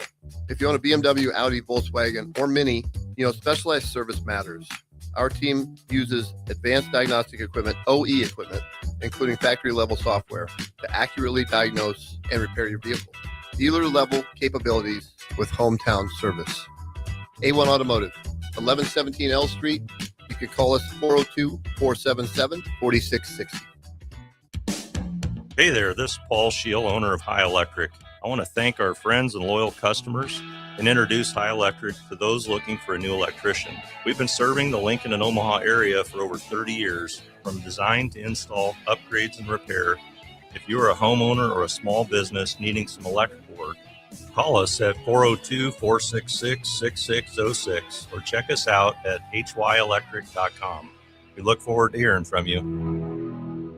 If you own a BMW, Audi, Volkswagen, or Mini, specialized service matters. Our team uses advanced diagnostic equipment, OE equipment, including factory-level software, to accurately diagnose and repair your vehicle. Dealer-level capabilities with hometown service. A1 Automotive, 1117 L Street. You can call us 402-477-4660. Hey there, this is Paul Scheel, owner of High Electric. I want to thank our friends and loyal customers and introduce High Electric to those looking for a new electrician. We've been serving the Lincoln and Omaha area for over 30 years, from design to install, upgrades, and repair. If you are a homeowner or a small business needing some electrical work, call us at 402-466-6606 or check us out at hyelectric.com. We look forward to hearing from you.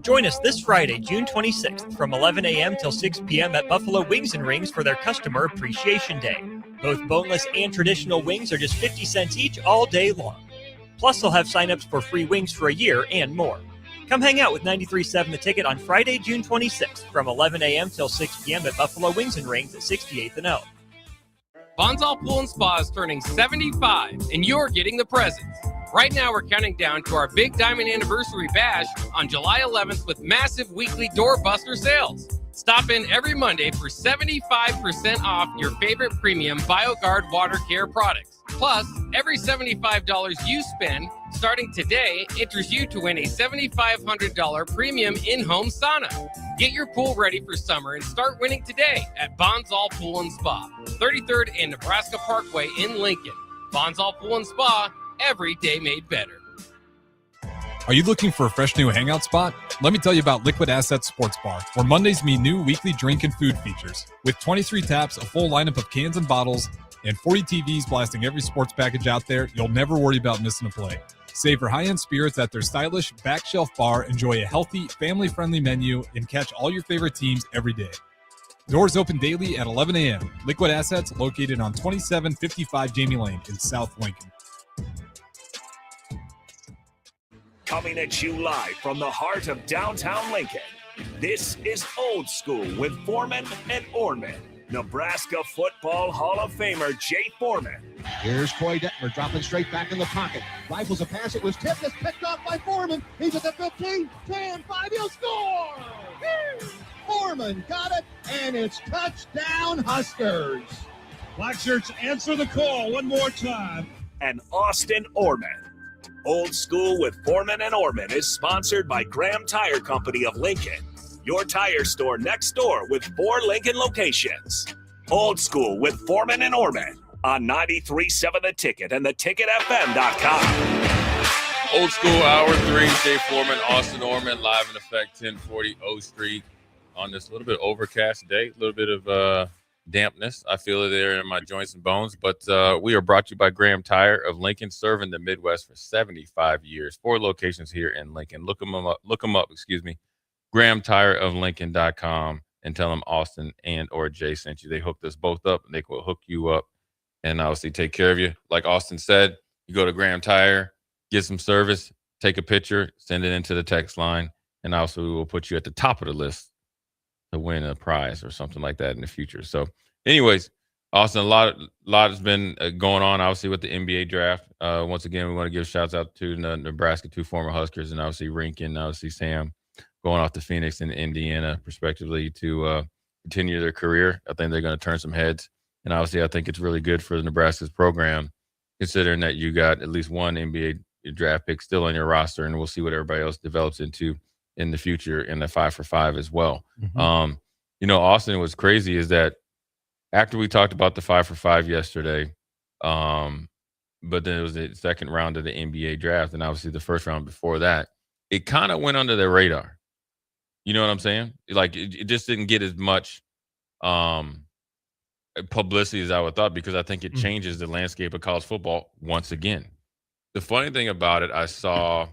Join us this Friday, June 26th from 11 a.m. till 6 p.m. at Buffalo Wings and Rings for their Customer Appreciation Day. Both boneless and traditional wings are just 50 cents each all day long. Plus, they'll have signups for free wings for a year and more. Come hang out with 93.7 The Ticket on Friday, June 26th from 11 a.m. till 6 p.m. at Buffalo Wings and Rings at 68th and Elm. Bonzal Pool and Spa is turning 75, and you're getting the presents. Right now, we're counting down to our Big Diamond Anniversary Bash on July 11th with massive weekly doorbuster sales. Stop in every Monday for 75% off your favorite premium BioGuard water care products. Plus, every $75 you spend Starting today, enters you to win a $7,500 premium in-home sauna. Get your pool ready for summer and start winning today at Bonsall Pool and Spa, 33rd and Nebraska Parkway in Lincoln. Bonsall Pool and Spa, every day made better. Are you looking for a fresh new hangout spot? Let me tell you about Liquid Assets Sports Bar, where Mondays mean new weekly drink and food features. With 23 taps, a full lineup of cans and bottles, and 40 TVs blasting every sports package out there, you'll never worry about missing a play. Savor high-end spirits at their stylish back shelf bar, enjoy a healthy, family-friendly menu, and catch all your favorite teams every day. Doors open daily at 11 a.m. Liquid Assets, located on 2755 Jamie Lane in South Lincoln. Coming at you live from the heart of downtown Lincoln, this is Old School with Foreman and Orman. Nebraska Football Hall of Famer Jay Foreman. Here's Coy Detmer dropping straight back in the pocket. Rifles a pass. It was tipped. It's picked off by Foreman. He's at the 15, 10, 5. He'll score! Foreman got it, and it's touchdown Huskers. Black shirts answer the call one more time. And Austin Orman. Old School with Foreman and Orman is sponsored by Graham Tire Company of Lincoln, your tire store next door with 4 Lincoln locations. Old School with Foreman and Orman on 93.7 The Ticket and theticketfm.com. Old School Hour 3, Jay Foreman, Austin Orman, live in effect, 1040 O Street on this little bit overcast day, a little bit of dampness. I feel it there in my joints and bones, but we are brought to you by Graham Tire of Lincoln, serving the Midwest for 75 years. 4 locations here in Lincoln. Look them up, GrahamTireofLincoln.com, and tell them Austin and or Jay sent you. They hooked us both up, and they will hook you up and obviously take care of you. Like Austin said, you go to Graham Tire, get some service, take a picture, send it into the text line, and also we will put you at the top of the list to win a prize or something like that in the future. So anyways, Austin, a lot has been going on, obviously, with the NBA draft. Once again, we want to give shouts out to the Nebraska 2 former Huskers, and obviously Rink and obviously Sam going off to Phoenix and Indiana, respectively, to continue their career. I think they're going to turn some heads. And obviously, I think it's really good for the Nebraska's program, considering that you got at least one NBA draft pick still on your roster, and we'll see what everybody else develops into in the future in the 5-for-5 as well. Mm-hmm. Austin, what's crazy is that after we talked about the 5-for-5 yesterday, but then it was the second round of the NBA draft, and obviously the first round before that, it kind of went under their radar. You know what I'm saying? Like it just didn't get as much publicity as I would thought, because I think it changes the landscape of college football once again. The funny thing about it, I saw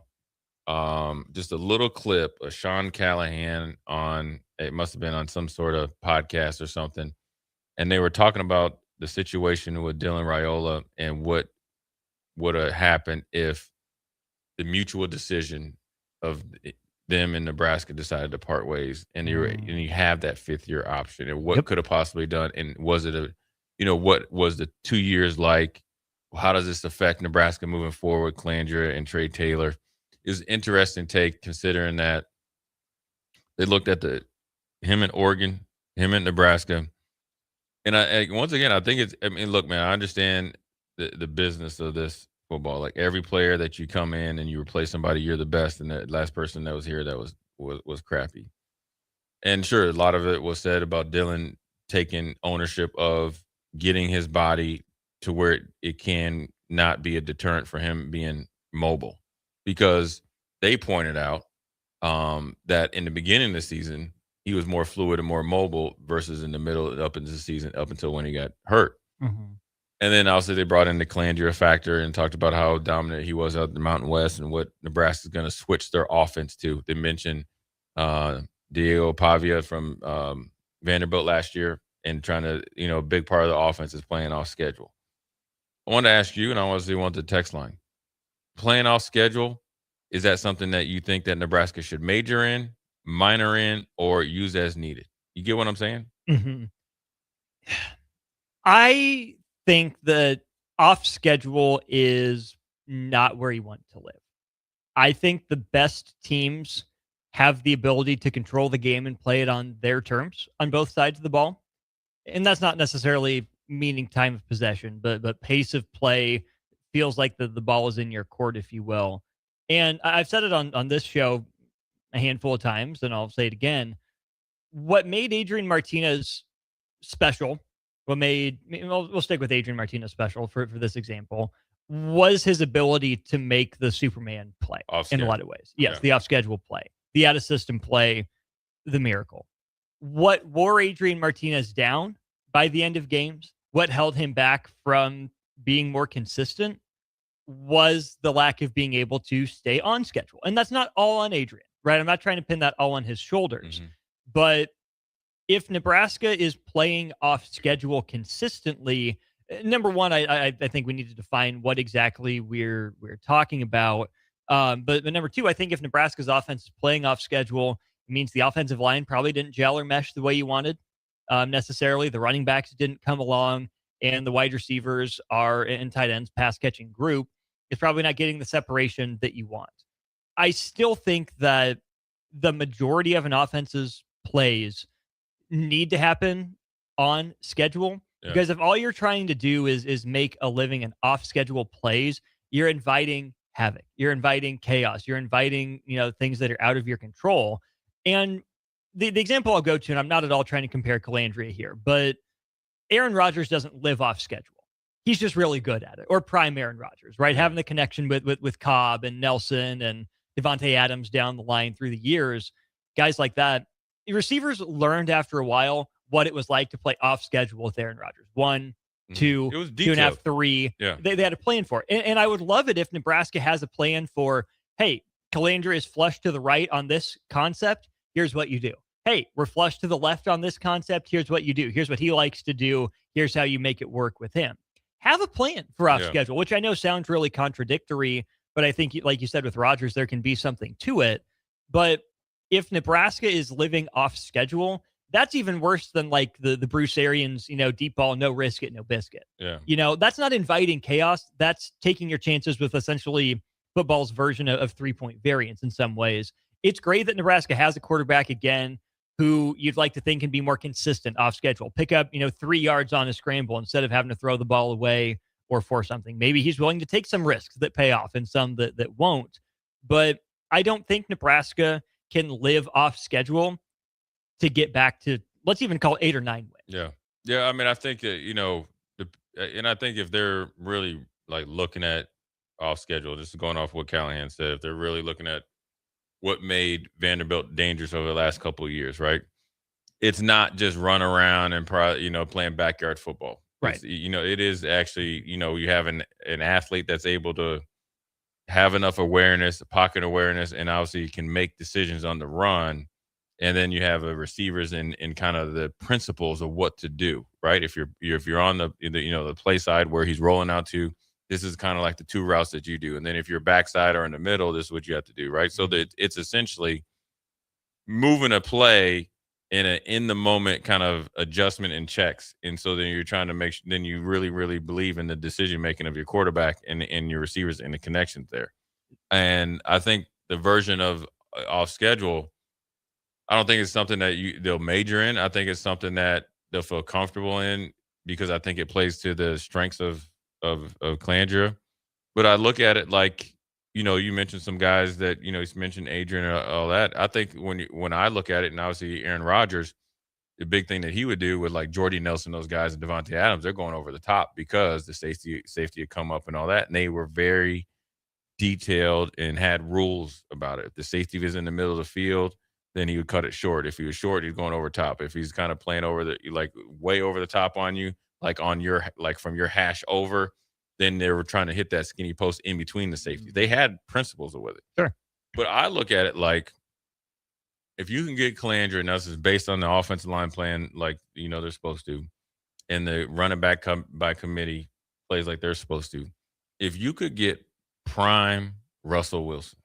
just a little clip of Sean Callahan it must have been on some sort of podcast or something, and they were talking about the situation with Dylan Raiola and what would have happened if the mutual decision of them in Nebraska decided to part ways, and you have that 5th-year option, and what could have possibly done, and was it what was the 2 years like? How does this affect Nebraska moving forward? Calandra and Trey Taylor is an interesting take, considering that they looked at him in Oregon, him in Nebraska, and once again, I think look, man, I understand the business of this football. Like every player that you come in and you replace somebody, you're the best, and the last person that was here that was crappy. And sure, a lot of it was said about Dylan taking ownership of getting his body to where it can not be a deterrent for him being mobile, because they pointed out that in the beginning of the season he was more fluid and more mobile versus in the middle up into the season, up until when he got hurt. Mm-hmm. And then also they brought in the Calandra factor and talked about how dominant he was out in the Mountain West and what Nebraska's going to switch their offense to. They mentioned Diego Pavia from Vanderbilt last year, and trying to, a big part of the offense is playing off schedule. I want to ask you, and I obviously want the text line. Playing off schedule, is that something that you think that Nebraska should major in, minor in, or use as needed? You get what I'm saying? Mm-hmm. I think that off schedule is not where you want to live. I think the best teams have the ability to control the game and play it on their terms on both sides of the ball. And that's not necessarily meaning time of possession, but pace of play, feels like the ball is in your court, if you will. And I've said it on this show a handful of times, and I'll say it again. What made Adrian Martinez special, we'll stick with Adrian Martinez special for this example, was his ability to make the Superman play in a lot of ways. Yes, the off-schedule play, the out-of-system play, the miracle. What wore Adrian Martinez down by the end of games, what held him back from being more consistent, was the lack of being able to stay on schedule. And that's not all on Adrian, right? I'm not trying to pin that all on his shoulders. But if Nebraska is playing off schedule consistently, number one, I think we need to define what exactly we're talking about. But number two, I think if Nebraska's offense is playing off schedule, it means the offensive line probably didn't gel or mesh the way you wanted necessarily. The running backs didn't come along, and the wide receivers are in tight ends, pass catching group is probably not getting the separation that you want. I still think that the majority of an offense's plays need to happen on schedule, because if all you're trying to do is make a living in off schedule plays, you're inviting havoc, you're inviting chaos, you're inviting things that are out of your control. And the example I'll go to, and I'm not at all trying to compare Calandria here, but Aaron Rodgers doesn't live off schedule. He's just really good at it. Or prime Aaron Rodgers, right? Having the connection with Cobb and Nelson and Devontae Adams down the line through the years, guys like that. The receivers learned after a while what it was like to play off schedule with Aaron Rodgers. 1, 2, it was 2.5, 3. Yeah. They had a plan for it. And I would love it if Nebraska has a plan for, hey, Calandria is flush to the right on this concept. Here's what you do. Hey, we're flush to the left on this concept. Here's what you do. Here's what he likes to do. Here's how you make it work with him. Have a plan for off schedule, which I know sounds really contradictory, but I think, like you said with Rodgers, there can be something to it. But if Nebraska is living off schedule, that's even worse than like the Bruce Arians, deep ball, no risk it, no biscuit. Yeah. That's not inviting chaos. That's taking your chances with essentially football's version of 3-point variance in some ways. It's great that Nebraska has a quarterback again who you'd like to think can be more consistent off schedule, pick up, 3 yards on a scramble instead of having to throw the ball away or force something. Maybe he's willing to take some risks that pay off and some that won't. But I don't think Nebraska can live off schedule to get back to, let's even call it 8 or 9 wins. Yeah. Yeah. I mean, I think that, and I think if they're really like looking at off schedule, just going off what Callahan said, if they're really looking at what made Vanderbilt dangerous over the last couple of years, right? It's not just run around and playing backyard football, right? It is actually, you have an athlete that's able to have enough awareness, pocket awareness, and obviously can make decisions on the run. And then you have receivers in kind of the principles of what to do, right? If you're on the play side where he's rolling out to, this is kind of like the 2 routes that you do. And then if you're backside or in the middle, this is what you have to do, right? So that it's essentially moving a play in the moment kind of adjustment and checks. And so then you're trying to then you really, really believe in the decision making of your quarterback and your receivers and the connections there. And I think the version of off schedule, I don't think it's something that they'll major in. I think it's something that they'll feel comfortable in, because I think it plays to the strengths of Calandria. But I look at it like, you mentioned some guys that, you mentioned Adrian and all that. I think when I look at it, and obviously Aaron Rodgers, the big thing that he would do with like Jordy Nelson, those guys, and Devontae Adams, they're going over the top because the safety had come up and all that. And they were very detailed and had rules about it. If the safety was in the middle of the field, then he would cut it short. If he was short, he's going over top. If he's kind of playing over way over the top on you, like on your, like from your hash over, then they were trying to hit that skinny post in between the safeties. They had principles with it. Sure. But I look at it like, if you can get Calandria, and this is based on the offensive line plan, like, they're supposed to, and the running back by committee plays like they're supposed to, if you could get prime Russell Wilson.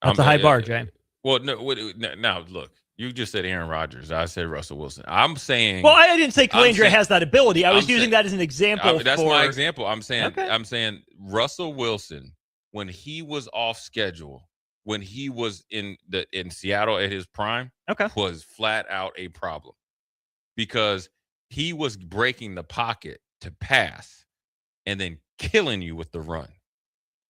That's a high bar, Jay. Well, now look, you just said Aaron Rodgers. I said Russell Wilson. I'm saying. Well, I didn't say Calandria has that ability. I was using that as an example. That's my example. I'm saying Russell Wilson, when he was off schedule, when he was in Seattle at his prime, was flat out a problem, because he was breaking the pocket to pass and then killing you with the run.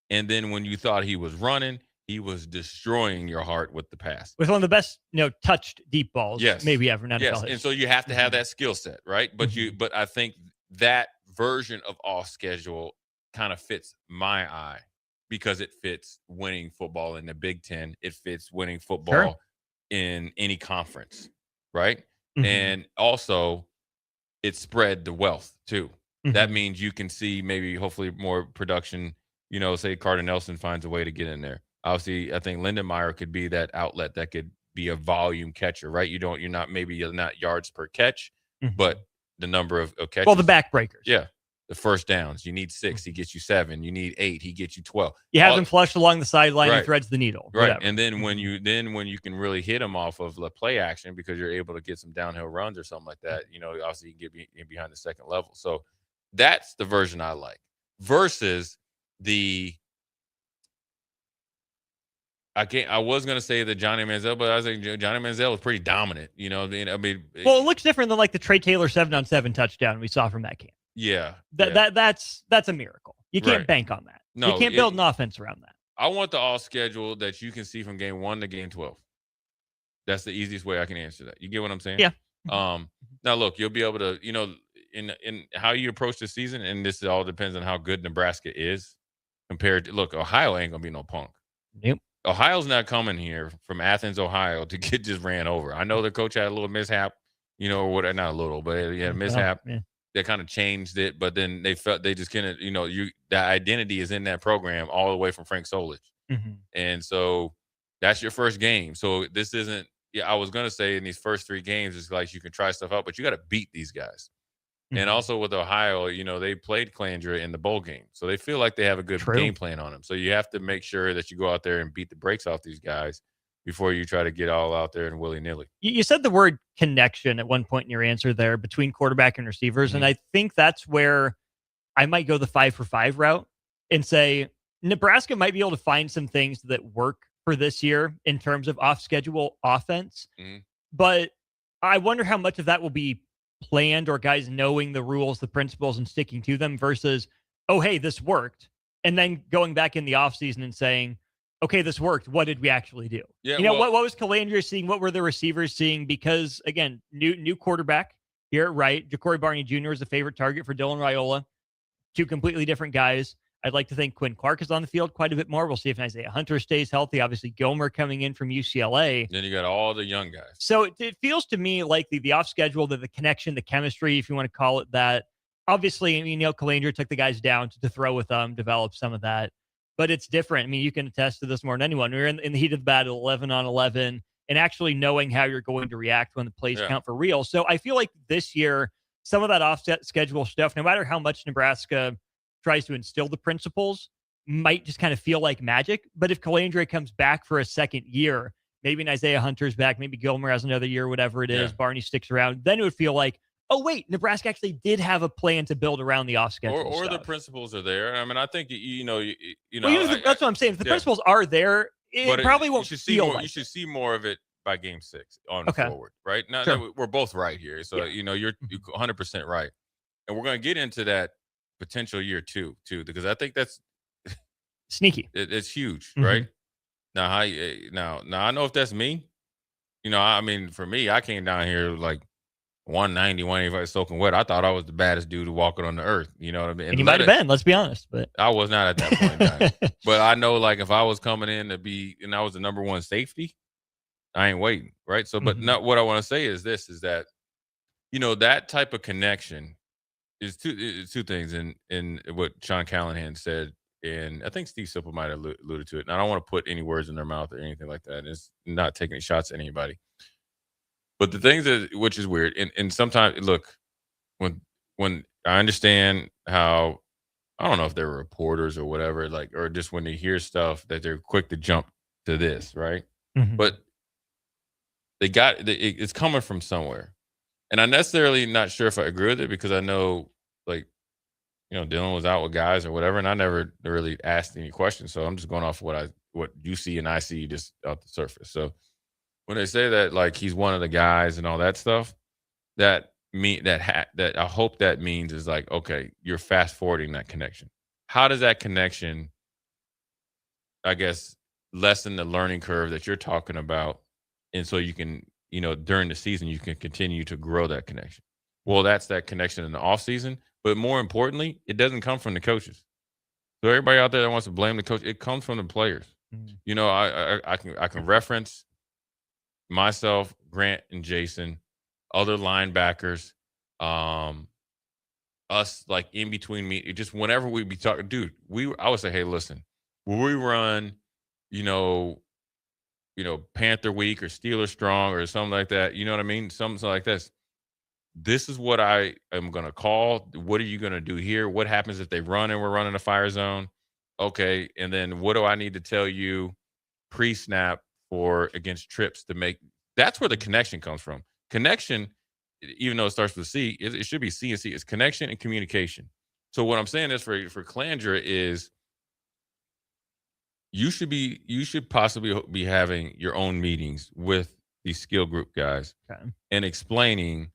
And then when you thought he was running, he was destroying your heart with the pass. With one of the best, touched deep balls maybe ever in NFL history. And so you have to have that skill set, right? But but I think that version of off schedule kind of fits my eye because it fits winning football in the Big Ten. It fits winning football in any conference, right? And also it spread the wealth too. That means you can see maybe hopefully more production. Say Carter Nelson finds a way to get in there. Obviously, I think Lindenmeyer could be that outlet that could be a volume catcher, right? You're not yards per catch, but the number of catches. Well, the backbreakers. Yeah. The first downs. You need 6, he gets you 7. You need 8, he gets you 12. You have him flushed along the sideline and threads the needle. Right. Whatever. And then when you can really hit him off of the play action because you're able to get some downhill runs or something like that, obviously you can get behind the second level. So that's the version I like. Versus I was gonna say that Johnny Manziel, but I was like Johnny Manziel was pretty dominant. Well, it looks different than like the Trey Taylor 7-on-7 touchdown we saw from that camp. Yeah, that's a miracle. You can't bank on that. No, you can't build an offense around that. I want the off schedule that you can see from game 1 to game 12. That's the easiest way I can answer that. You get what I'm saying? Yeah. Now look, you'll be able to, in how you approach the season, and this all depends on how good Nebraska is compared to. Look, Ohio ain't gonna be no punk. Yep. Ohio's not coming here from Athens, Ohio to get just ran over. I know the coach had a little mishap, or what? Not a little, but he had a mishap that kind of changed it. But then they just kind of, the identity is in that program all the way from Frank Solich. And so that's your first game. So this isn't, I was going to say in these first 3 games, it's like you can try stuff out, but you got to beat these guys. And also with Ohio, they played Calandra in the bowl game. So they feel like they have a good game plan on them. So you have to make sure that you go out there and beat the brakes off these guys before you try to get all out there and willy-nilly. You said the word connection at one point in your answer there between quarterback and receivers. And I think that's where I might go the 5-for-5 route and say Nebraska might be able to find some things that work for this year in terms of off-schedule offense. But I wonder how much of that will be planned or guys knowing the rules, the principles, and sticking to them versus, oh, hey, this worked. And then going back in the offseason and saying, okay, this worked. What did we actually do? Yeah, what was Calandra seeing? What were the receivers seeing? Because, again, new quarterback here, right? Ja'Cory Barney Jr. is a favorite target for Dylan Raiola. 2 completely different guys. I'd like to think Quinn Clark is on the field quite a bit more. We'll see if Isaiah Hunter stays healthy. Obviously, Gilmer coming in from UCLA. Then you got all the young guys. So it feels to me like the off schedule, the connection, the chemistry, if you want to call it that. Obviously, Calandra took the guys down to throw with them, develop some of that. But it's different. You can attest to this more than anyone. We're in the heat of the battle, 11 on 11, and actually knowing how you're going to react when the plays count for real. So I feel like this year, some of that offset schedule stuff, no matter how much Nebraska tries to instill the principles, might just kind of feel like magic. But if Calandra comes back for a second year, maybe an Isaiah Hunter's back, maybe Gilmer has another year, whatever it is, Barney sticks around, then it would feel like, oh, wait, Nebraska actually did have a plan to build around the off-schedule or stuff. the principles are there. I think, that's what I'm saying. If the principles are there, it probably won't feel like you should see more of it by game 6 on forward, right? Now, we're both right here. So, you're 100% right. And we're going to get into that potential year 2 too, because I think that's sneaky. It's huge, right? Now, I know if that's me, for me, I came down here like 190, 185 soaking wet. I thought I was the baddest dude walking on the earth. You know what I mean? And you might have been, let's be honest, but I was not at that point in time. But I know, like, if I was coming in to be, and I was the number 1 safety, I ain't waiting, right? So, but not what I want to say is this: is that that type of connection is two things in what Sean Callahan said, and I think Steve Sipple might have alluded to it. And I don't want to put any words in their mouth or anything like that. It's not taking any shots at anybody. But the things which is weird, and sometimes, look, when I understand how, I don't know if they're reporters or whatever, like, or just when they hear stuff that they're quick to jump to this, right? But it's coming from somewhere. And I'm necessarily not sure if I agree with it, because I know, like, Dylan was out with guys or whatever, and I never really asked any questions. So I'm just going off what you see and I see just out the surface. So when they say that, like, he's one of the guys and all that stuff, that that I hope that means is like, okay, you're fast forwarding that connection. How does that connection, I guess, lessen the learning curve that you're talking about, and so you can, during the season, you can continue to grow that connection. Well, that's that connection in the off season, but more importantly, it doesn't come from the coaches. So everybody out there that wants to blame the coach, it comes from the players. I can reference myself, Grant, and Jason, other linebackers, us like in between me, just whenever we be talking, dude, I would say, hey, listen, when we run, Panther Week or Steeler Strong or something like that, you know what I mean? Something like this. This is what I am going to call. What are you going to do here? What happens if they run and we're running a fire zone? Okay. And then what do I need to tell you pre-snap for against trips to make? That's where the connection comes from. Connection, even though it starts with C, it should be C and C. It's connection and communication. So what I'm saying is for Calandra is you should possibly be having your own meetings with these skill group guys and explaining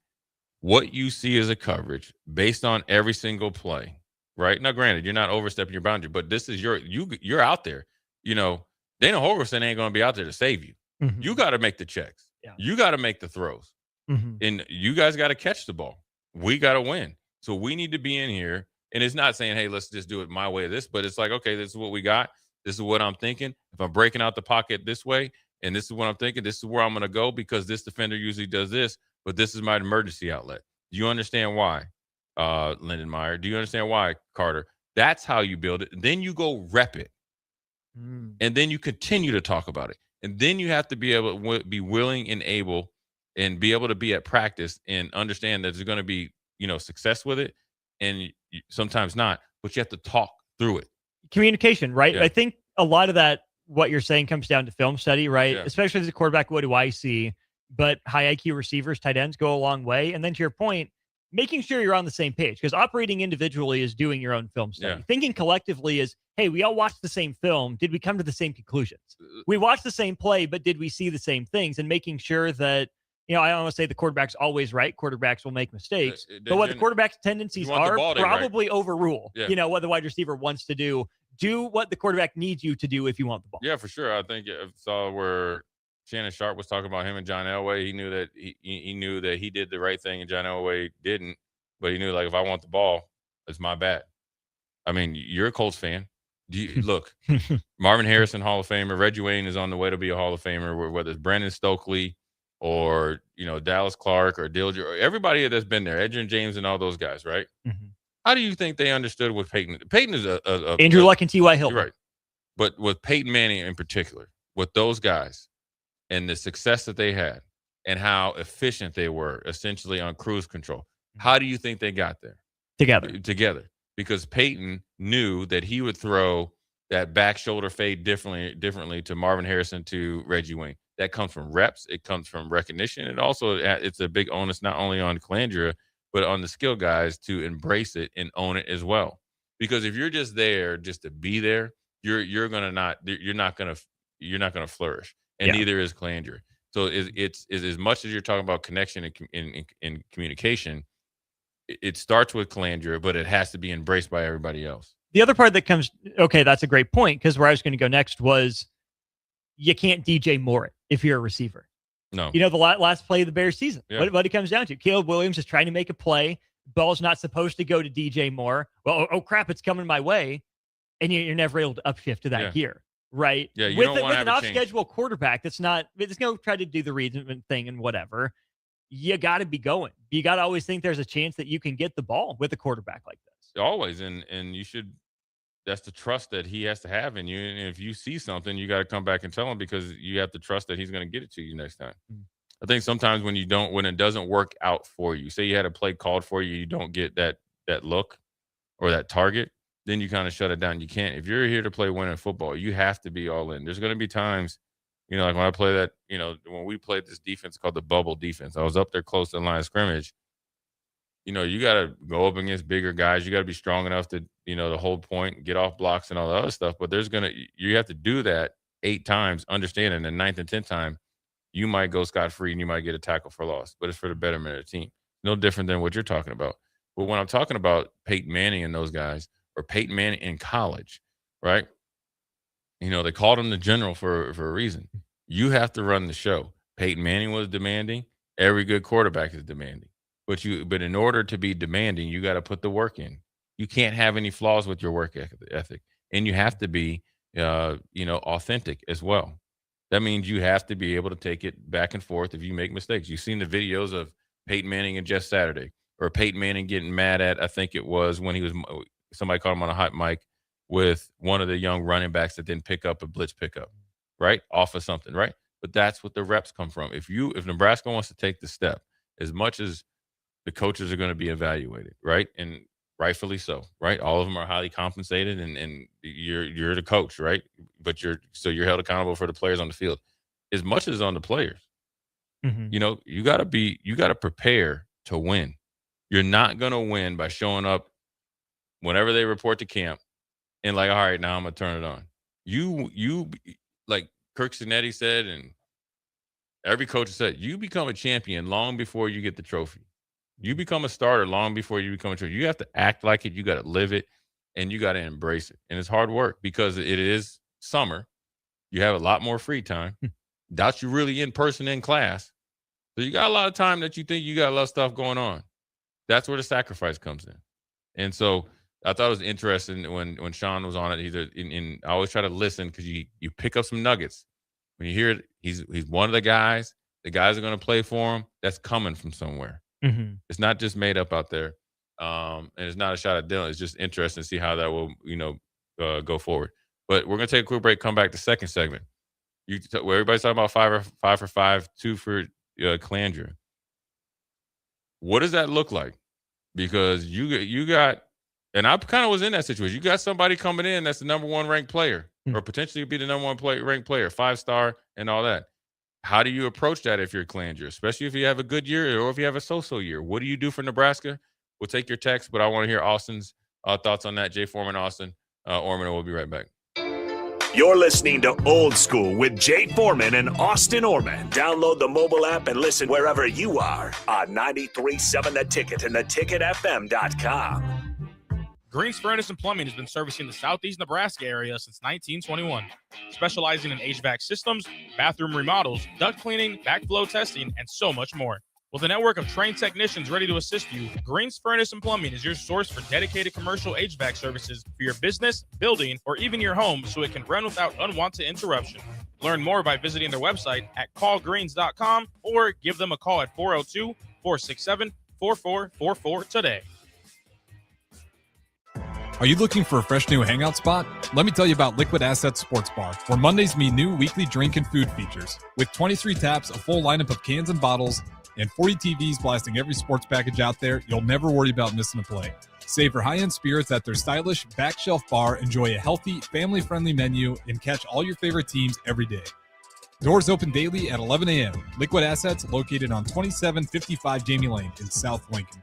what you see as a coverage based on every single play, right? Now, granted, you're not overstepping your boundary, but this is you're out there. Dana Holgerson ain't going to be out there to save you. Mm-hmm. You got to make the checks. Yeah. You got to make the throws. Mm-hmm. And you guys got to catch the ball. We got to win. So we need to be in here. And it's not saying, hey, let's just do it my way or this, but it's like, okay, this is what we got. This is what I'm thinking. If I'm breaking out the pocket this way, and this is what I'm thinking, this is where I'm going to go because this defender usually does this. But this is my emergency outlet. Do you understand why, Lyndon Meyer? Do you understand why, Carter? That's how you build it. Then you go rep it. And then you continue to talk about it. And then you have to be able to be willing and able and be able to be at practice and understand that there's going to be, success with it. And sometimes not. But you have to talk through it. Communication, right? Yeah. I think a lot of that, what you're saying, comes down to film study, right? Yeah. Especially as a quarterback, what do I see? But high IQ receivers, tight ends go a long way. And then to your point, making sure you're on the same page, because operating individually is doing your own film study. Yeah. Thinking collectively is, hey, we all watched the same film. Did we come to the same conclusions? We watched the same play, but did we see the same things? And making sure that, I don't want to say the quarterback's always right. Quarterbacks will make mistakes. But what the quarterback's tendencies are probably overrule, what the wide receiver wants to do. Do what the quarterback needs you to do if you want the ball. Yeah, for sure. I think I saw where Shannon Sharp was talking about him and John Elway. He knew that he knew that he did the right thing and John Elway didn't. But he knew, like, if I want the ball, it's my bat. I mean, you're a Colts fan. Look, Marvin Harrison, Hall of Famer. Reggie Wayne is on the way to be a Hall of Famer, whether it's Brandon Stokely or, Dallas Clark or Dilger, or everybody that's been there, Edgerrin James and all those guys, right? Mm-hmm. How do you think they understood what Peyton? Peyton is Andrew Luck and T.Y. Hilton. Right. But with Peyton Manning in particular, with those guys and the success that they had and how efficient they were essentially on cruise control, how do you think they got there? Together. Because Peyton knew that he would throw that back shoulder fade differently to Marvin Harrison, to Reggie Wayne. That comes from reps. It comes from recognition. And also it's a big onus not only on Calandra, but on the skill guys to embrace it and own it as well. Because if you're just there just to be there, you're not gonna flourish, and neither is Calandra. So it's as much as you're talking about connection and communication, it starts with Calandra, but it has to be embraced by everybody else. The other part that comes, okay, that's a great point, because where I was going to go next was you can't DJ Moore it if you're a receiver. No. The last play of the Bears season. Yeah. What it comes down to, Caleb Williams is trying to make a play. Ball's not supposed to go to DJ Moore. Well, oh crap, it's coming my way. And you're never able to upshift to that gear, right? Yeah, you with don't want to have an off-schedule quarterback that's not, it's going to try to do the read thing and whatever. You got to be going. You got to always think there's a chance that you can get the ball with a quarterback like this. Always. And you should, that's the trust that he has to have in you. And if you see something, you got to come back and tell him, because you have to trust that he's going to get it to you next time. Mm-hmm. I think sometimes when it doesn't work out for you, say you had a play called for you, you don't get that look or that target, then you kind of shut it down. You can't, if you're here to play winning football, you have to be all in. There's going to be times, like when I play that, when we played this defense called the bubble defense, I was up there close to the line of scrimmage. You got to go up against bigger guys. You got to be strong enough to, to hold point, get off blocks and all the other stuff. But you have to do that 8 times, understanding the 9th and 10th time, you might go scot-free and you might get a tackle for loss, but it's for the betterment of the team. No different than what you're talking about. But when I'm talking about Peyton Manning and those guys, or Peyton Manning in college, right? They called him the general for a reason. You have to run the show. Peyton Manning was demanding. Every good quarterback is demanding. But in order to be demanding, you got to put the work in. You can't have any flaws with your work ethic. And you have to be, authentic as well. That means you have to be able to take it back and forth if you make mistakes. You've seen the videos of Peyton Manning and Jeff Saturday, or Peyton Manning getting mad at, I think it was when somebody called him on a hot mic with one of the young running backs that didn't pick up a blitz pickup, right? Off of something, right? But that's what the reps come from. If Nebraska wants to take the step, as much as the coaches are going to be evaluated, right? And rightfully so, right? All of them are highly compensated, and you're the coach, right? But you're held accountable for the players on the field as much as on the players. Mm-hmm. You got to prepare to win. You're not going to win by showing up whenever they report to camp and like, all right, now I'm going to turn it on. You like Kirk Cinetti said, and every coach said, you become a champion long before you get the trophy. You become a starter long before you become a champion. You have to act like it. You got to live it, and you got to embrace it. And it's hard work because it is summer. You have a lot more free time. Doubt you really in person in class. So you got a lot of time that you think you got a lot of stuff going on. That's where the sacrifice comes in. And so I thought it was interesting when Sean was on it. I always try to listen because you pick up some nuggets. When you hear it, he's one of the guys. The guys are going to play for him. That's coming from somewhere. Mm-hmm. It's not just made up out there. And it's not a shot at Dylan. It's just interesting to see how that will, go forward. But we're going to take a quick break, come back to second segment. Where everybody's talking about 5 for 5, 2 for Calandria. What does that look like? Because you got, and I kind of was in that situation. You got somebody coming in that's the number one ranked player, or potentially be the number one ranked player, 5-star and all that. How do you approach that if you're Calandria, especially if you have a good year or if you have a so-so year? What do you do for Nebraska? We'll take your text, but I want to hear Austin's thoughts on that. Jay Foreman, Austin, Orman, and we'll be right back. You're listening to Old School with Jay Foreman and Austin Orman. Download the mobile app and listen wherever you are on 93.7 The Ticket and theticketfm.com. Green's Furnace and Plumbing has been servicing the southeast Nebraska area since 1921, specializing in HVAC systems, bathroom remodels, duct cleaning, backflow testing, and so much more. With a network of trained technicians ready to assist you, Green's Furnace and Plumbing is your source for dedicated commercial HVAC services for your business, building, or even your home so it can run without unwanted interruption. Learn more by visiting their website at callgreens.com or give them a call at 402-467-4444 today. Are you looking for a fresh new hangout spot? Let me tell you about Liquid Assets Sports Bar, where Mondays meet new weekly drink and food features. With 23 taps, a full lineup of cans and bottles, and 40 TVs blasting every sports package out there, you'll never worry about missing a play. Savor high-end spirits at their stylish back shelf bar, enjoy a healthy, family-friendly menu, and catch all your favorite teams every day. Doors open daily at 11 a.m. Liquid Assets located on 2755 Jamie Lane in South Lincoln.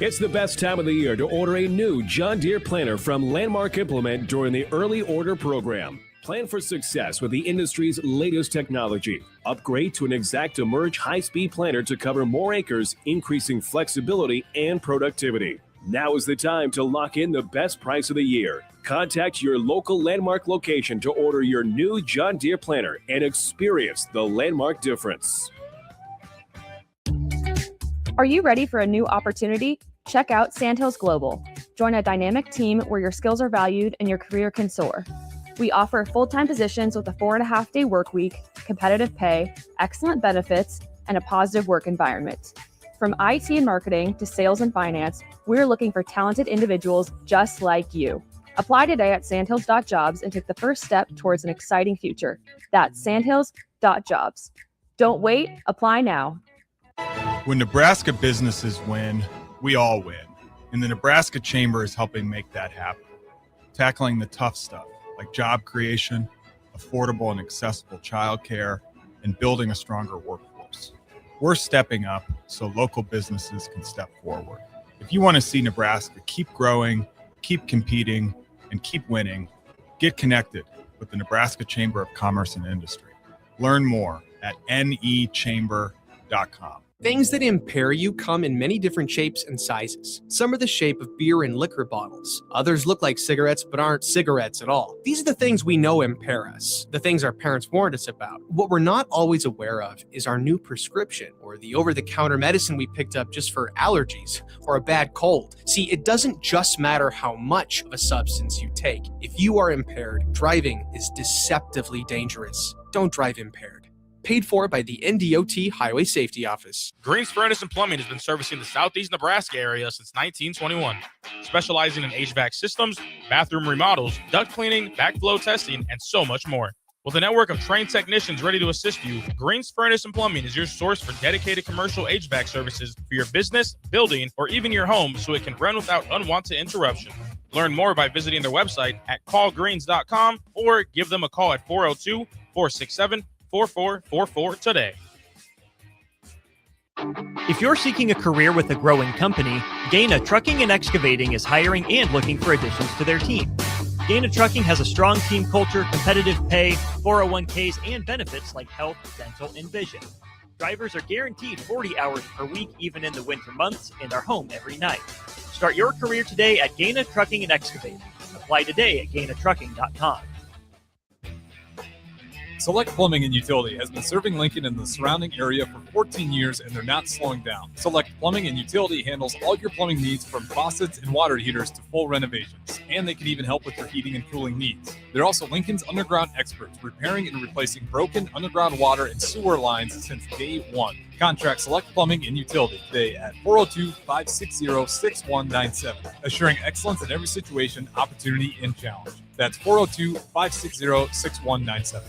It's the best time of the year to order a new John Deere planter from Landmark Implement during the early order program. Plan for success with the industry's latest technology. Upgrade to an ExactEmerge high-speed planter to cover more acres, increasing flexibility and productivity. Now is the time to lock in the best price of the year. Contact your local Landmark location to order your new John Deere planter and experience the Landmark difference. Are you ready for a new opportunity? Check out Sandhills Global. Join a dynamic team where your skills are valued and your career can soar. We offer full-time positions with a 4.5-day work week, competitive pay, excellent benefits, and a positive work environment. From IT and marketing to sales and finance, we're looking for talented individuals just like you. Apply today at sandhills.jobs and take the first step towards an exciting future. That's sandhills.jobs. Don't wait, apply now. When Nebraska businesses win, we all win. And the Nebraska Chamber is helping make that happen. Tackling the tough stuff like job creation, affordable and accessible childcare, and building a stronger workforce. We're stepping up so local businesses can step forward. If you want to see Nebraska keep growing, keep competing, and keep winning, get connected with the Nebraska Chamber of Commerce and Industry. Learn more at nechamber.com. Things that impair you come in many different shapes and sizes. Some are the shape of beer and liquor bottles. Others look like cigarettes but aren't cigarettes at all. These are the things we know impair us, the things our parents warned us about. What we're not always aware of is our new prescription or the over-the-counter medicine we picked up just for allergies or a bad cold. See, it doesn't just matter how much of a substance you take. If you are impaired, driving is deceptively dangerous. Don't drive impaired. Paid for by the NDOT Highway Safety Office. Greens Furnace and Plumbing has been servicing the southeast Nebraska area since 1921, specializing in HVAC systems, bathroom remodels, duct cleaning, backflow testing, and so much more. With a network of trained technicians ready to assist you, Greens Furnace and Plumbing is your source for dedicated commercial HVAC services for your business, building, or even your home so it can run without unwanted interruption. Learn more by visiting their website at callgreens.com or give them a call at 402-467-4444 today. If you're seeking a career with a growing company, Gaina Trucking and Excavating is hiring and looking for additions to their team. Gaina Trucking has a strong team culture, competitive pay, 401ks, and benefits like health, dental, and vision. Drivers are guaranteed 40 hours per week, even in the winter months, and are home every night. Start your career today at Gaina Trucking and Excavating. Apply today at GainaTrucking.com. Select Plumbing and Utility has been serving Lincoln and the surrounding area for 14 years, and they're not slowing down. Select Plumbing and Utility handles all your plumbing needs from faucets and water heaters to full renovations, and they can even help with your heating and cooling needs. They're also Lincoln's underground experts, repairing and replacing broken underground water and sewer lines since day one. Contact Select Plumbing and Utility today at 402-560-6197, assuring excellence in every situation, opportunity, and challenge. That's 402-560-6197.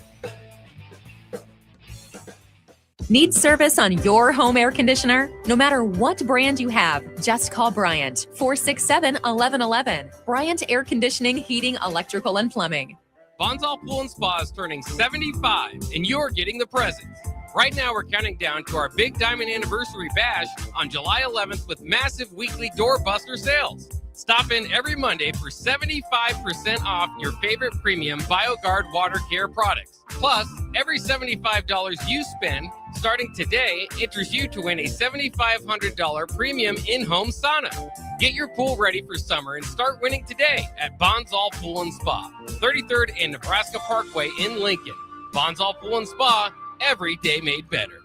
Need service on your home air conditioner? No matter what brand you have, just call Bryant, 467-1111. Bryant Air Conditioning, Heating, Electrical, and Plumbing. Bonsall Pool and Spa is turning 75, and you're getting the presents. Right now, we're counting down to our Big Diamond Anniversary Bash on July 11th with massive weekly doorbuster sales. Stop in every Monday for 75% off your favorite premium BioGuard water care products. Plus, every $75 you spend starting today enters you to win a $7,500 premium in-home sauna. Get your pool ready for summer and start winning today at Bonsall Pool and Spa, 33rd and Nebraska Parkway in Lincoln. Bonsall Pool and Spa, every day made better.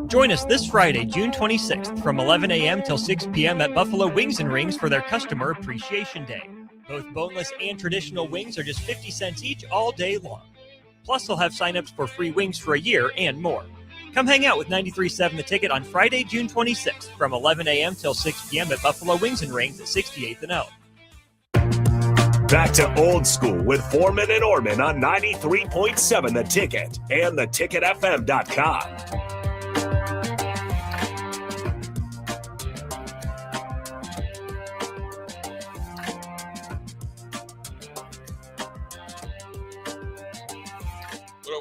Join us this Friday, June 26th from 11 a.m. till 6 p.m. at Buffalo Wings and Rings for their Customer Appreciation Day. Both boneless and traditional wings are just 50 cents each all day long. Plus, they'll have signups for free wings for a year and more. Come hang out with 93.7 The Ticket on Friday, June 26th from 11 a.m. till 6 p.m. at Buffalo Wings and Rings at 68th and L. Back to old school with Foreman and Orman on 93.7 The Ticket and theticketfm.com.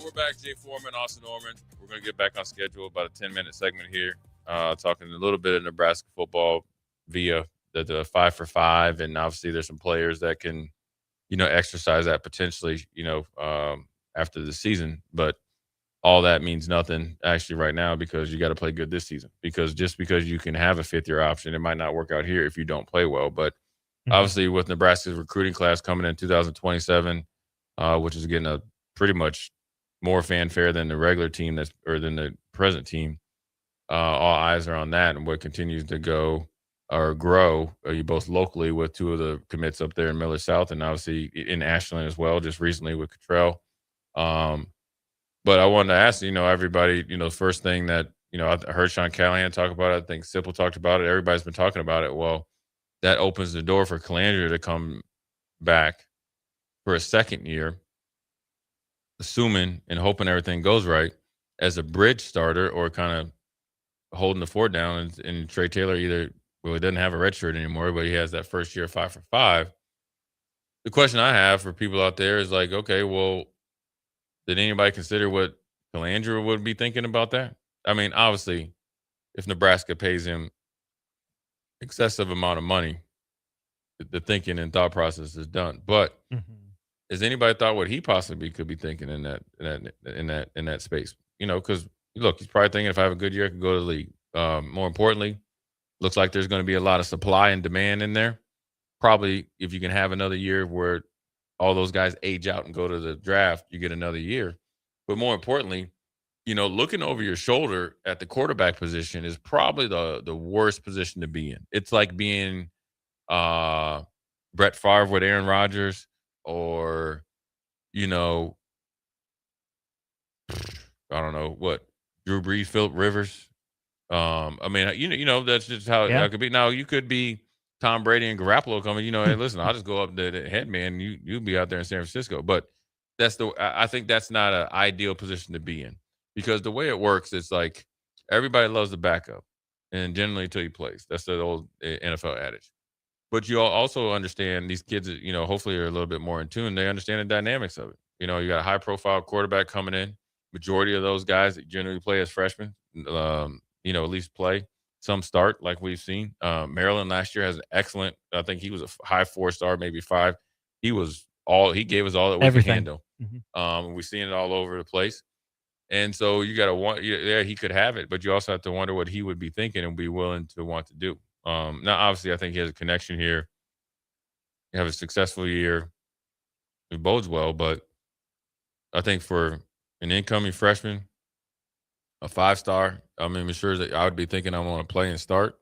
We're back. Jay Foreman, Austin Orman. We're going to get back on schedule, about a 10-minute segment here, talking a little bit of Nebraska football via the 5 for 5, and obviously there's some players that can, exercise that potentially, after the season. But all that means nothing actually right now because you got to play good this season. Because just because you can have a fifth-year option, it might not work out here if you don't play well. But obviously with Nebraska's recruiting class coming in 2027, which is getting a pretty much more fanfare than the regular team than the present team. All eyes are on that and what continues to go or grow both locally with two of the commits up there in Miller South and obviously in Ashland as well, just recently with Cottrell. But I wanted to ask, everybody, the first thing that, I heard Sean Callahan talk about it. I think Sipple talked about it. Everybody's been talking about it. Well, that opens the door for Calandria to come back for a second year, assuming and hoping everything goes right, as a bridge starter or kind of holding the fort down. And Trey Taylor he doesn't have a red shirt anymore, but he has that first year 5 for 5. The question I have for people out there is like, okay, well, did anybody consider what Calandria would be thinking about that? I mean, obviously, if Nebraska pays him excessive amount of money, the thinking and thought process is done. But Has anybody thought what he possibly could be thinking in that space? Because look, he's probably thinking if I have a good year, I can go to the league. More importantly, looks like there's going to be a lot of supply and demand in there. Probably if you can have another year where all those guys age out and go to the draft, you get another year. But more importantly, looking over your shoulder at the quarterback position is probably the worst position to be in. It's like being Brett Favre with Aaron Rodgers, or I don't know what, Drew Brees, Phillip Rivers. I mean, that's just how it could be. Now you could be Tom Brady and Garoppolo coming. Hey, listen, I'll just go up to the head man. You'll be out there in San Francisco. But I think that's not an ideal position to be in, because the way it works, it's like everybody loves the backup, and generally until he plays. That's the old NFL adage. But you also understand these kids, hopefully are a little bit more in tune. They understand the dynamics of it. You got a high-profile quarterback coming in. Majority of those guys that generally play as freshmen, at least play. Some start, like we've seen. Maryland last year has an excellent, I think he was a high 4-star, maybe 5. He gave us all that we could handle. Mm-hmm. We're seeing it all over the place. And so you got to he could have it, but you also have to wonder what he would be thinking and be willing to want to do. Now, obviously, I think he has a connection here. You have a successful year. It bodes well, but I think for an incoming freshman, a 5-star, I mean, I'm sure that I would be thinking I want to play and start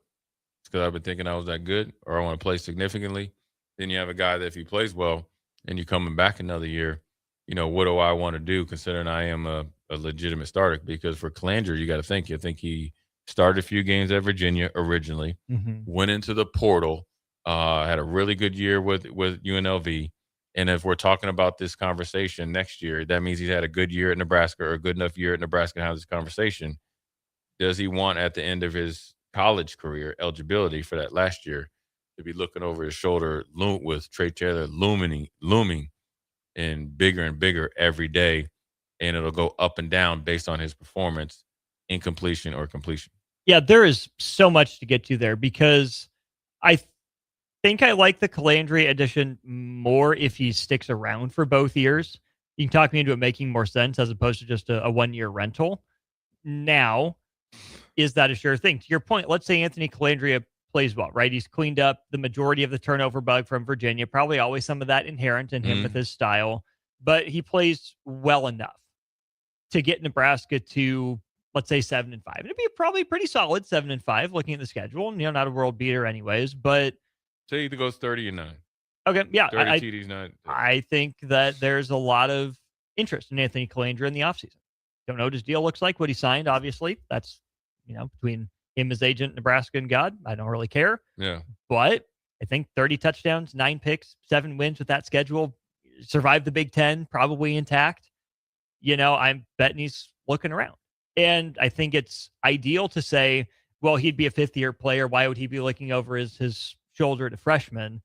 because I've been thinking I was that good, or I want to play significantly. Then you have a guy that if he plays well and you're coming back another year, what do I want to do, considering I am a legitimate starter? Because for Calanger, you got to think. You think he started a few games at Virginia originally, went into the portal, had a really good year with UNLV. And if we're talking about this conversation next year, that means he's had a good year at Nebraska, or a good enough year at Nebraska to have this conversation. Does he want, at the end of his college career, eligibility for that last year, to be looking over his shoulder with Trey Taylor looming and bigger every day, and it'll go up and down based on his performance, incompletion or completion? Yeah, there is so much to get to there, because I think I like the Calandre addition more if he sticks around for both years. You can talk me into it making more sense as opposed to just a 1-year rental. Now, is that a sure thing? To your point, let's say Anthony Calandria plays well, right? He's cleaned up the majority of the turnover bug from Virginia, probably always some of that inherent in him with his style, but he plays well enough to get Nebraska to, let's say, 7-5. It'd be probably pretty solid 7-5 looking at the schedule. Not a world beater anyways, but say he goes 30-9. Okay, yeah. 30 TDs, 9. I think that there's a lot of interest in Anthony Calandra in the offseason. Don't know what his deal looks like, what he signed, obviously. That's, between him, his agent, Nebraska, and God. I don't really care. Yeah. But I think 30 touchdowns, 9 picks, 7 wins with that schedule, survived the Big Ten, probably intact. I'm betting he's looking around. And I think it's ideal to say, well, he'd be a 5th-year player. Why would he be looking over his shoulder to freshman?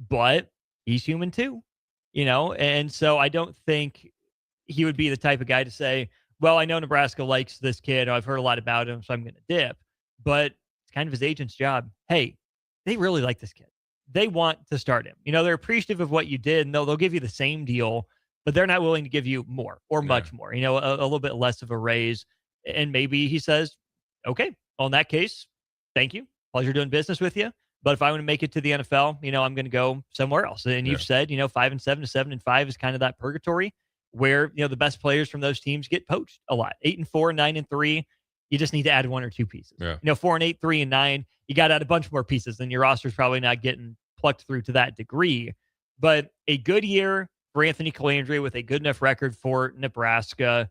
But he's human too, and so I don't think he would be the type of guy to say, well, I know Nebraska likes this kid. I've heard a lot about him, so I'm going to dip. But it's kind of his agent's job. Hey, they really like this kid. They want to start him. They're appreciative of what you did, and they'll give you the same deal, but they're not willing to give you more or much more, a little bit less of a raise. And maybe he says, okay, well, in that case, thank you. Pleasure doing business with you. But if I want to make it to the NFL, I'm going to go somewhere else. And you've said, 5-7 to 7-5 is kind of that purgatory where, the best players from those teams get poached a lot. 8-4, 9-3, you just need to add 1 or 2 pieces. Yeah. 4-8, 3-9, you got to add a bunch more pieces, and your roster's probably not getting plucked through to that degree. But a good year for Anthony Calandre with a good enough record for Nebraska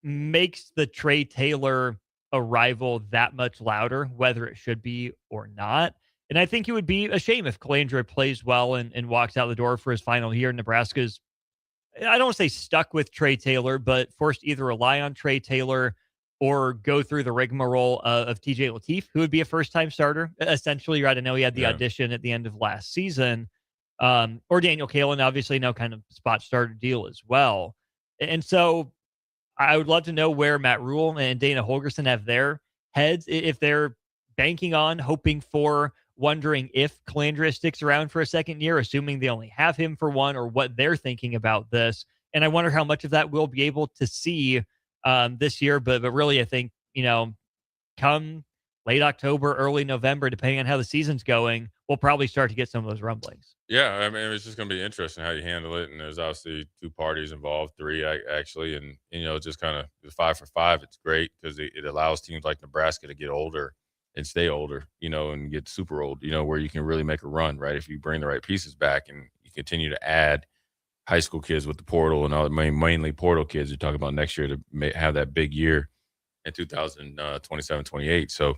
makes the Trey Taylor arrival that much louder, whether it should be or not. And I think it would be a shame if Calandra plays well and walks out the door for his final year. Nebraska's, I don't want to say stuck with Trey Taylor, but forced to either rely on Trey Taylor or go through the rigmarole of TJ Lateef, who would be a first-time starter. Essentially, right? I know he had the audition at the end of last season. Or Daniel Kalen, obviously, no kind of spot starter deal as well. And so I would love to know where Matt Rule and Dana Holgerson have their heads, if they're banking on, hoping for, wondering if Calandra sticks around for a second year, assuming they only have him for one, or what they're thinking about this. And I wonder how much of that we'll be able to see this year. But really, I think, come late October, early November, depending on how the season's going, we'll probably start to get some of those rumblings. Yeah, I mean, it's just going to be interesting how you handle it. And there's obviously 2 parties involved, 3 actually. And, just kind of the 5 for 5, it's great because it allows teams like Nebraska to get older and stay older, and get super old, where you can really make a run, right? If you bring the right pieces back and you continue to add high school kids with the portal and all, mainly portal kids, you're talking about next year to have that big year in 2027, 28. So,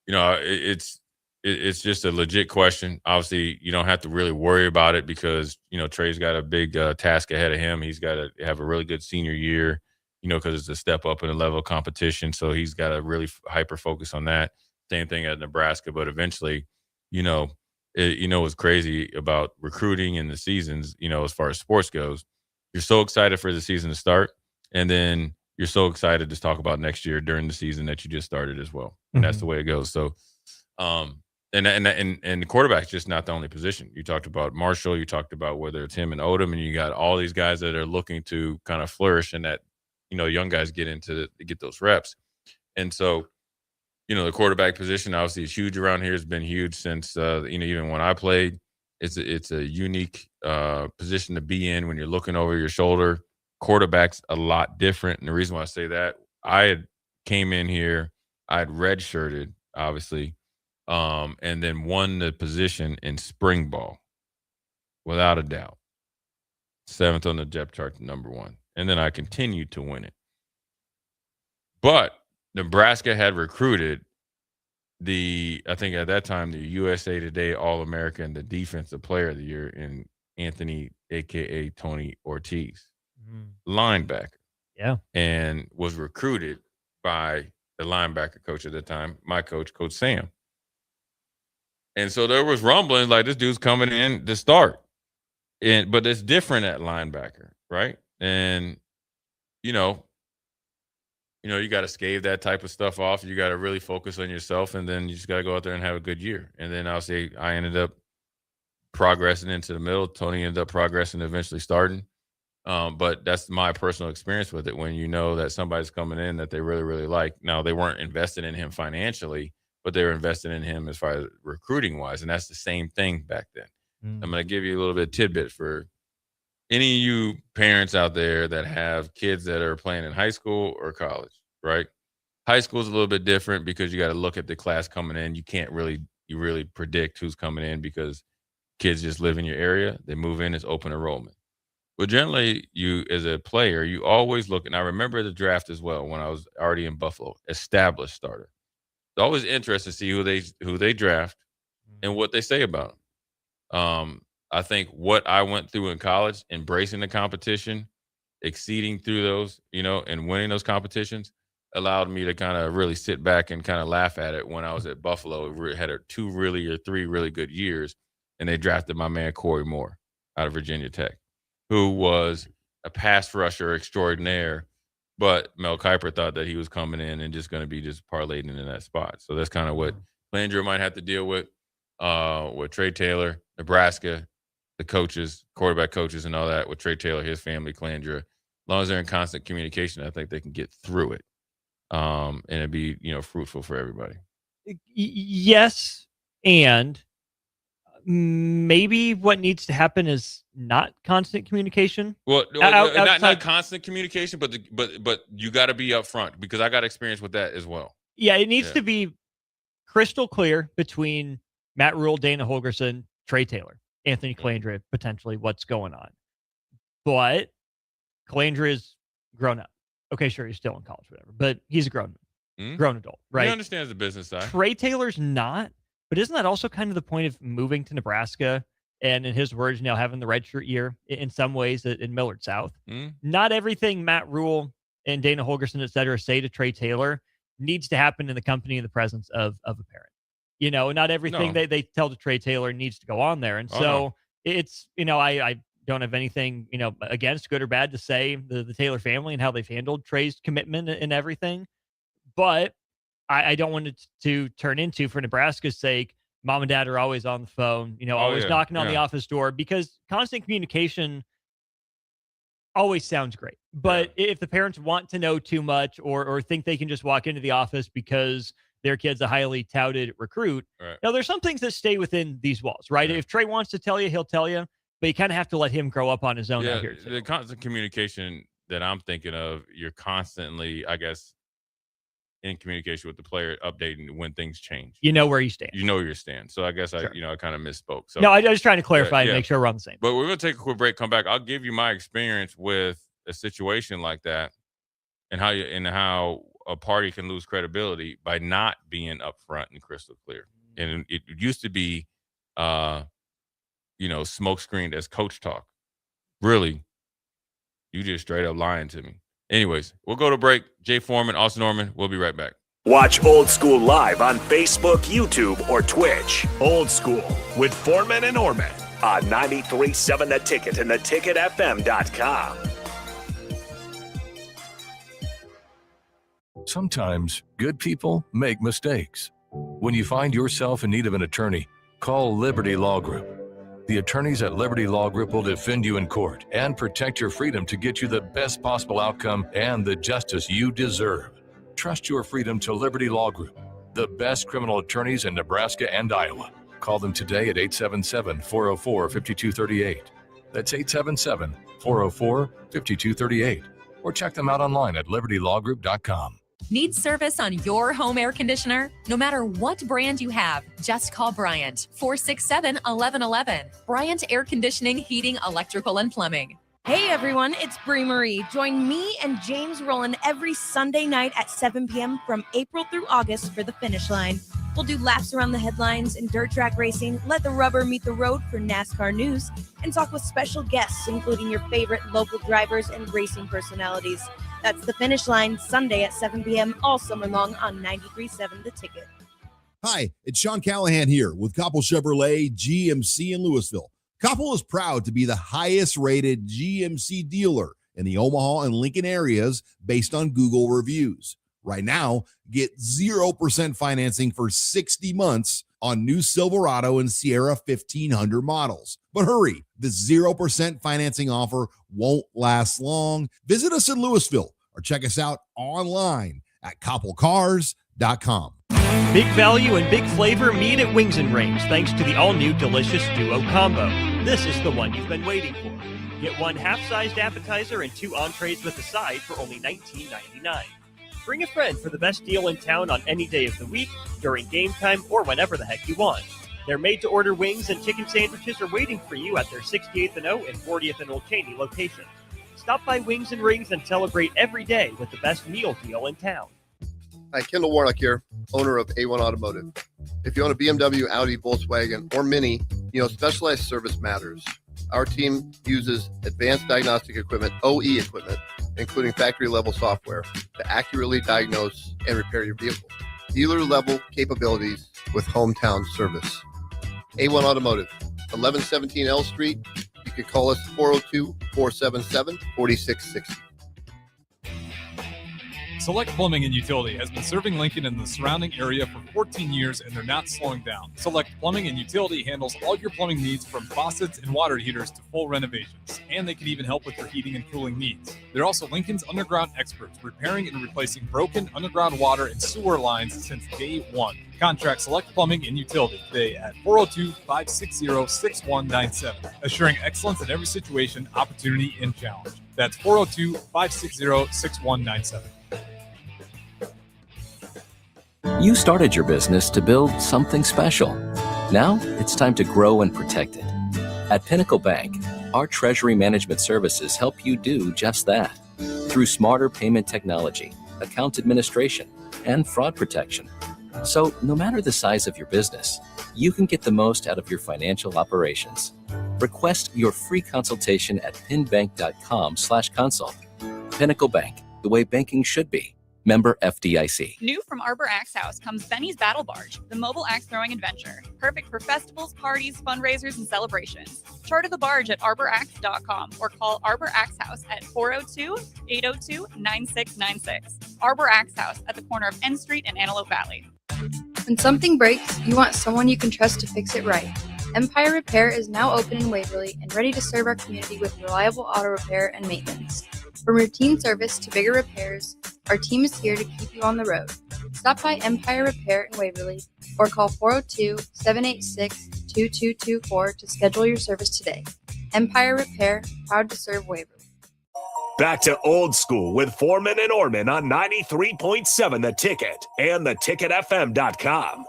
it's just a legit question. Obviously, you don't have to really worry about it because, Trey's got a big task ahead of him. He's got to have a really good senior year, because it's a step up in the level of competition. So he's got to really hyper focus on that. Same thing at Nebraska, but eventually, what's crazy about recruiting and the seasons, as far as sports goes, you're so excited for the season to start. And then you're so excited to talk about next year during the season that you just started as well. And that's the way it goes. So, and the quarterback's just not the only position. You talked about Marshall. You talked about whether it's him and Odom, and you got all these guys that are looking to kind of flourish and that, young guys get those reps. And so, the quarterback position obviously is huge around here. It's been huge since, even when I played. It's a unique position to be in when you're looking over your shoulder. Quarterback's a lot different. And the reason why I say that, I had came in here, I had redshirted, obviously, and then won the position in spring ball, without a doubt. 7th on the depth chart to number 1. And then I continued to win it. But Nebraska had recruited I think at that time, the USA Today All-American, the Defensive Player of the Year in Anthony, a.k.a. Tony Ortiz, linebacker. Yeah. And was recruited by the linebacker coach at the time, my coach, Coach Sam. And so there was rumblings like this dude's coming in to start. But it's different at linebacker, right? And, you got to scave that type of stuff off. You got to really focus on yourself, and then you just got to go out there and have a good year. And then I'll say I ended up progressing into the middle. Tony ended up progressing, eventually starting. But that's my personal experience with it. When you know that somebody's coming in that they really, really like. Now, they weren't invested in him financially, but they were invested in him as far as recruiting wise. And that's the same thing back then. I'm going to give you a little bit of tidbit for any of you parents out there that have kids that are playing in high school or college, right? High school is a little bit different because you got to look at the class coming in. You can't really predict who's coming in because kids just live in your area. They move in, it's open enrollment. But generally, you as a player, you always look, and I remember the draft as well when I was already in Buffalo, established starter. It's always interesting to see who they draft and what they say about them. I think what I went through in college, embracing the competition, exceeding through those, and winning those competitions, allowed me to kind of really sit back and kind of laugh at it when I was at Buffalo. We had 3 really good years, and they drafted my man Corey Moore out of Virginia Tech, who was a pass rusher extraordinaire, but Mel Kiper thought that he was coming in and just going to be just parlayed into that spot. So that's kind of what Landry might have to deal with Trey Taylor, Nebraska, the coaches, quarterback coaches and all that, with Trey Taylor, his family, Calandra. As long as they're in constant communication, I think they can get through it. And it'd be, fruitful for everybody. Yes. And maybe what needs to happen is not constant communication. Well, not constant communication, but you got to be upfront, because I got experience with that as well. Yeah, it needs to be crystal clear between Matt Rule, Dana Holgorsen, Trey Taylor, Anthony Calandra, potentially what's going on. But Calandra is grown up. Okay, sure, he's still in college, whatever, but he's a grown adult, right? He understands the business side. Trey Taylor's not, but isn't that also kind of the point of moving to Nebraska and, in his words, now having the redshirt year in some ways in Millard South? Not everything Matt Rule and Dana Holgorsen, et cetera, say to Trey Taylor needs to happen in the company and the presence of a parent. Not everything they tell to Trey Taylor needs to go on there. And it's, I don't have anything, against, good or bad, to say the Taylor family and how they've handled Trey's commitment and everything. But I don't want it to turn into, for Nebraska's sake, Mom and dad are always on the phone, always knocking on the office door, because constant communication always sounds great. But if the parents want to know too much or think they can just walk into the office because their kid's a highly touted recruit, now there's some things that stay within these walls, right? If Trey wants to tell you, he'll tell you, but you kind of have to let him grow up on his own out here too. The constant communication that I'm thinking of, you're constantly, I guess, in communication with the player, updating when things change. You know where you stand. You know where you stand. So I guess I kind of misspoke. So no, I was trying to clarify and make sure we're on the same. But we're going to take a quick break, come back. I'll give you my experience with a situation like that and how a party can lose credibility by not being upfront and crystal clear. And it used to be, smoke screened as coach talk. Really, you just straight up lying to me. Anyways, we'll go to break. Jay Foreman, Austin Norman, we'll be right back. Watch Old School live on Facebook, YouTube, or Twitch. Old School with Foreman and Norman on 93.7 The Ticket and theticketfm.com. Sometimes good people make mistakes. When you find yourself in need of an attorney, call Liberty Law Group. The attorneys at Liberty Law Group will defend you in court and protect your freedom to get you the best possible outcome and the justice you deserve. Trust your freedom to Liberty Law Group, the best criminal attorneys in Nebraska and Iowa. Call them today at 877-404-5238. That's 877-404-5238. Or check them out online at libertylawgroup.com. Need service on your home air conditioner? No matter what brand you have, just call Bryant, 467-1111. Bryant Air Conditioning, Heating, Electrical, and Plumbing. Hey everyone, it's Brie Marie. Join me and James Rowland every Sunday night at 7 p.m. from April through August for the Finish Line. We'll do laps around the headlines in dirt track racing, let the rubber meet the road for NASCAR news, and talk with special guests, including your favorite local drivers and racing personalities. That's the Finish Line, Sunday at 7 p.m. all summer long on 93.7 The Ticket. Hi, it's Sean Callahan here with Koppel Chevrolet GMC in Louisville. Koppel is proud to be the highest rated GMC dealer in the Omaha and Lincoln areas based on Google reviews. Right now, get 0% financing for 60 months on new Silverado and Sierra 1500 models. But hurry, this 0% financing offer won't last long. Visit us in Louisville or check us out online at koppelcars.com. Big value and big flavor meet at Wings and Rings thanks to the all-new delicious Duo Combo. This is the one you've been waiting for. Get one half-sized appetizer and 2 entrees with a side for only $19.99. Bring a friend for the best deal in town on any day of the week, during game time, or whenever the heck you want. Their made-to-order wings and chicken sandwiches are waiting for you at their 68th and O and 40th and Old Cheney locations. Stop by Wings and Rings and celebrate every day with the best meal deal in town. Hi, Kendall Warnock here, owner of A1 Automotive. If you own a BMW, Audi, Volkswagen, or Mini, specialized service matters. Our team uses advanced diagnostic equipment, OE equipment, including factory-level software, to accurately diagnose and repair your vehicle. Dealer-level capabilities with hometown service. A1 Automotive, 1117 L Street. You can call us 402-477-4660. Select Plumbing and Utility has been serving Lincoln and the surrounding area for 14 years, and they're not slowing down. Select Plumbing and Utility handles all your plumbing needs from faucets and water heaters to full renovations, and they can even help with your heating and cooling needs. They're also Lincoln's underground experts, repairing and replacing broken underground water and sewer lines since day one. Contact Select Plumbing and Utility today at 402-560-6197, assuring excellence in every situation, opportunity, and challenge. That's 402-560-6197. You started your business to build something special. Now it's time to grow and protect it. At Pinnacle Bank, our treasury management services help you do just that. Through smarter payment technology, account administration, and fraud protection. So no matter the size of your business, you can get the most out of your financial operations. Request your free consultation at pinbank.com/consult. Pinnacle Bank, the way banking should be. Member FDIC. New from Arbor Axe House comes Benny's Battle Barge, the mobile axe throwing adventure. Perfect for festivals, parties, fundraisers, and celebrations. Charter the barge at arboraxe.com or call Arbor Axe House at 402-802-9696. Arbor Axe House at the corner of N Street and Antelope Valley. When something breaks, you want someone you can trust to fix it right. Empire Repair is now open in Waverly and ready to serve our community with reliable auto repair and maintenance. From routine service to bigger repairs, our team is here to keep you on the road. Stop by Empire Repair in Waverly or call 402-786-2224 to schedule your service today. Empire Repair, proud to serve Waverly. Back to old school with Foreman and Orman on 93.7 The Ticket and theticketfm.com.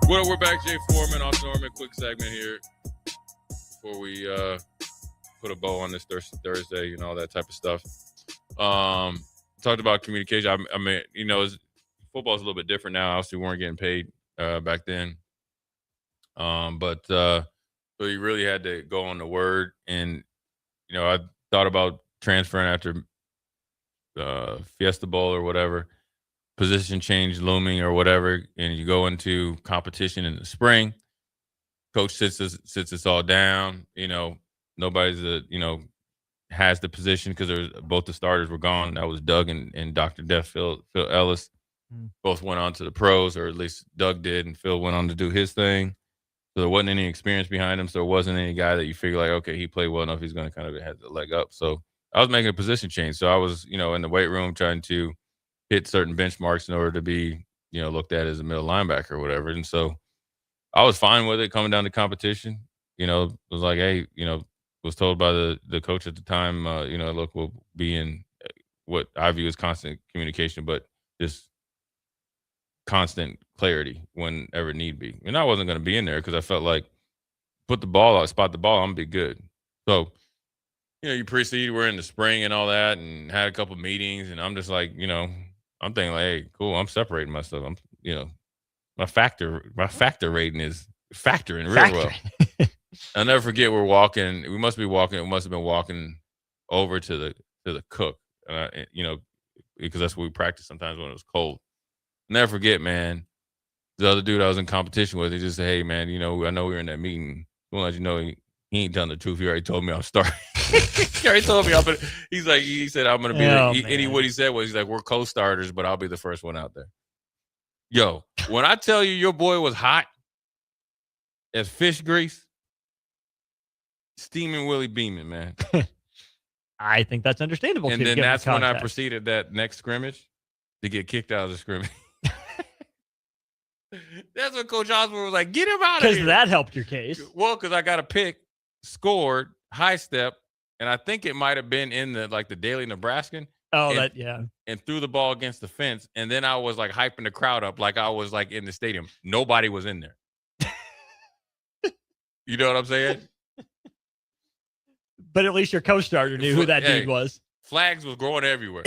Well, we're back. Jay Foreman, Austin Orman. Quick segment here before we put a bow on this Thursday and all that type of stuff. Talked about communication. I mean, football's a little bit different now. Obviously, we weren't getting paid back then. So you really had to go on the word. And, I thought about transferring after Fiesta Bowl or whatever, position change looming or whatever, and you go into competition in the spring. Coach sits us all down. Nobody's has the position because both the starters were gone. That was Doug and Dr. Death, Phil Ellis. Both went on to the pros, or at least Doug did, and Phil went on to do his thing. So there wasn't any experience behind him. So there wasn't any guy that you figure like, okay, he played well enough, he's going to kind of have the leg up. So I was making a position change. So I was, in the weight room trying to hit certain benchmarks in order to be, looked at as a middle linebacker or whatever. And so I was fine with it coming down to competition. It was like, hey, was told by the coach at the time, look, we'll be in what I view as constant communication, but just constant clarity whenever need be. And I wasn't going to be in there because I felt like spot the ball, I'm going to be good. So, you proceed, we're in the spring and all that, and had a couple meetings, and I'm just like, I'm thinking like, hey, cool, I'm separating myself. I'm, my factor rating is factoring real well. I'll never forget we must have been walking over to the cook, because that's what we practice sometimes when it was cold. Never forget, man, the other dude I was in competition with, he just said, hey, man, I know we were in that meeting. I want to let you know he ain't telling the truth. He already told me I'm starting. He already told me he said I'm going to be there. What he said was, he's like, we're co-starters, but I'll be the first one out there. Yo, when I tell you your boy was hot as fish grease, steaming Willie beaming, man. I think that's understandable. And then that's when I proceeded that next scrimmage to get kicked out of the scrimmage. That's what Coach Osborne was like, get him out of here. Because that helped your case. Well, because I got a pick, scored, high step, and I think it might have been in the Daily Nebraskan. Oh, and threw the ball against the fence. And then I was like hyping the crowd up like I was like in the stadium. Nobody was in there. You know what I'm saying? But at least your co-starter knew who that dude was. Flags was growing everywhere.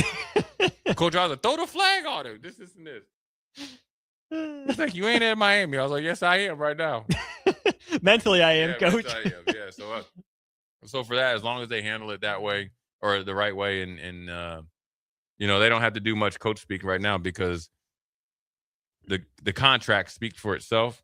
Coach, I was like, throw the flag on him. This and this. He's like, you ain't in Miami. I was like, yes, I am right now. Mentally, I am, Coach. I am. Yeah. So for that, as long as they handle it that way or the right way, and they don't have to do much coach speaking right now because the contract speaks for itself.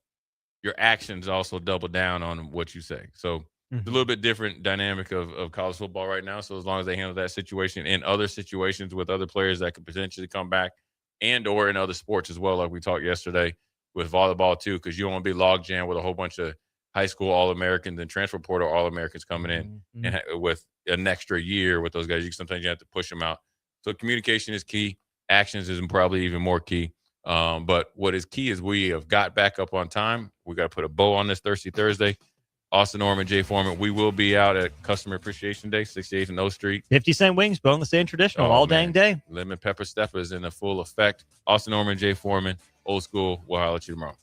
Your actions also double down on what you say. So it's a little bit different dynamic of college football right now. So as long as they handle that situation and other situations with other players that could potentially come back, and or in other sports as well, like we talked yesterday with volleyball too, because you don't want to be log jam with a whole bunch of high school All-Americans and transfer portal All-Americans coming in and with an extra year with those guys. Sometimes you have to push them out. So communication is key. Actions is probably even more key. But what is key is we have got back up on time. We got to put a bow on this Thirsty Thursday. Austin Orman, Jay Foreman. We will be out at Customer Appreciation Day, 68th and O Street. 50-cent wings, boneless and traditional, all dang day. Lemon pepper stepper is in full effect. Austin Orman, Jay Foreman, old school. We'll holler at you tomorrow.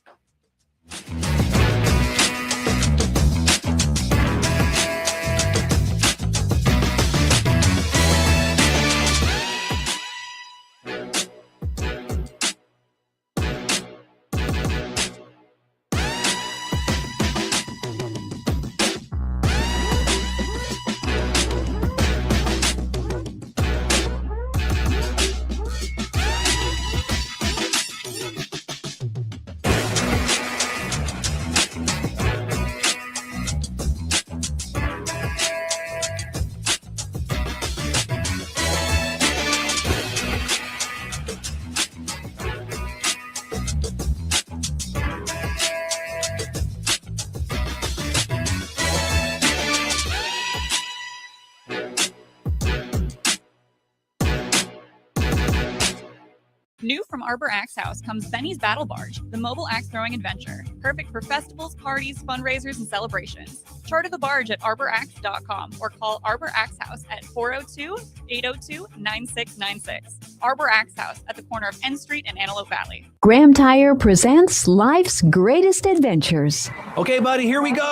New from Arbor Axe House comes Benny's Battle Barge, the mobile axe throwing adventure. Perfect for festivals, parties, fundraisers, and celebrations. Charter the barge at arboraxe.com or call Arbor Axe House at 402-802-9696. Arbor Axe House at the corner of N Street and Antelope Valley. Graham Tire presents life's greatest adventures. Okay, buddy, here we go.